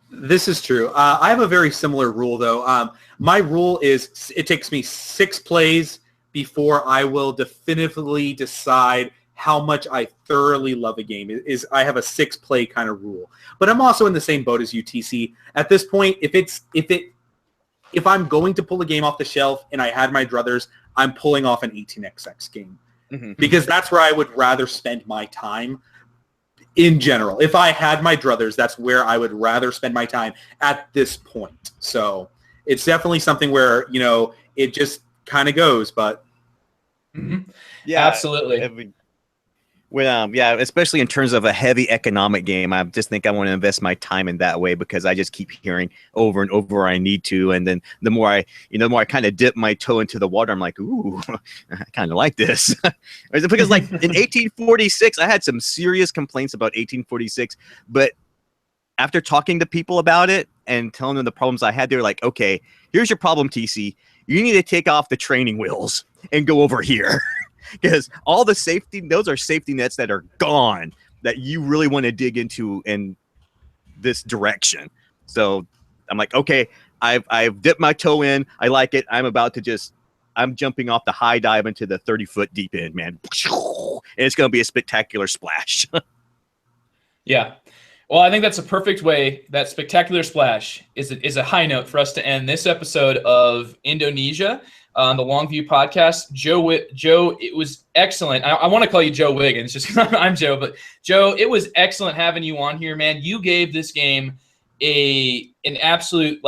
This is true. I have a very similar rule, though. My rule is it takes me 6 plays before I will definitively decide how much I thoroughly love a game. I have a 6-play kind of rule. But I'm also in the same boat as UTC. At this point, if I'm going to pull a game off the shelf and I had my druthers, I'm pulling off an 18xx game. Mm-hmm. Because that's where I would rather spend my time. In general, if I had my druthers, that's where I would rather spend my time at this point. So it's definitely something where, it just kind of goes, but. Mm-hmm. Yeah, absolutely. Especially in terms of a heavy economic game, I just think I want to invest my time in that way, because I just keep hearing over and over I need to, and then the more I kind of dip my toe into the water, I'm like, ooh, I kind of like this. Because in 1846, I had some serious complaints about 1846, but after talking to people about it and telling them the problems I had, they were like, okay, here's your problem, TC. You need to take off the training wheels and go over here. Because all the those are safety nets that are gone that you really want to dig into in this direction. So I'm like, okay, I've dipped my toe in. I like it. I'm jumping off the high dive into the 30-foot deep end, man. And it's going to be a spectacular splash. Yeah. Well, I think that's a perfect way. That spectacular splash is a high note for us to end this episode of Indonesia on the Longview podcast. Joe, it was excellent. I want to call you Joe Wiggins just because I'm Joe, but Joe, it was excellent having you on here, man. You gave this game an absolute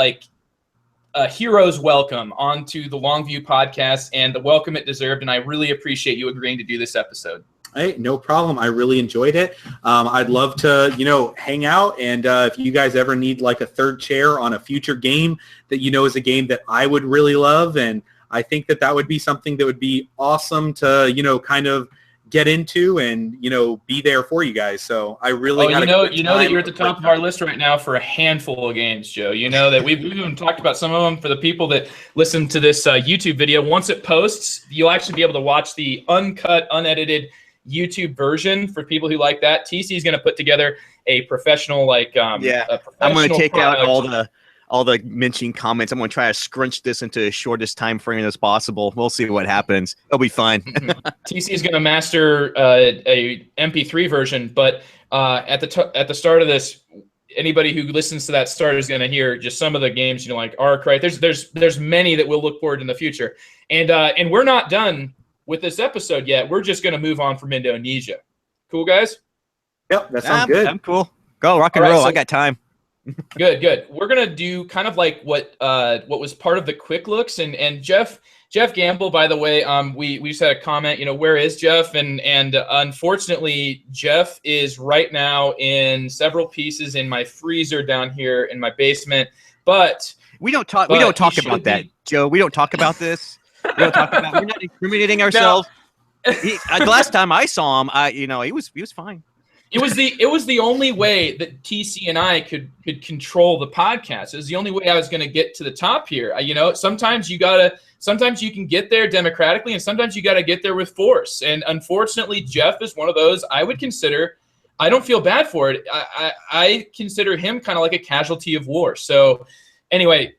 a hero's welcome onto the Longview podcast and the welcome it deserved. And I really appreciate you agreeing to do this episode. Hey, no problem. I really enjoyed it. I'd love to, hang out. And if you guys ever need like a third chair on a future game that is a game that I would really love, and I think that would be something that would be awesome to, kind of get into and, be there for you guys. So I really that you're at the top of our list right now for a handful of games, Joe. You know that we've even talked about some of them for the people that listen to this YouTube video. Once it posts, you'll actually be able to watch the uncut, unedited YouTube version for people who like that. TC is going to put together a professional I'm going to take out all the mentioning comments. I'm going to try to scrunch this into the shortest time frame as possible. We'll see what happens. It'll be fine. TC is going to master a MP3 version, but at the start of this, anybody who listens to that start is going to hear just some of the games, like Arc, right? There's many that we'll look forward in the future, and we're not done with this episode yet. We're just going to move on from Indonesia. Cool, guys? Yep, that sounds good. I'm cool. Go rock and roll. I got time. Good. We're going to do kind of like what was part of the quick looks. And Jeff Gamble, by the way, we just had a comment, where is Jeff? And unfortunately, Jeff is right now in several pieces in my freezer down here in my basement. But we don't talk about that, Joe. We don't talk about this. We're not incriminating ourselves. No. The last time I saw him, he was fine. It was the only way that TC and I could control the podcast. It was the only way I was going to get to the top here. Sometimes you can get there democratically, and sometimes you got to get there with force. And unfortunately, Jeff is one of those. I would consider. I don't feel bad for it. I consider him kind of like a casualty of war. So, anyway,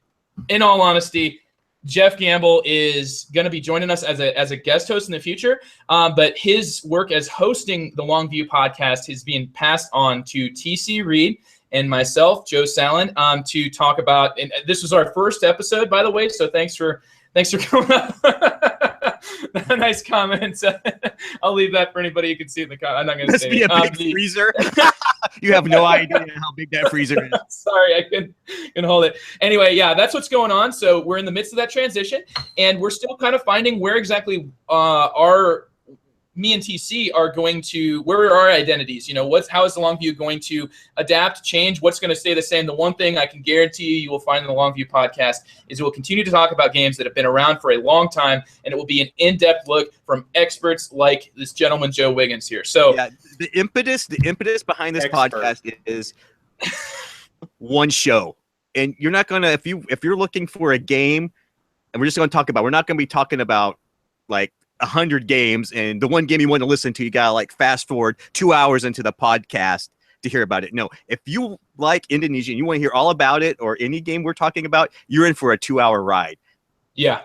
in all honesty, Jeff Gamble is going to be joining us as a guest host in the future, but his work as hosting the Longview podcast is being passed on to TC Reed and myself, Joe Sallin, to talk about. And this was our first episode, by the way. So thanks for coming up. Nice comments. I'll leave that for anybody who can see it in the comments. I'm not going to say it. Must be a big freezer. You have no idea how big that freezer is. Sorry, I couldn't hold it. Anyway, yeah, that's what's going on. So we're in the midst of that transition, and we're still kind of finding where exactly me and TC are going to, where are our identities? How is the Longview going to adapt, change? What's going to stay the same? The one thing I can guarantee you will find in the Longview podcast is it will continue to talk about games that have been around for a long time, and it will be an in-depth look from experts like this gentleman, Joe Wiggins here. So yeah, the impetus behind this podcast is one show. And you're not going to, if you're looking for a game, and we're just going to talk about, we're not going to be talking about like 100 games, and the one game you want to listen to, you gotta like fast forward 2 hours into the podcast to hear about it. No, if you like Indonesia and you want to hear all about it or any game we're talking about, you're in for a 2-hour ride. Yeah,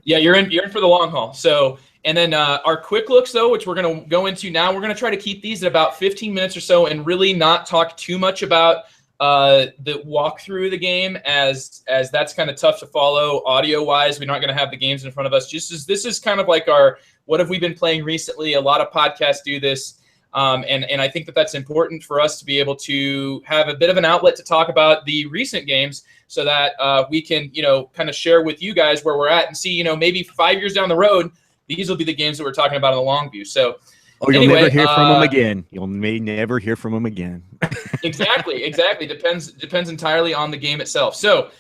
you're in for the long haul. So, and then our quick looks though, which we're going to go into now, we're going to try to keep these at about 15 minutes or so, and really not talk too much about the walkthrough of the game, as that's kind of tough to follow audio wise. We're not going to have the games in front of us. Just as this is kind of like our what have we been playing recently. A lot of podcasts do this, and I think that's important for us to be able to have a bit of an outlet to talk about the recent games, so that we can kind of share with you guys where we're at and see maybe 5 years down the road, these will be the games that we're talking about in the Longview. So. You'll never hear from him again. You may never hear from him again. Exactly. Depends entirely on the game itself. So,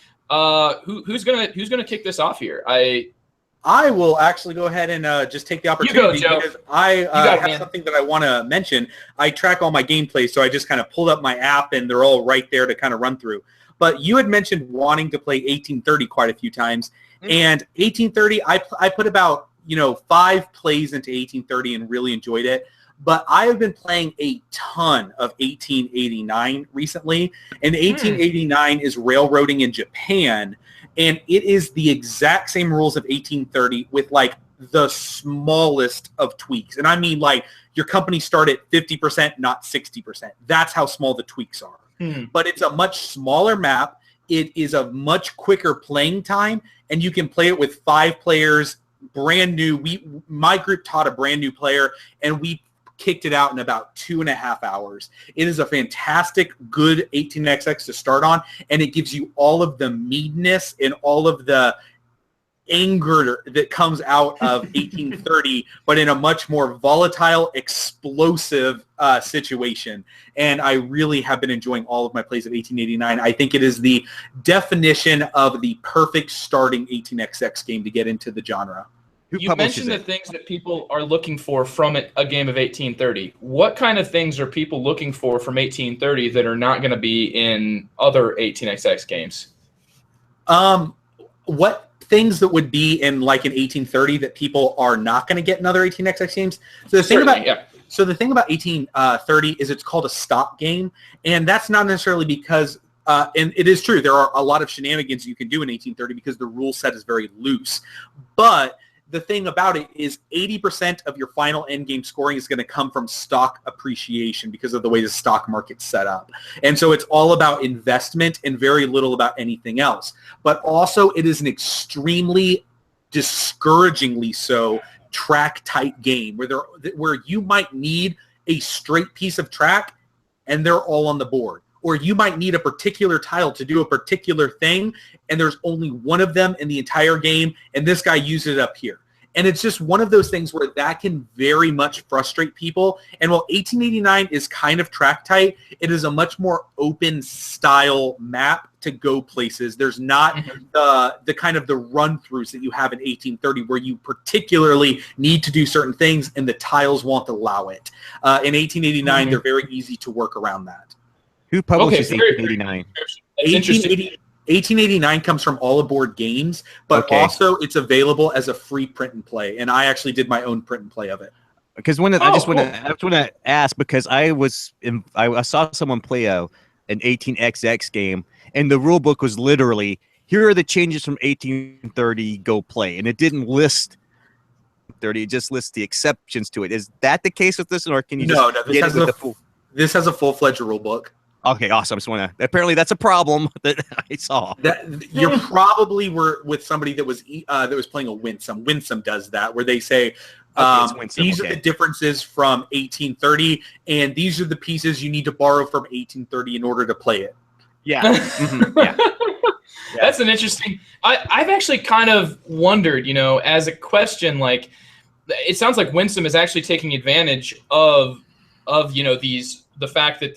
who's gonna kick this off here? I will actually go ahead and just take the opportunity, because I have something that I want to mention. I track all my gameplay, so I just kind of pulled up my app, and they're all right there to kind of run through. But you had mentioned wanting to play 1830 quite a few times, and 1830, I put about 5 plays into 1830 and really enjoyed it. But I have been playing a ton of 1889 recently, and 1889 is railroading in Japan, and it is the exact same rules of 1830 with like the smallest of tweaks. And I mean, like, your company start at 50%, not 60%. That's how small the tweaks are. But it's a much smaller map. It is a much quicker playing time, and you can play it with 5 players. Brand new. My group taught a brand new player, and we kicked it out in about 2.5 hours. It is a fantastic, good 18xx to start on, and it gives you all of the meanness and all of the anger that comes out of 1830, but in a much more volatile, explosive situation. And I really have been enjoying all of my plays of 1889. I think it is the definition of the perfect starting 18xx game to get into the genre. You mentioned the things that people are looking for from a game of 1830. What kind of things are people looking for from 1830 that are not going to be in other 18xx games? What things that would be in like an 1830 that people are not going to get in other 18xx games? So the thing the thing about 1830 is it's called a stop game, and that's not necessarily because and it is true, there are a lot of shenanigans you can do in 1830 because the rule set is very loose. But the thing about it is 80% of your final endgame scoring is going to come from stock appreciation because of the way the stock market's set up. And so it's all about investment and very little about anything else. But also it is an extremely discouragingly so track-tight game where you might need a straight piece of track and they're all on the board. Or you might need a particular tile to do a particular thing, and there's only one of them in the entire game, and this guy used it up here. And it's just one of those things where that can very much frustrate people. And while 1889 is kind of track tight, it is a much more open style map to go places. There's not the kind of the run-throughs that you have in 1830 where you particularly need to do certain things and the tiles won't allow it. In 1889, they're very easy to work around that. Who publishes 1889? 1889 comes from All Aboard Games, but also it's available as a free print and play. And I actually did my own print and play of it. Because I just want to ask, because I saw someone play an 18xx game, and the rule book was literally, here are the changes from 1830, go play, and it didn't list 30, it just lists the exceptions to it. Is that the case with this, or can you this has a full-fledged rule book. Okay, awesome. I just want to. Apparently, that's a problem that I saw. You probably were with somebody that was playing a Winsome. Winsome does that, where they say these are the differences from 1830, and these are the pieces you need to borrow from 1830 in order to play it. Yeah. Yeah. That's an interesting. I've actually kind of wondered, as a question, like it sounds like Winsome is actually taking advantage of the fact that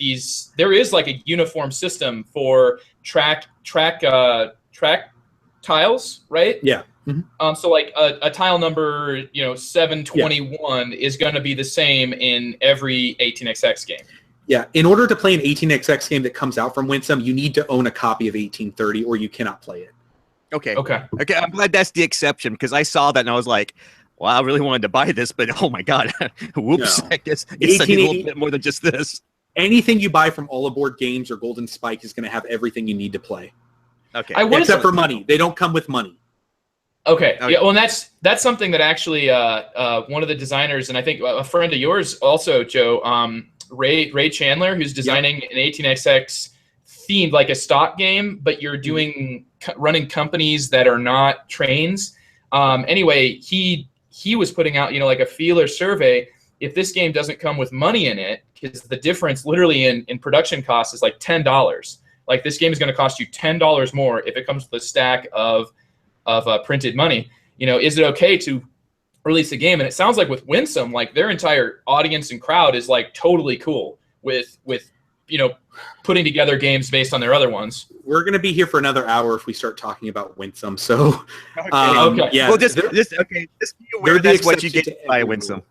there is like a uniform system for track tiles, right? Yeah. So like a tile number, 721 is going to be the same in every 18xx game. Yeah. In order to play an 18xx game that comes out from Winsome, you need to own a copy of 1830 or you cannot play it. Okay. I'm glad that's the exception, because I saw that and I was like, well, I really wanted to buy this, but oh my God, whoops! No. I guess it's a little bit more than just this. Anything you buy from All Aboard Games or Golden Spike is going to have everything you need to play. Okay. Except for money, they don't come with money. Okay. Yeah. Well, and that's something that actually one of the designers, and I think a friend of yours also, Joe, Ray Chandler, who's designing an 18xx themed like a stock game, but you're running companies that are not trains. Anyway, he was putting out, like a feeler survey. If this game doesn't come with money in it, because the difference literally in production costs is like $10. Like this game is going to cost you $10 more if it comes with a stack of printed money. Is it okay to release a game? And it sounds like with Winsome, like their entire audience and crowd is like totally cool with putting together games based on their other ones. We're going to be here for another hour if we start talking about Winsome. So, okay. Yeah. Well, just be aware that's what you get by Winsome.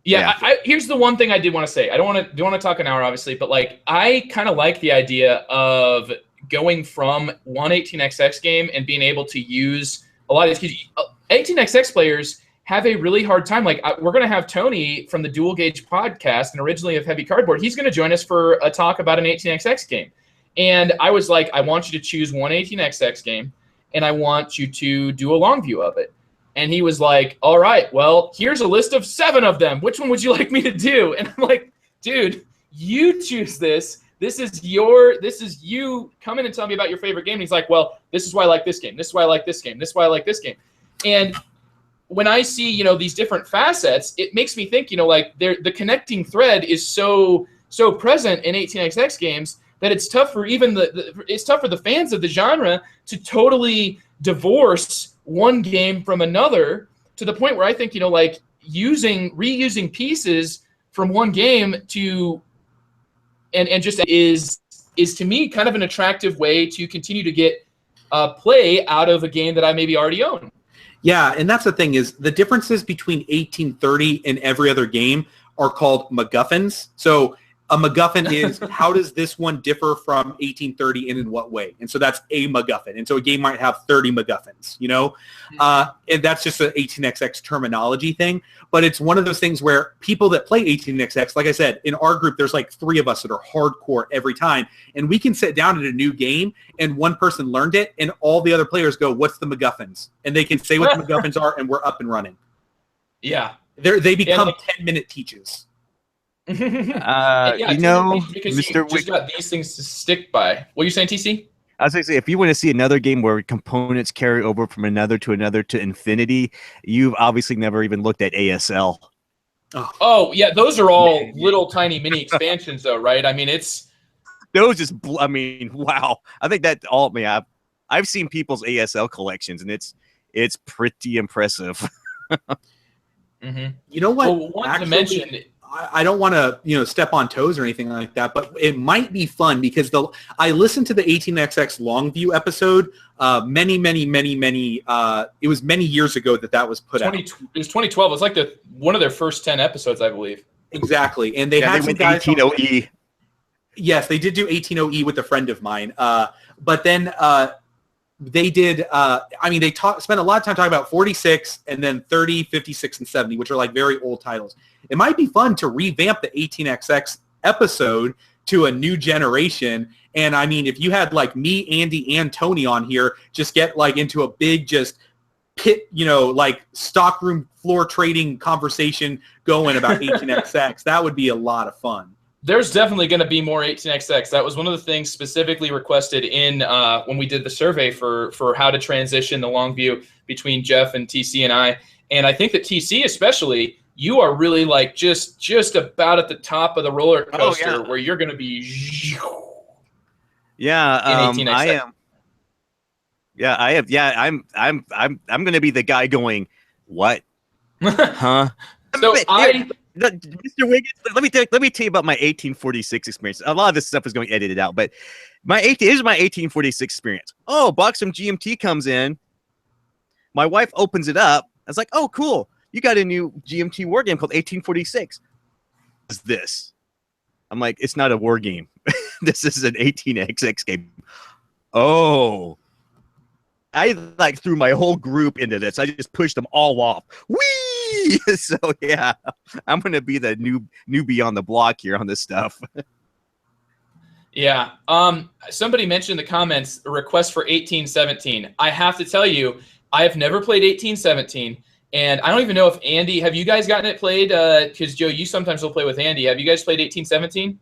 Yeah. Here's the one thing I did want to say. I don't want to talk an hour, obviously, but like I kind of like the idea of going from one 18xx game and being able to use a lot of these 18xx players have a really hard time. Like we're going to have Tony from the Dual Gauge podcast and originally of Heavy Cardboard. He's going to join us for a talk about an 18xx game. And I was like, I want you to choose one 18xx game and I want you to do a long view of it. And he was like, all right, well, here's a list of 7 of them. Which one would you like me to do? And I'm like, dude, you choose this. This is you come in and tell me about your favorite game. And he's like, well, this is why I like this game. This is why I like this game. This is why I like this game. And when I see, these different facets, it makes me think, like the connecting thread is so present in 18xx games that it's tough for even it's tough for the fans of the genre to totally divorce one game from another, to the point where I think, like reusing pieces from one game to and just is to me kind of an attractive way to continue to get play out of a game that I maybe already own. Yeah, and that's the thing, is the differences between 1830 and every other game are called MacGuffins. So a MacGuffin is how does this one differ from 1830 and in what way? And so that's a MacGuffin. And so a game might have 30 MacGuffins, and that's just an 18xx terminology thing. But it's one of those things where people that play 18xx, like I said, in our group, there's like 3 of us that are hardcore every time. And we can sit down at a new game and one person learned it and all the other players go, what's the MacGuffins? And they can say what the MacGuffins are and we're up and running. Yeah. They become 10-minute teaches. Because Mr. you just got these things to stick by. What are you saying, TC? I was going to say, if you want to see another game where components carry over from another to infinity, you've obviously never even looked at ASL. Oh yeah, those are all little tiny mini expansions, though, right? I mean, wow. I think that all. I've seen people's ASL collections, and it's pretty impressive. Mm-hmm. You know what? Well, one to mention. I don't want to, step on toes or anything like that, but it might be fun because I listened to the 18xx Longview episode many, it was many years ago that was put out. It was 2012. It was like one of their first 10 episodes, I believe. Exactly. And they had some guys 18OE. Yes, they did do 18OE with a friend of mine. But then they did, they spent a lot of time talking about 46 and then 30, 56, and 70, which are like very old titles. It might be fun to revamp the 18xx episode to a new generation. And I mean, if you had like me, Andy, and Tony on here, just get like into a big just pit, like stockroom floor trading conversation going about 18xx, that would be a lot of fun. There's definitely going to be more 18xx. That was one of the things specifically requested in when we did the survey for how to transition the Longview between Jeff and TC and I. And I think that TC especially, you are really like just about at the top of the roller coaster where you're going to be. Yeah, in 18xx. I am. Yeah, I have. Yeah, I'm going to be the guy going, what? Huh? So Mr. Wiggins, let me tell you about my 1846 experience. A lot of this stuff is going edited out, but here's my 1846 experience. Oh, box from GMT comes in. My wife opens it up. I was like, oh, cool. You got a new GMT war game called 1846. What's this? I'm like, it's not a war game. This is an 18xx game. Oh. I like threw my whole group into this. I just pushed them all off. Whee! So yeah, I'm gonna be the newbie on the block here on this stuff. Yeah. Somebody mentioned in the comments a request for 1817. I have to tell you, I have never played 1817, and I don't even know if Andy. Have you guys gotten it played? Because Joe, you sometimes will play with Andy. Have you guys played 1817?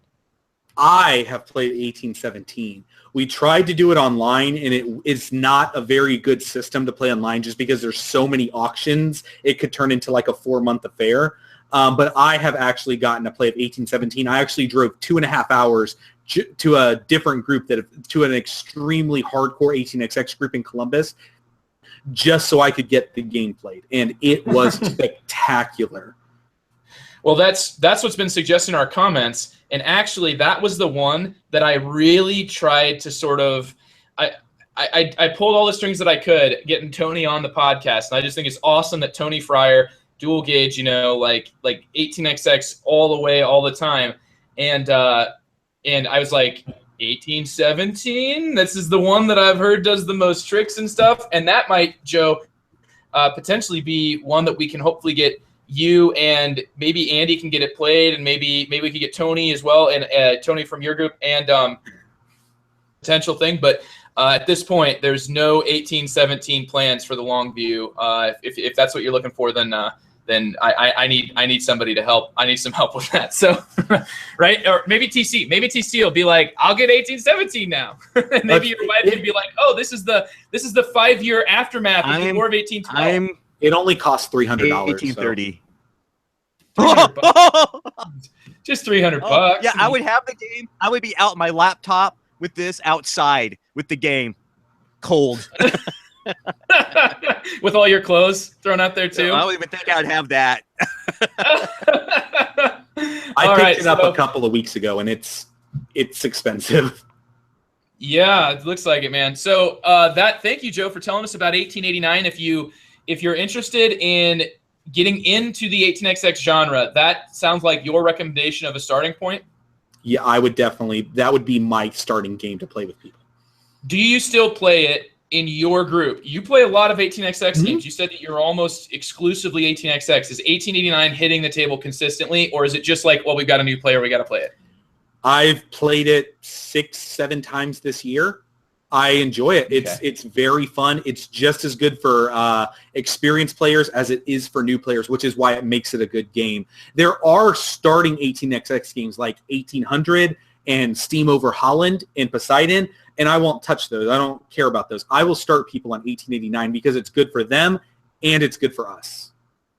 I have played 1817. We tried to do it online, and it's not a very good system to play online just because there's so many auctions. It could turn into like a 4-month affair. But I have actually gotten to play of 1817. I actually drove 2.5 hours to a different group, to an extremely hardcore 18xx group in Columbus, just so I could get the game played. And it was spectacular. Well, that's what's been suggested in our comments. And actually, that was the one that I really tried to sort of I pulled all the strings that I could, getting Tony on the podcast. And I just think it's awesome that Tony Fryer, dual gauge, like 18xx all the way, all the time. And I was like, 1817? This is the one that I've heard does the most tricks and stuff. And that might, Joe, potentially be one that we can hopefully get you and maybe Andy can get it played, and maybe we could get Tony as well, and Tony from your group, and potential thing. But at this point, there's no 1817 plans for the Longview. If that's what you're looking for, then I need somebody to help. I need some help with that. So, right? Or maybe TC will be like, I'll get 1817 now. And maybe your wife can be like, oh, this is the 5-year aftermath of the War of 1812. It only costs $300. 1830. Just 300 Oh, bucks. yeah, I would have the game. I would be out my laptop with this outside with the game, cold. With all your clothes thrown out there too. I don't even think I'd have that. I picked it up a couple of weeks ago, and it's expensive. Yeah, it looks like it, man. So thank you, Joe, for telling us about 1889. If you're interested in getting into the 18xx genre, that sounds like your recommendation of a starting point. Yeah, I would definitely. That would be my starting game to play with people. Do you still play it in your group? You play a lot of 18xx games. You said that you're almost exclusively 18xx. Is 1889 hitting the table consistently, or is it just like, well, we've got a new player, we got to play it? I've played it 6-7 times this year. I enjoy it. It's very fun. It's just as good for experienced players as it is for new players, which is why it makes it a good game. There are starting 18xx games like 1800 and Steam Over Holland and Poseidon, and I won't touch those. I don't care about those. I will start people on 1889 because it's good for them and it's good for us.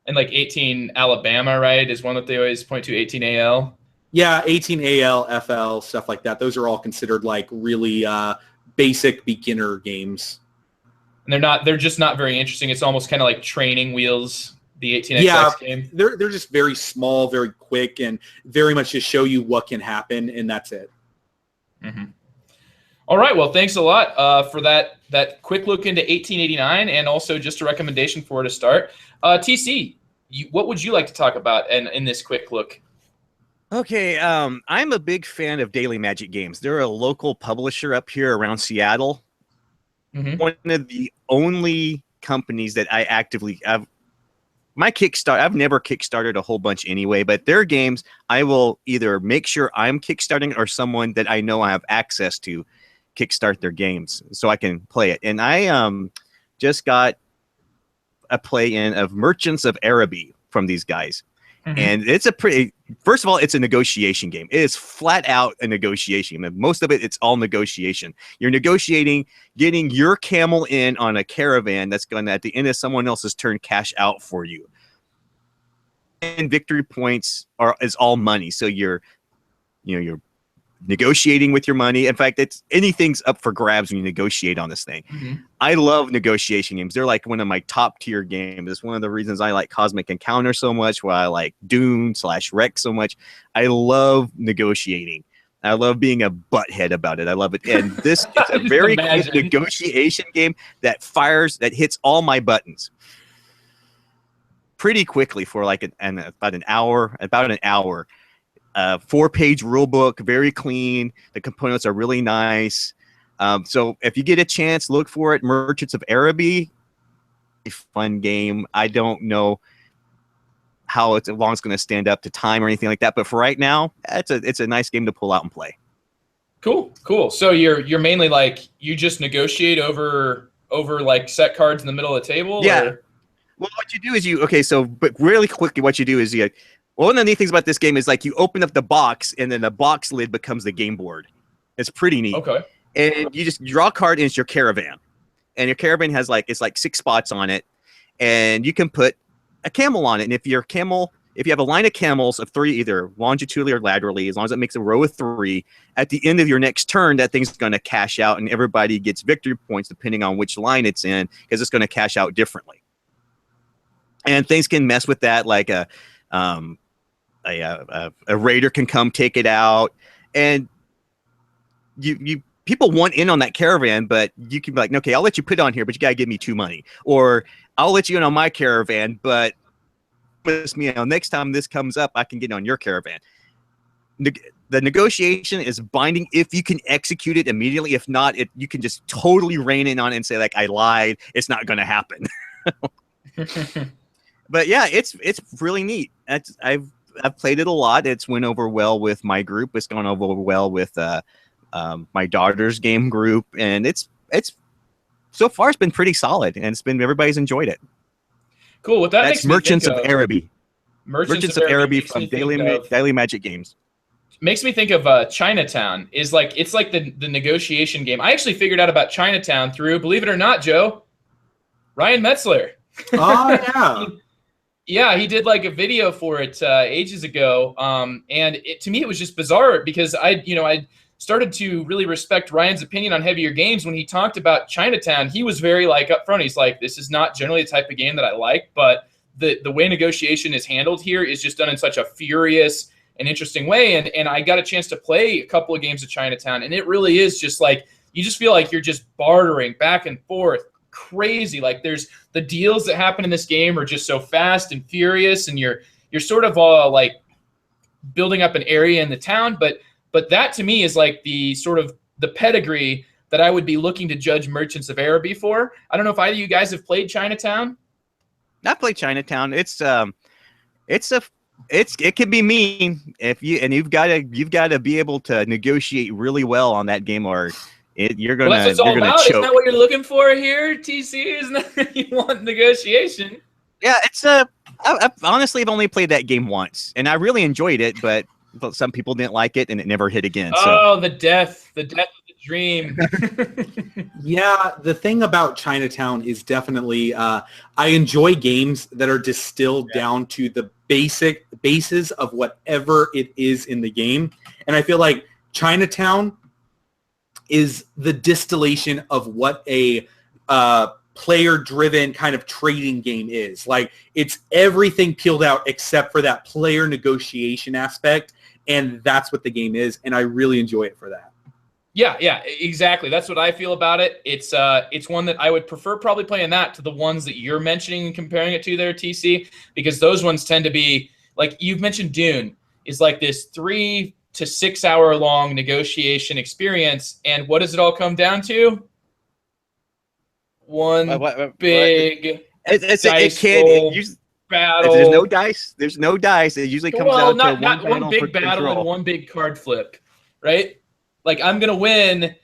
And like 18 Alabama, right, is one that they always point to, 18 AL. Yeah, 18 AL, FL, stuff like that. Those are all considered like really basic beginner games. And they're just not very interesting. It's almost kind of like training wheels, the 18xx game. They're just very small, very quick, and very much just show you what can happen, and that's it. Mm-hmm. All right, well, thanks a lot for that quick look into 1889 and also just a recommendation for to start. TC, what would you like to talk about in this quick look? Okay, I'm a big fan of Daily Magic Games. They're a local publisher up here around Seattle. Mm-hmm. One of the only companies that I actively have. My Kickstarter, I've never Kickstarted a whole bunch anyway, but their games, I will either make sure I'm Kickstarting or someone that I know I have access to kickstart their games so I can play it. And I just got a play-in of Merchants of Araby from these guys. Mm-hmm. And it's first of all, it's a negotiation game. It is flat out a negotiation game. Most of it, it's all negotiation. You're negotiating, getting your camel in on a caravan that's going to, at the end of someone else's turn, cash out for you. And victory points is all money. So you're negotiating with your money. In fact, anything's up for grabs when you negotiate on this thing. Mm-hmm. I love negotiation games. They're like one of my top tier games. It's one of the reasons I like Cosmic Encounter so much, why I like Dune/Wreck so much. I love negotiating. I love being a butthead about it. I love it. And this is a very quick negotiation game that hits all my buttons pretty quickly for like about an hour. 4-page rule book, very clean. The components are really nice. So if you get a chance, look for it. Merchants of Araby, a fun game. I don't know how long it's going to stand up to time or anything like that, but for right now, it's a nice game to pull out and play. Cool. So you're mainly like you just negotiate over like set cards in the middle of the table. Yeah. Or? Well, what you do is but really quickly, what you do is one of the neat things about this game is like you open up the box and then the box lid becomes the game board. It's pretty neat. Okay. And you just draw a card and it's your caravan. And your caravan has it's 6 spots on it. And you can put a camel on it. And if you have a line of camels of 3, either longitudinally or laterally, as long as it makes a row of 3, at the end of your next turn, that thing's going to cash out and everybody gets victory points depending on which line it's in because it's going to cash out differently. And things can mess with that, like a raider can come take it out, and people want in on that caravan, but you can be like, okay, I'll let you put it on here, but you gotta give me 2 money, or I'll let you in on my caravan, but next time this comes up, I can get on your caravan. The negotiation is binding if you can execute it immediately. If not, you can just totally rein in on it and say I lied. It's not going to happen. But yeah, it's really neat. I've played it a lot. It's went over well with my group. It's gone over well with my daughter's game group, and it's so far it's been pretty solid, and everybody's enjoyed it. Cool. What that That's Merchants of Araby. Merchants of Araby from Daily Magic Games. Makes me think of Chinatown. It's like the negotiation game. I actually figured out about Chinatown through, believe it or not, Joe, Ryan Metzler. Oh yeah. Yeah, he did like a video for it ages ago, and to me it was just bizarre because I started to really respect Ryan's opinion on heavier games when he talked about Chinatown. He was very like upfront. He's like, this is not generally the type of game that I like, but the way negotiation is handled here is just done in such a furious and interesting way. And I got a chance to play a couple of games of Chinatown, and it really is just like you just feel like you're just bartering back and forth. Crazy. Like there's the deals that happen in this game are just so fast and furious, and you're sort of like building up an area in the town, but that to me is like the sort of the pedigree that I would be looking to judge Merchants of Araby for. I don't know if either of you guys have played Chinatown. I played Chinatown. It can be mean you've got to be able to negotiate really well on that game, or you're gonna that's what it's all about. choke. Isn't that what you're looking for here, TC? Isn't that you want negotiation? Yeah, I honestly have only played that game once, and I really enjoyed it, but some people didn't like it, and it never hit again. Oh, the death of the dream. Yeah, the thing about Chinatown is definitely I enjoy games that are distilled down to the basis of whatever it is in the game, and I feel like Chinatown is the distillation of what a player-driven kind of trading game is. Like, it's everything peeled out except for that player negotiation aspect, and that's what the game is, and I really enjoy it for that. Yeah, exactly. That's what I feel about it. It's one that I would prefer probably playing that to the ones that you're mentioning and comparing it to there, TC, because those ones tend to be, like you've mentioned, Dune is like this 3 to 6 hour long negotiation experience, and what does it all come down to? One big battle. There's no dice. There's no dice. It usually comes down to one big battle and one big card flip, right? Like, I'm gonna win,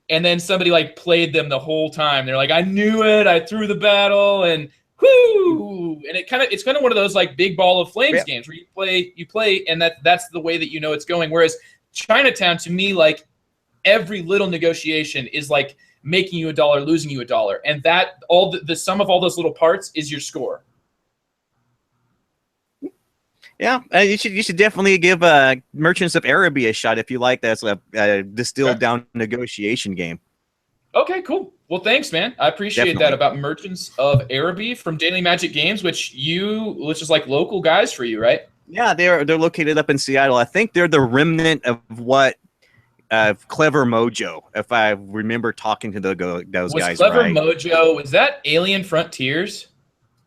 and then somebody like played them the whole time. They're like, I knew it. I threw the battle, and whoo! And it's kind of one of those like big ball of flames games where you play, and that's the way that you know it's going. Whereas Chinatown, to me, like every little negotiation is like making you $1, losing you $1, and that all the sum of all those little parts is your score. Yeah, you should definitely give Merchants of Araby a shot if you like. That's a distilled down negotiation game. Okay, cool. Well, thanks, man. I appreciate that about Merchants of Araby from Daily Magic Games, which is like local guys for you, right? Yeah, they're located up in Seattle. I think they're the remnant of what Clever Mojo, if I remember talking to those guys. Clever right. Mojo, was that Alien Frontiers?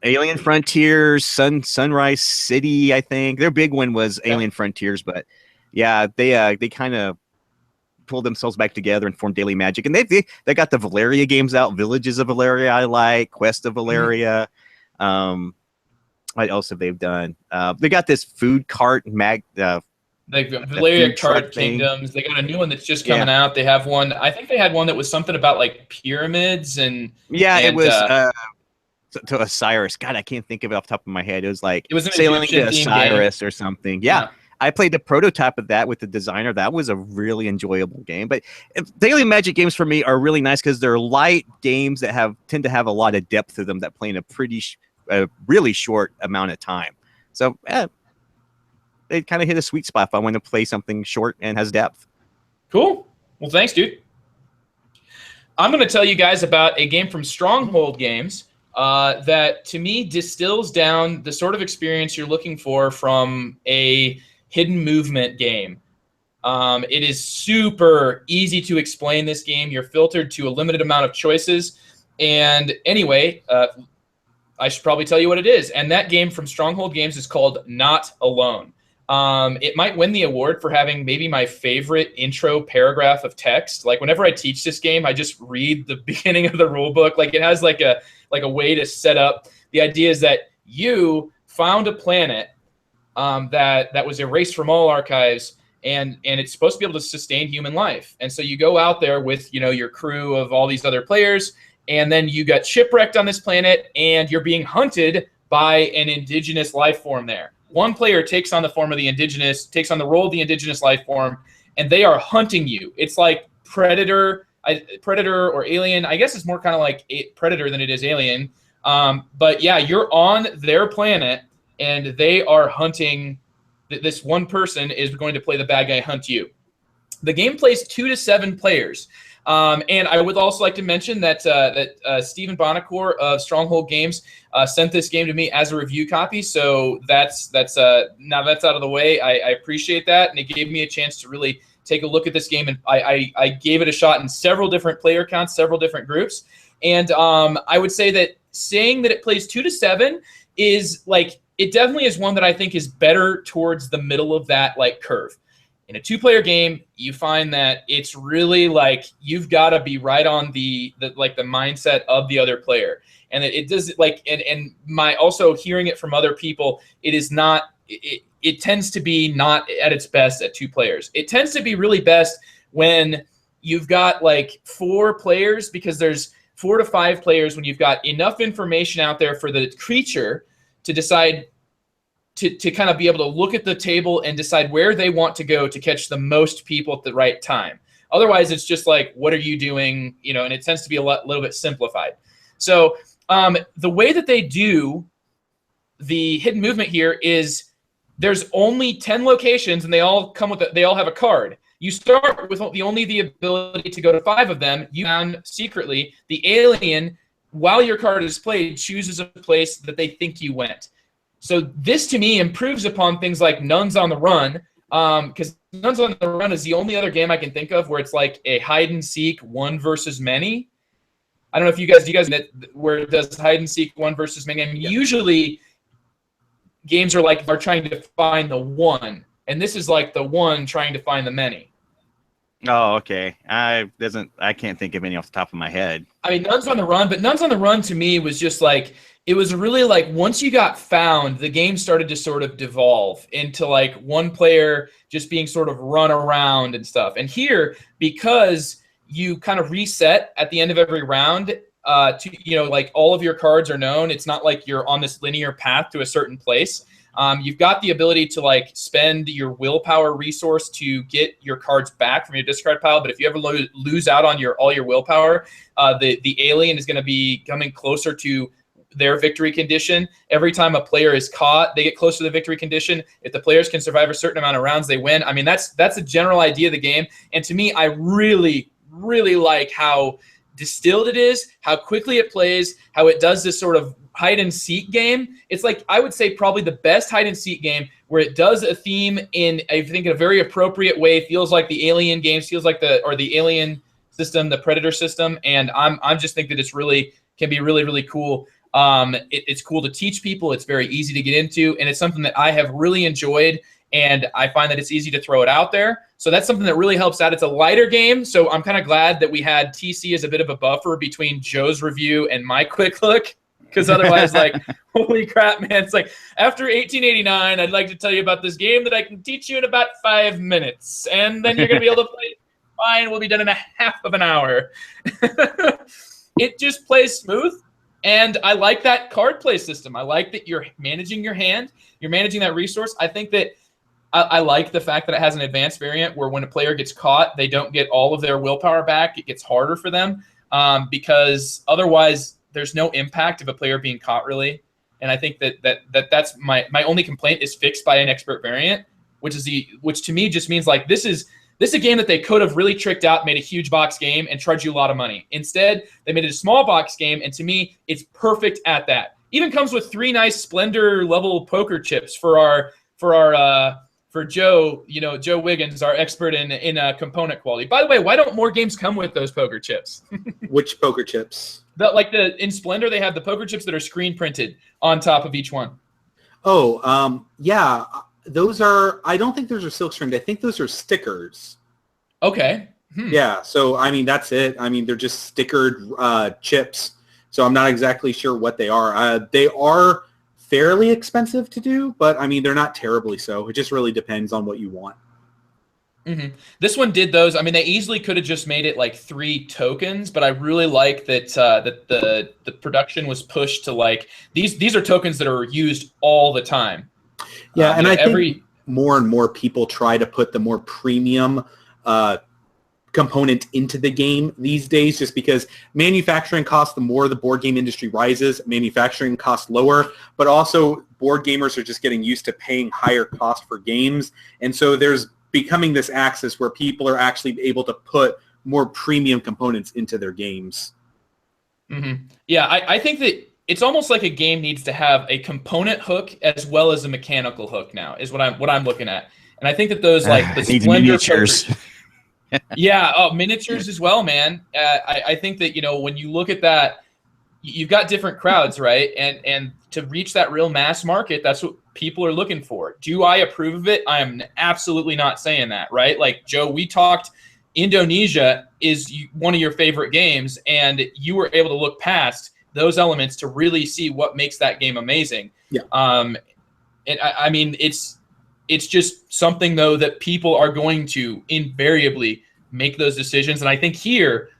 Alien Frontiers, Sunrise City, I think. Their big one was Alien Frontiers, but yeah, they kind of pulled themselves back together and formed Daily Magic. And they got the Valeria games out, Villages of Valeria I like, Quest of Valeria. What else have they done? They got this food cart Like Valeria Card Kingdoms. They got a new one that's just coming out. They have one. I think they had one that was something about like pyramids and it was to Osiris. God, I can't think of it off the top of my head. It was like Sailing to Osiris or something. Yeah. I played the prototype of that with the designer. That was a really enjoyable game. But Daily Magic games for me are really nice because they're light games that tend to have a lot of depth to them that play in a really short amount of time. So they kind of hit a sweet spot if I want to play something short and has depth. Cool. Well, thanks, dude. I'm going to tell you guys about a game from Stronghold Games that, to me, distills down the sort of experience you're looking for from a hidden movement game. It is super easy to explain this game. You're filtered to a limited amount of choices. And anyway, I should probably tell you what it is. And that game from Stronghold Games is called Not Alone. It might win the award for having maybe my favorite intro paragraph of text. Like, whenever I teach this game, I just read the beginning of the rule book. Like, it has like a way to set up. The idea is that you found a planet that was erased from all archives, and it's supposed to be able to sustain human life. And so you go out there with, your crew of all these other players, and then you got shipwrecked on this planet, and you're being hunted by an indigenous life form there. One player takes on the role of the indigenous life form, and they are hunting you. It's like Predator or Alien. I guess it's more kind of like Predator than it is Alien. But yeah, you're on their planet, and they are hunting. This one person is going to play the bad guy, hunt you. The game plays 2 to 7 players. And I would also like to mention that Stephen Bonacore of Stronghold Games sent this game to me as a review copy. So that's now that's out of the way. I appreciate that, and it gave me a chance to really take a look at this game. And I gave it a shot in several different player counts, several different groups. And I would say that saying that it plays 2 to 7 is like, it definitely is one that I think is better towards the middle of that like curve. In a 2-player game, you find that it's really like you've got to be right on the mindset of the other player, and it does like and my also hearing it from other people, it is not. It tends to be not at its best at 2 players. It tends to be really best when you've got like 4 players, because there's 4 to 5 players when you've got enough information out there for the creature to decide. To kind of be able to look at the table and decide where they want to go to catch the most people at the right time. Otherwise, it's just like, what are you doing? And it tends to be a little bit simplified. So the way that they do the hidden movement here is there's only 10 locations, and they all have a card. You start with only the ability to go to 5 of them. You found secretly the alien, while your card is played, chooses a place that they think you went. So this, to me, improves upon things like Nuns on the Run, because Nuns on the Run is the only other game I can think of where it's like a hide and seek 1 versus many. I don't know if do you guys know where it does hide and seek 1 versus many? I mean, usually games are trying to find the 1, and this is like the 1 trying to find the many. Oh, okay. I can't think of any off the top of my head. I mean, Nuns on the Run, but Nuns on the Run to me was just like, it was really like once you got found, the game started to sort of devolve into like one player just being sort of run around and stuff. And here, because you kind of reset at the end of every round, like all of your cards are known. It's not like you're on this linear path to a certain place. You've got the ability to like spend your willpower resource to get your cards back from your discard pile. But if you ever lose out on all your willpower, the alien is going to be coming closer to their victory condition. Every time a player is caught, they get closer to the victory condition. If the players can survive a certain amount of rounds, they win. I mean, that's the general idea of the game. And to me, I really, really like how distilled it is, how quickly it plays, how it does this sort of hide and seek game. It's like, I would say probably the best hide and seek game where it does a theme in, I think, a very appropriate way. Feels like the Alien games, feels like the Alien system, the Predator system. And I'm just think that it's can be really, really cool. It's cool to teach people. It's very easy to get into, and it's something that I have really enjoyed, and I find that it's easy to throw it out there. So that's something that really helps out. It's a lighter game, so I'm kind of glad that we had TC as a bit of a buffer between Joe's review and my quick look, because otherwise, like, holy crap, man. It's like, after 1889, I'd like to tell you about this game that I can teach you in about 5 minutes, and then you're going to be able to play it fine. We'll be done in a half of an hour. It just plays smooth. And I like that card play system. I like that you're managing your hand. You're managing that resource. I think that I like the fact that it has an advanced variant where when a player gets caught, they don't get all of their willpower back. It gets harder for them because otherwise there's no impact of a player being caught, really. And I think that's my only complaint is fixed by an expert variant, which to me just means like this is a game that they could have really tricked out, made a huge box game, and charged you a lot of money. Instead, they made it a small box game, and to me, it's perfect at that. Even comes with 3 nice Splendor level poker chips for Joe, Joe Wiggins, our expert in component quality. By the way, why don't more games come with those poker chips? Which poker chips? In Splendor, they have the poker chips that are screen printed on top of each one. Oh, yeah. Those are, I don't think those are silk screened. I think those are stickers. Okay. Yeah. So, I mean, that's it. I mean, they're just stickered chips. So I'm not exactly sure what they are. They are fairly expensive to do, but I mean, they're not terribly so. It just really depends on what you want. Mm-hmm. This one did those. I mean, they easily could have just made it like 3 tokens, but I really like that the production was pushed to like these are tokens that are used all the time. Yeah, and I think more and more people try to put the more premium component into the game these days, just because manufacturing costs, the more the board game industry rises, manufacturing costs lower, but also board gamers are just getting used to paying higher cost for games. And so there's becoming this axis where people are actually able to put more premium components into their games. Mm-hmm. Yeah, I think that it's almost like a game needs to have a component hook as well as a mechanical hook now, is what I'm looking at. And I think that those like the needs Splendor miniatures. yeah, miniatures as well, man. I think that, when you look at that, you've got different crowds, right? And to reach that real mass market, that's what people are looking for. Do I approve of it? I am absolutely not saying that, right? Like, Joe, we talked, Indonesia is one of your favorite games, and you were able to look past those elements to really see what makes that game amazing. Yeah. And I mean, it's just something, though, that people are going to invariably make those decisions. And I think here,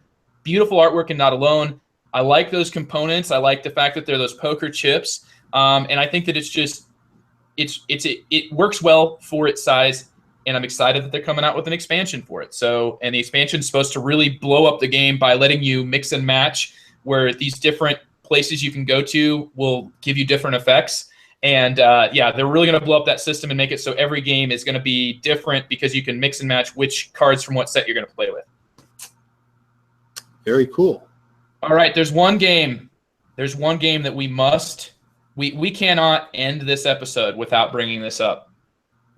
beautiful artwork and not alone. I like those components. I like the fact that they're those poker chips. And I think that it works well for its size. And I'm excited that they're coming out with an expansion for it. And the expansion is supposed to really blow up the game by letting you mix and match, where these different places you can go to will give you different effects. And they're really going to blow up that system and make it so every game is going to be different, because you can mix and match which cards from what set you're going to play with. Very cool. All right, there's one game that we cannot end this episode without bringing this up.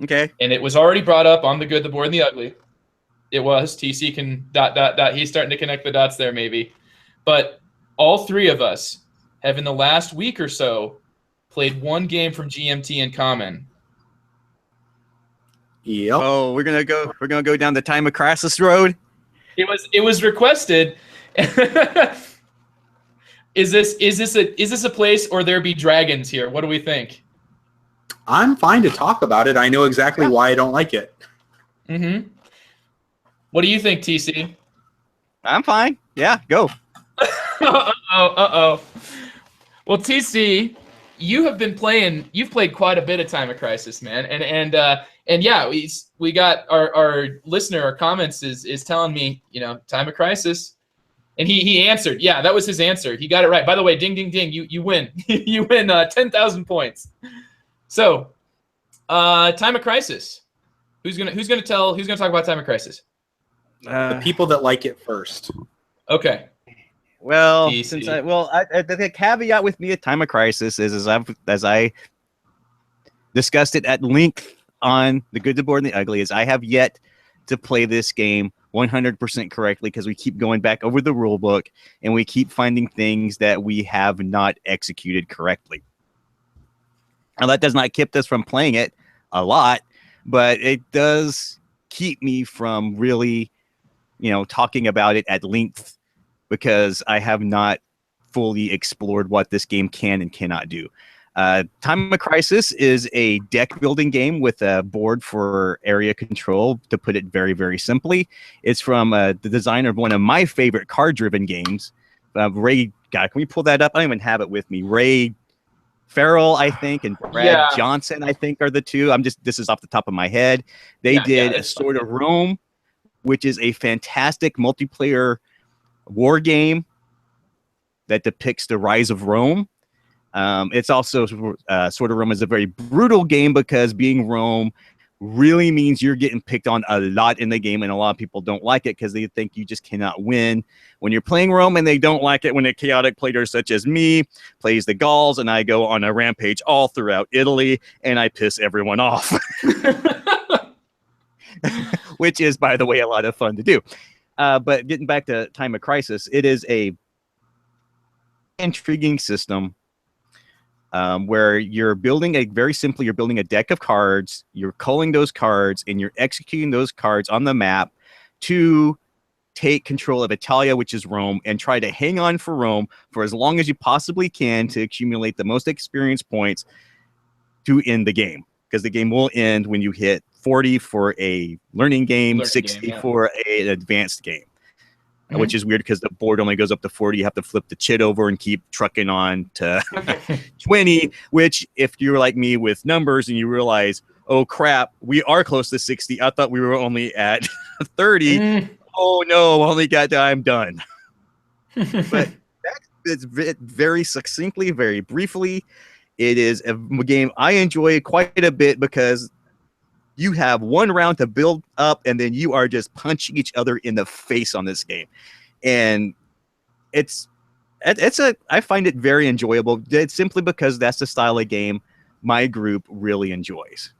Okay. And it was already brought up on The Good, the Board, and the Ugly. It was. TC can ... He's starting to connect the dots there, maybe. But all three of us have, in the last week or so, played one game from GMT in common. Yep. Oh, we're gonna go down the Time of Crisis road. It was requested. Is this a place, or there be dragons here? What do we think? I'm fine to talk about it. I know exactly why I don't like it. Mm-hmm. What do you think, TC? I'm fine. Yeah, go. Uh-oh. Well, TC, you've played quite a bit of Time of Crisis, man. And yeah, we got our listener, our comments is telling me, Time of Crisis. And he answered. Yeah, that was his answer. He got it right. By the way, ding, ding, ding, you win. You win 10,000 points. So, Time of Crisis. Who's gonna talk about Time of Crisis? The people that like it first. Okay. Well, DC. The caveat with me at Time of Crisis is as I discussed it at length on The Good, the Board, and the Ugly, is I have yet to play this game 100% correctly, because we keep going back over the rule book and we keep finding things that we have not executed correctly. Now, that does not keep us from playing it a lot, but it does keep me from really, talking about it at length, because I have not fully explored what this game can and cannot do. Time of Crisis is a deck building game with a board for area control, to put it very, very simply. It's from the designer of one of my favorite card-driven games, Ray. God, can we pull that up? I don't even have it with me. Ray Farrell, I think, and Brad Johnson, I think, are the two. This is off the top of my head. They did A Sword of Rome, which is a fantastic multiplayer war game that depicts the rise of Rome. It's also Sword of Rome is a very brutal game, because being Rome really means you're getting picked on a lot in the game, and a lot of people don't like it because they think you just cannot win when you're playing Rome, and they don't like it when a chaotic player such as me plays the Gauls, and I go on a rampage all throughout Italy, and I piss everyone off. Which is, by the way, a lot of fun to do. But getting back to Time of Crisis, it is a intriguing system where you're building you're building a deck of cards, you're culling those cards, and you're executing those cards on the map to take control of Italia, which is Rome, and try to hang on for Rome for as long as you possibly can to accumulate the most experience points to end the game. Because the game will end when you hit 40 for a learning game, 60 for an advanced game. Mm-hmm. Which is weird, because the board only goes up to 40. You have to flip the chit over and keep trucking on to 20, which, if you're like me with numbers and you realize, oh crap, we are close to 60. I thought we were only at 30. Oh no, only got to, I'm done. But it's very succinctly, very briefly. It is a game I enjoy quite a bit because you have one round to build up, and then you are just punching each other in the face on this game, and I find it very enjoyable. It's simply because that's the style of game my group really enjoys.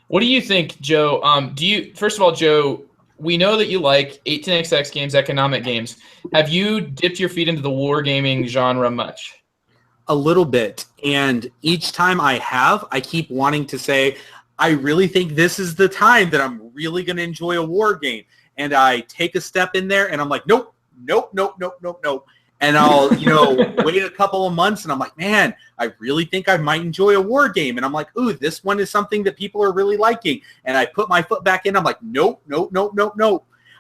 What do you think, Joe? First of all, Joe, we know that you like 18xx games, economic games. Have you dipped your feet into the wargaming genre much? A little bit. And each time I have, I keep wanting to say, I really think this is the time that I'm really going to enjoy a war game. And I take a step in there and I'm like, nope. And I'll, wait a couple of months and I'm like, man, I really think I might enjoy a war game. And I'm like, ooh, this one is something that people are really liking. And I put my foot back in. I'm like, nope.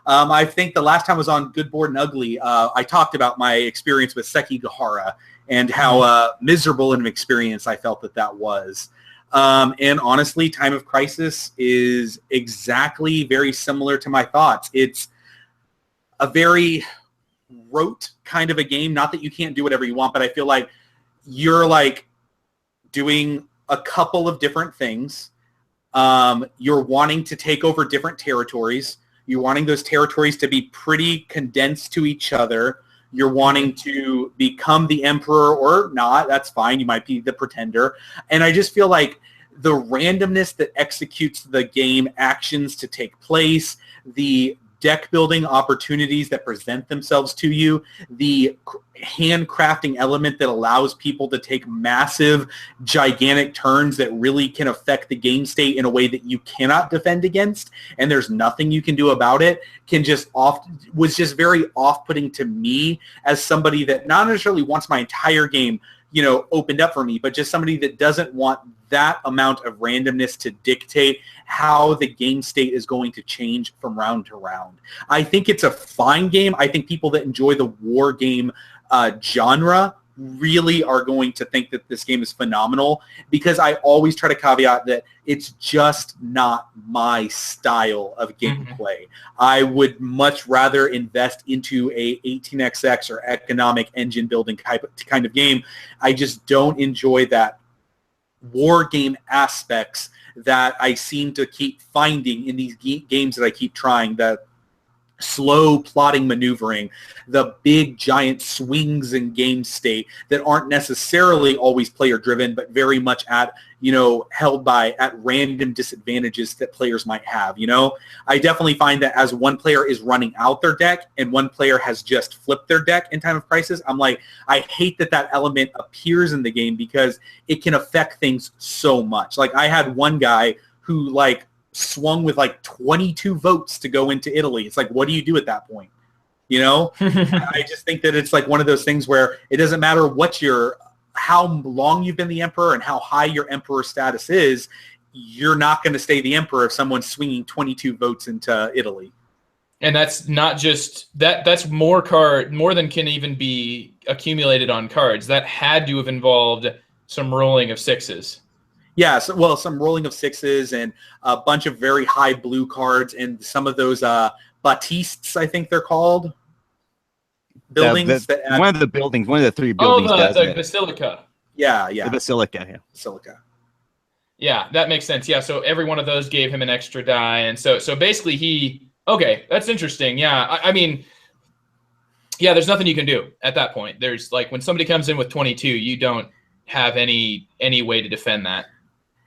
I think the last time I was on Good, Bored, and Ugly, I talked about my experience with Sekigahara and how miserable an experience I felt that was. And honestly, Time of Crisis is exactly very similar to my thoughts. It's a very rote kind of a game. Not that you can't do whatever you want, but I feel like you're like doing a couple of different things. You're wanting to take over different territories. You're wanting those territories to be pretty condensed to each other. You're wanting to become the emperor or not. That's fine. You might be the pretender. And I just feel like the randomness that executes the game actions to take place, the deck building opportunities that present themselves to you, the handcrafting element that allows people to take massive, gigantic turns that really can affect the game state in a way that you cannot defend against, and there's nothing you can do about it, was just very off-putting to me as somebody that not necessarily wants my entire game opened up for me, but just somebody that doesn't want that amount of randomness to dictate how the game state is going to change from round to round. I think it's a fine game. I think people that enjoy the war game genre really are going to think that this game is phenomenal, because I always try to caveat that it's just not my style of gameplay. I would much rather invest into a 18xx or economic engine building kind of game. I just don't enjoy that war game aspects that I seem to keep finding in these games that I keep trying. The slow plotting maneuvering, the big giant swings in game state that aren't necessarily always player driven, but very much at random disadvantages that players might have. I definitely find that as one player is running out their deck and one player has just flipped their deck in Time of Crisis, I'm like, I hate that element appears in the game because it can affect things so much. Like, I had one guy who swung with 22 votes to go into Italy. It's like, what do you do at that point? I just think that it's one of those things where it doesn't matter how long you've been the emperor and how high your emperor status is, you're not going to stay the emperor if someone's swinging 22 votes into Italy. And that's not just that's more than can even be accumulated on cards. That had to have involved some rolling of sixes. Yeah, some rolling of sixes and a bunch of very high blue cards and some of those Batistes, I think they're called, buildings. One of the three buildings. The Basilica. Yeah. The Basilica, yeah. Basilica. Yeah, that makes sense. Yeah, so every one of those gave him an extra die. And so basically okay, that's interesting. Yeah, I mean, yeah, there's nothing you can do at that point. There's when somebody comes in with 22, you don't have any way to defend that.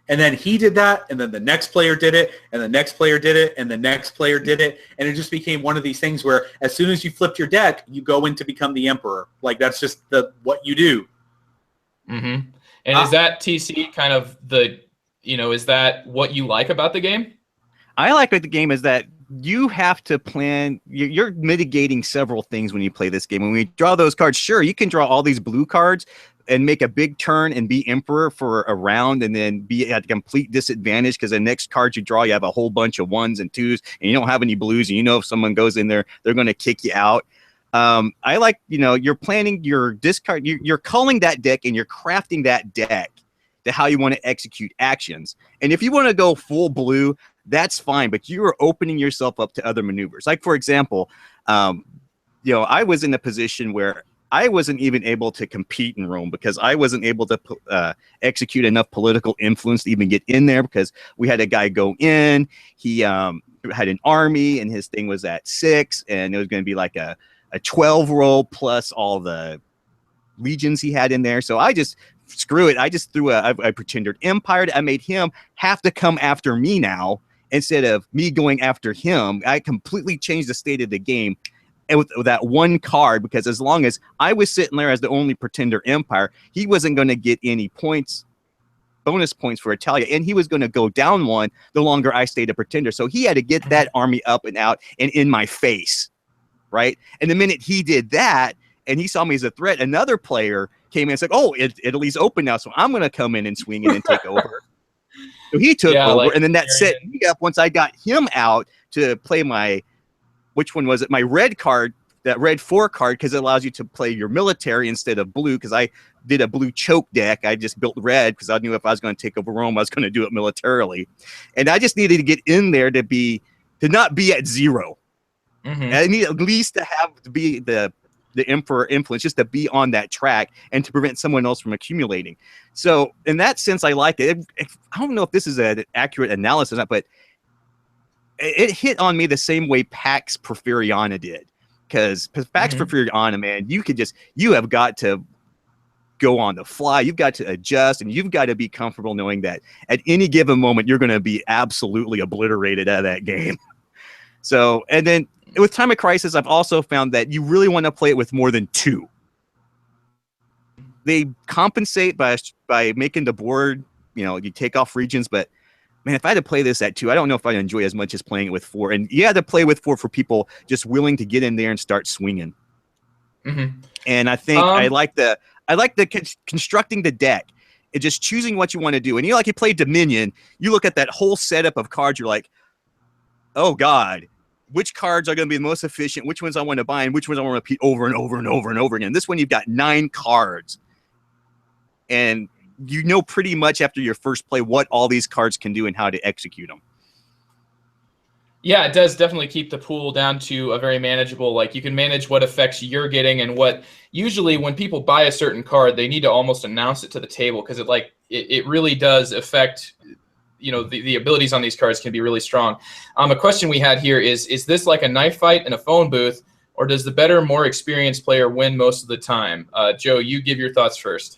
And then he did that, and then the next player did it, and the next player did it, and the next player did it, and it just became one of these things where as soon as you flipped your deck, you go in to become the emperor. That's just what you do. Mm-hmm. And is that TC kind of is that what you like about the game? I like about the game is that you have to plan. You're mitigating several things when you play this game. When we draw those cards, sure, you can draw all these blue cards and make a big turn and be emperor for a round and then be at a complete disadvantage because the next card you draw, you have a whole bunch of ones and twos and you don't have any blues. And if someone goes in there, they're going to kick you out. I like, you're planning your discard. You're culling that deck and you're crafting that deck to how you want to execute actions. And if you want to go full blue, that's fine, but you are opening yourself up to other maneuvers. Like, for example, I was in a position where I wasn't even able to compete in Rome because I wasn't able to execute enough political influence to even get in there, because we had a guy go in. He had an army, and his thing was at 6, and it was going to be like a 12 roll plus all the legions he had in there. So I just, screw it. I just threw I pretended empire. I made him have to come after me now instead of me going after him. I completely changed the state of the game. And with that one card, because as long as I was sitting there as the only pretender empire, he wasn't going to get any points, bonus points for Italia, and he was going to go down one the longer I stayed a pretender. So he had to get that army up and out and in my face, right? And the minute he did that, and he saw me as a threat, another player came in and said, "Oh, Italy's open now, so I'm going to come in and swing in and take over." So he took over, and then that set me up once I got him out to play my, which one was it? My red card, that red 4 card, because it allows you to play your military instead of blue, because I did a blue choke deck. I just built red because I knew if I was going to take over Rome, I was going to do it militarily. And I just needed to get in there to not be at 0. Mm-hmm. I need at least to be the emperor influence, just to be on that track and to prevent someone else from accumulating. So in that sense, I like it. I don't know if this is an accurate analysis, but it hit on me the same way Pax Porfiriana did. Because Pax Porfiriana, man, you have got to go on the fly. You've got to adjust, and you've got to be comfortable knowing that at any given moment, you're going to be absolutely obliterated out of that game. So, and then with Time of Crisis, I've also found that you really want to play it with more than 2. They compensate by making the board, you take off regions, but man, if I had to play this at 2, I don't know if I'd enjoy as much as playing it with 4. And you had to play with 4 for people just willing to get in there and start swinging. Mm-hmm. And I think I like the constructing the deck. It's just choosing what you want to do. And you play Dominion, you look at that whole setup of cards, you're like, oh God, which cards are going to be the most efficient, which ones I want to buy, and which ones I want to repeat over and over and over and over again. This one, you've got 9 cards. And pretty much after your first play what all these cards can do and how to execute them. Yeah, it does definitely keep the pool down to a very manageable, like you can manage what effects you're getting, and what usually when people buy a certain card, they need to almost announce it to the table, because it really does affect, the abilities on these cards can be really strong. A question we had here is this like a knife fight in a phone booth, or does the better, more experienced player win most of the time? Joe, you give your thoughts first.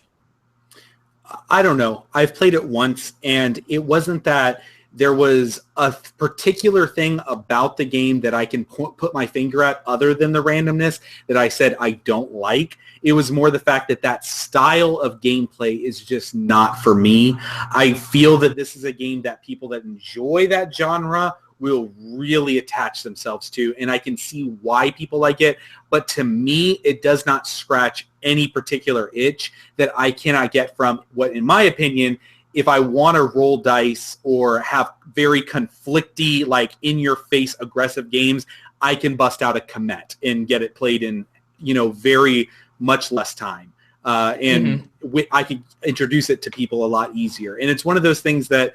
I don't know. I've played it once, and it wasn't that there was a particular thing about the game that I can put my finger at other than the randomness that I said I don't like. It was more the fact that style of gameplay is just not for me. I feel that this is a game that people that enjoy that genre will really attach themselves to, and I can see why people like it. But to me, it does not scratch any particular itch that I cannot get from what, in my opinion, if I want to roll dice or have very conflicty, like in-your-face aggressive games, I can bust out a Comet and get it played in, very much less time. I can introduce it to people a lot easier. And it's one of those things that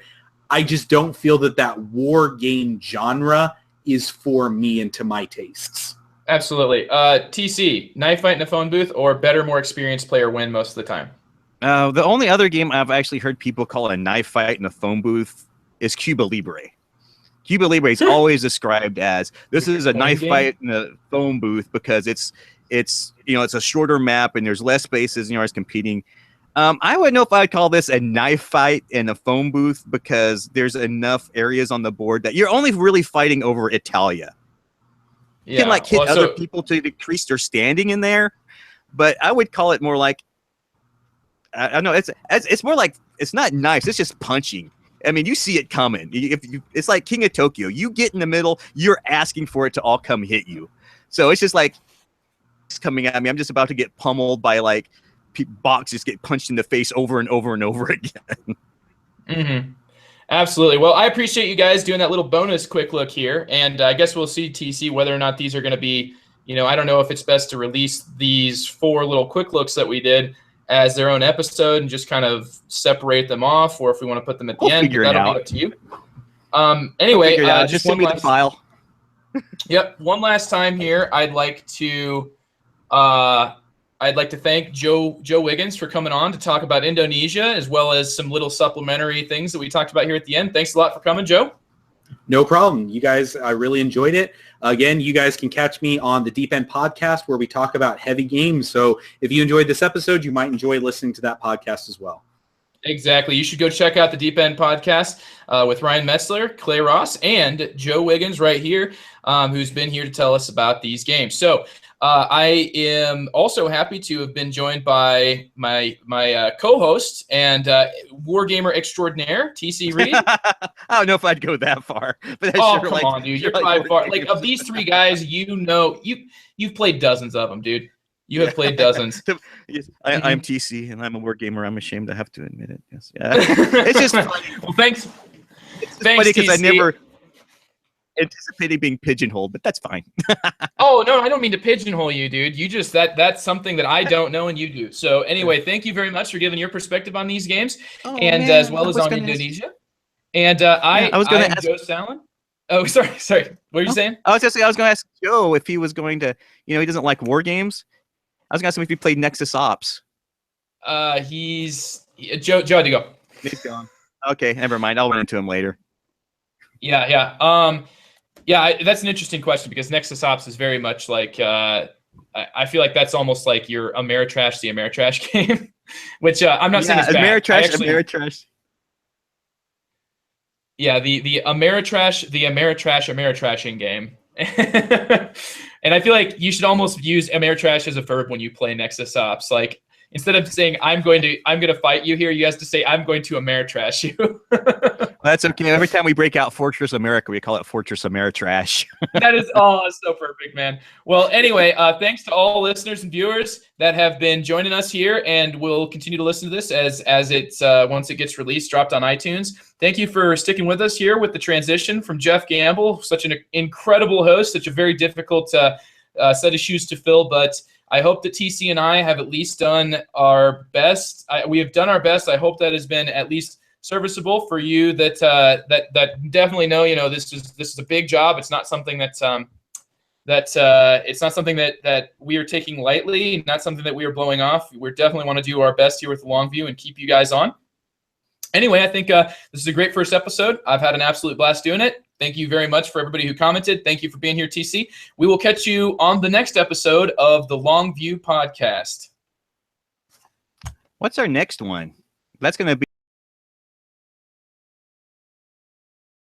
I just don't feel that war game genre is for me and to my tastes. Absolutely. TC, knife fight in a phone booth, or better, more experienced player win most of the time? The only other game I've actually heard people call a knife fight in a phone booth is Cuba Libre. Cuba Libre is always described as this is a knife fight in a phone booth because it's a shorter map and there's less spaces and you're always competing. I wouldn't know if I'd call this a knife fight in a phone booth because there's enough areas on the board that you're only really fighting over Italia. You can hit other people to decrease their standing in there, but I would call it more like, I don't know, it's more like, it's not knives, it's just punching. I mean, you see it coming. It's like King of Tokyo. You get in the middle, you're asking for it to all come hit you. So it's just like, it's coming at me. I'm just about to get pummeled by boxes get punched in the face over and over and over again. Mm-hmm. Absolutely. Well, I appreciate you guys doing that little bonus quick look here. And I guess we'll see, TC, whether or not these are going to be, I don't know if it's best to release these 4 little quick looks that we did as their own episode and just kind of separate them off, or if we want to put them at the end. Figure it that'll out. be up to you. Anyway, just send me the file. Yep. One last time here, I'd like to thank Joe Wiggins for coming on to talk about Indonesia, as well as some little supplementary things that we talked about here at the end. Thanks a lot for coming, Joe. No problem. You guys, I really enjoyed it. Again, you guys can catch me on the Deep End podcast where we talk about heavy games. So if you enjoyed this episode, you might enjoy listening to that podcast as well. Exactly. You should go check out the Deep End podcast with Ryan Metzler, Clay Ross, and Joe Wiggins right here, who's been here to tell us about these games. So I am also happy to have been joined by my co-host and wargamer extraordinaire, TC Reed. I don't know if I'd go that far. But come on, dude. You're by far like of these three guys. You've played dozens of them, dude. You have played dozens. I'm TC, and I'm a wargamer. I'm ashamed to have to admit it. Yes, yeah. It's just funny. Well, thanks. It's funny because I never anticipated being pigeonholed, but that's fine. Oh no, I don't mean to pigeonhole you, dude. You just that's something that I don't know and you do. So anyway, thank you very much for giving your perspective on these games, as well as on Indonesia. And I was going to ask Joe Stalin. Oh, sorry. What were you saying? I was going to ask Joe if he was going to. He doesn't like war games. I was going to ask him if he played Nexus Ops. He's Joe had to go. He's gone. Okay, never mind. I'll run into him later. Yeah. That's an interesting question because Nexus Ops is very much like I feel like that's almost like your Ameritrash, the Ameritrash game, which I'm not saying it's bad. Ameritrash. Yeah, the Ameritrashing game. And I feel like you should almost use Ameritrash as a verb when you play Nexus Ops. Like instead of saying I'm going to fight you here, you have to say I'm going to Ameritrash you. That's okay. Every time we break out Fortress America, we call it Fortress Ameritrash. That is so perfect, man. Well, anyway, thanks to all listeners and viewers that have been joining us here, and will continue to listen to this as it's once it gets released, dropped on iTunes. Thank you for sticking with us here with the transition from Jeff Gamble, such an incredible host, such a very difficult set of shoes to fill, but I hope that TC and I have at least done our best. We have done our best. I hope that has been at least serviceable for you that definitely know, this is a big job. It's not something it's not something that we are taking lightly, not something that we are blowing off. We definitely want to do our best here with Longview and keep you guys on. Anyway, I think this is a great first episode. I've had an absolute blast doing it. Thank you very much for everybody who commented. Thank you for being here, TC. We will catch you on the next episode of the Longview podcast. What's our next one? That's going to be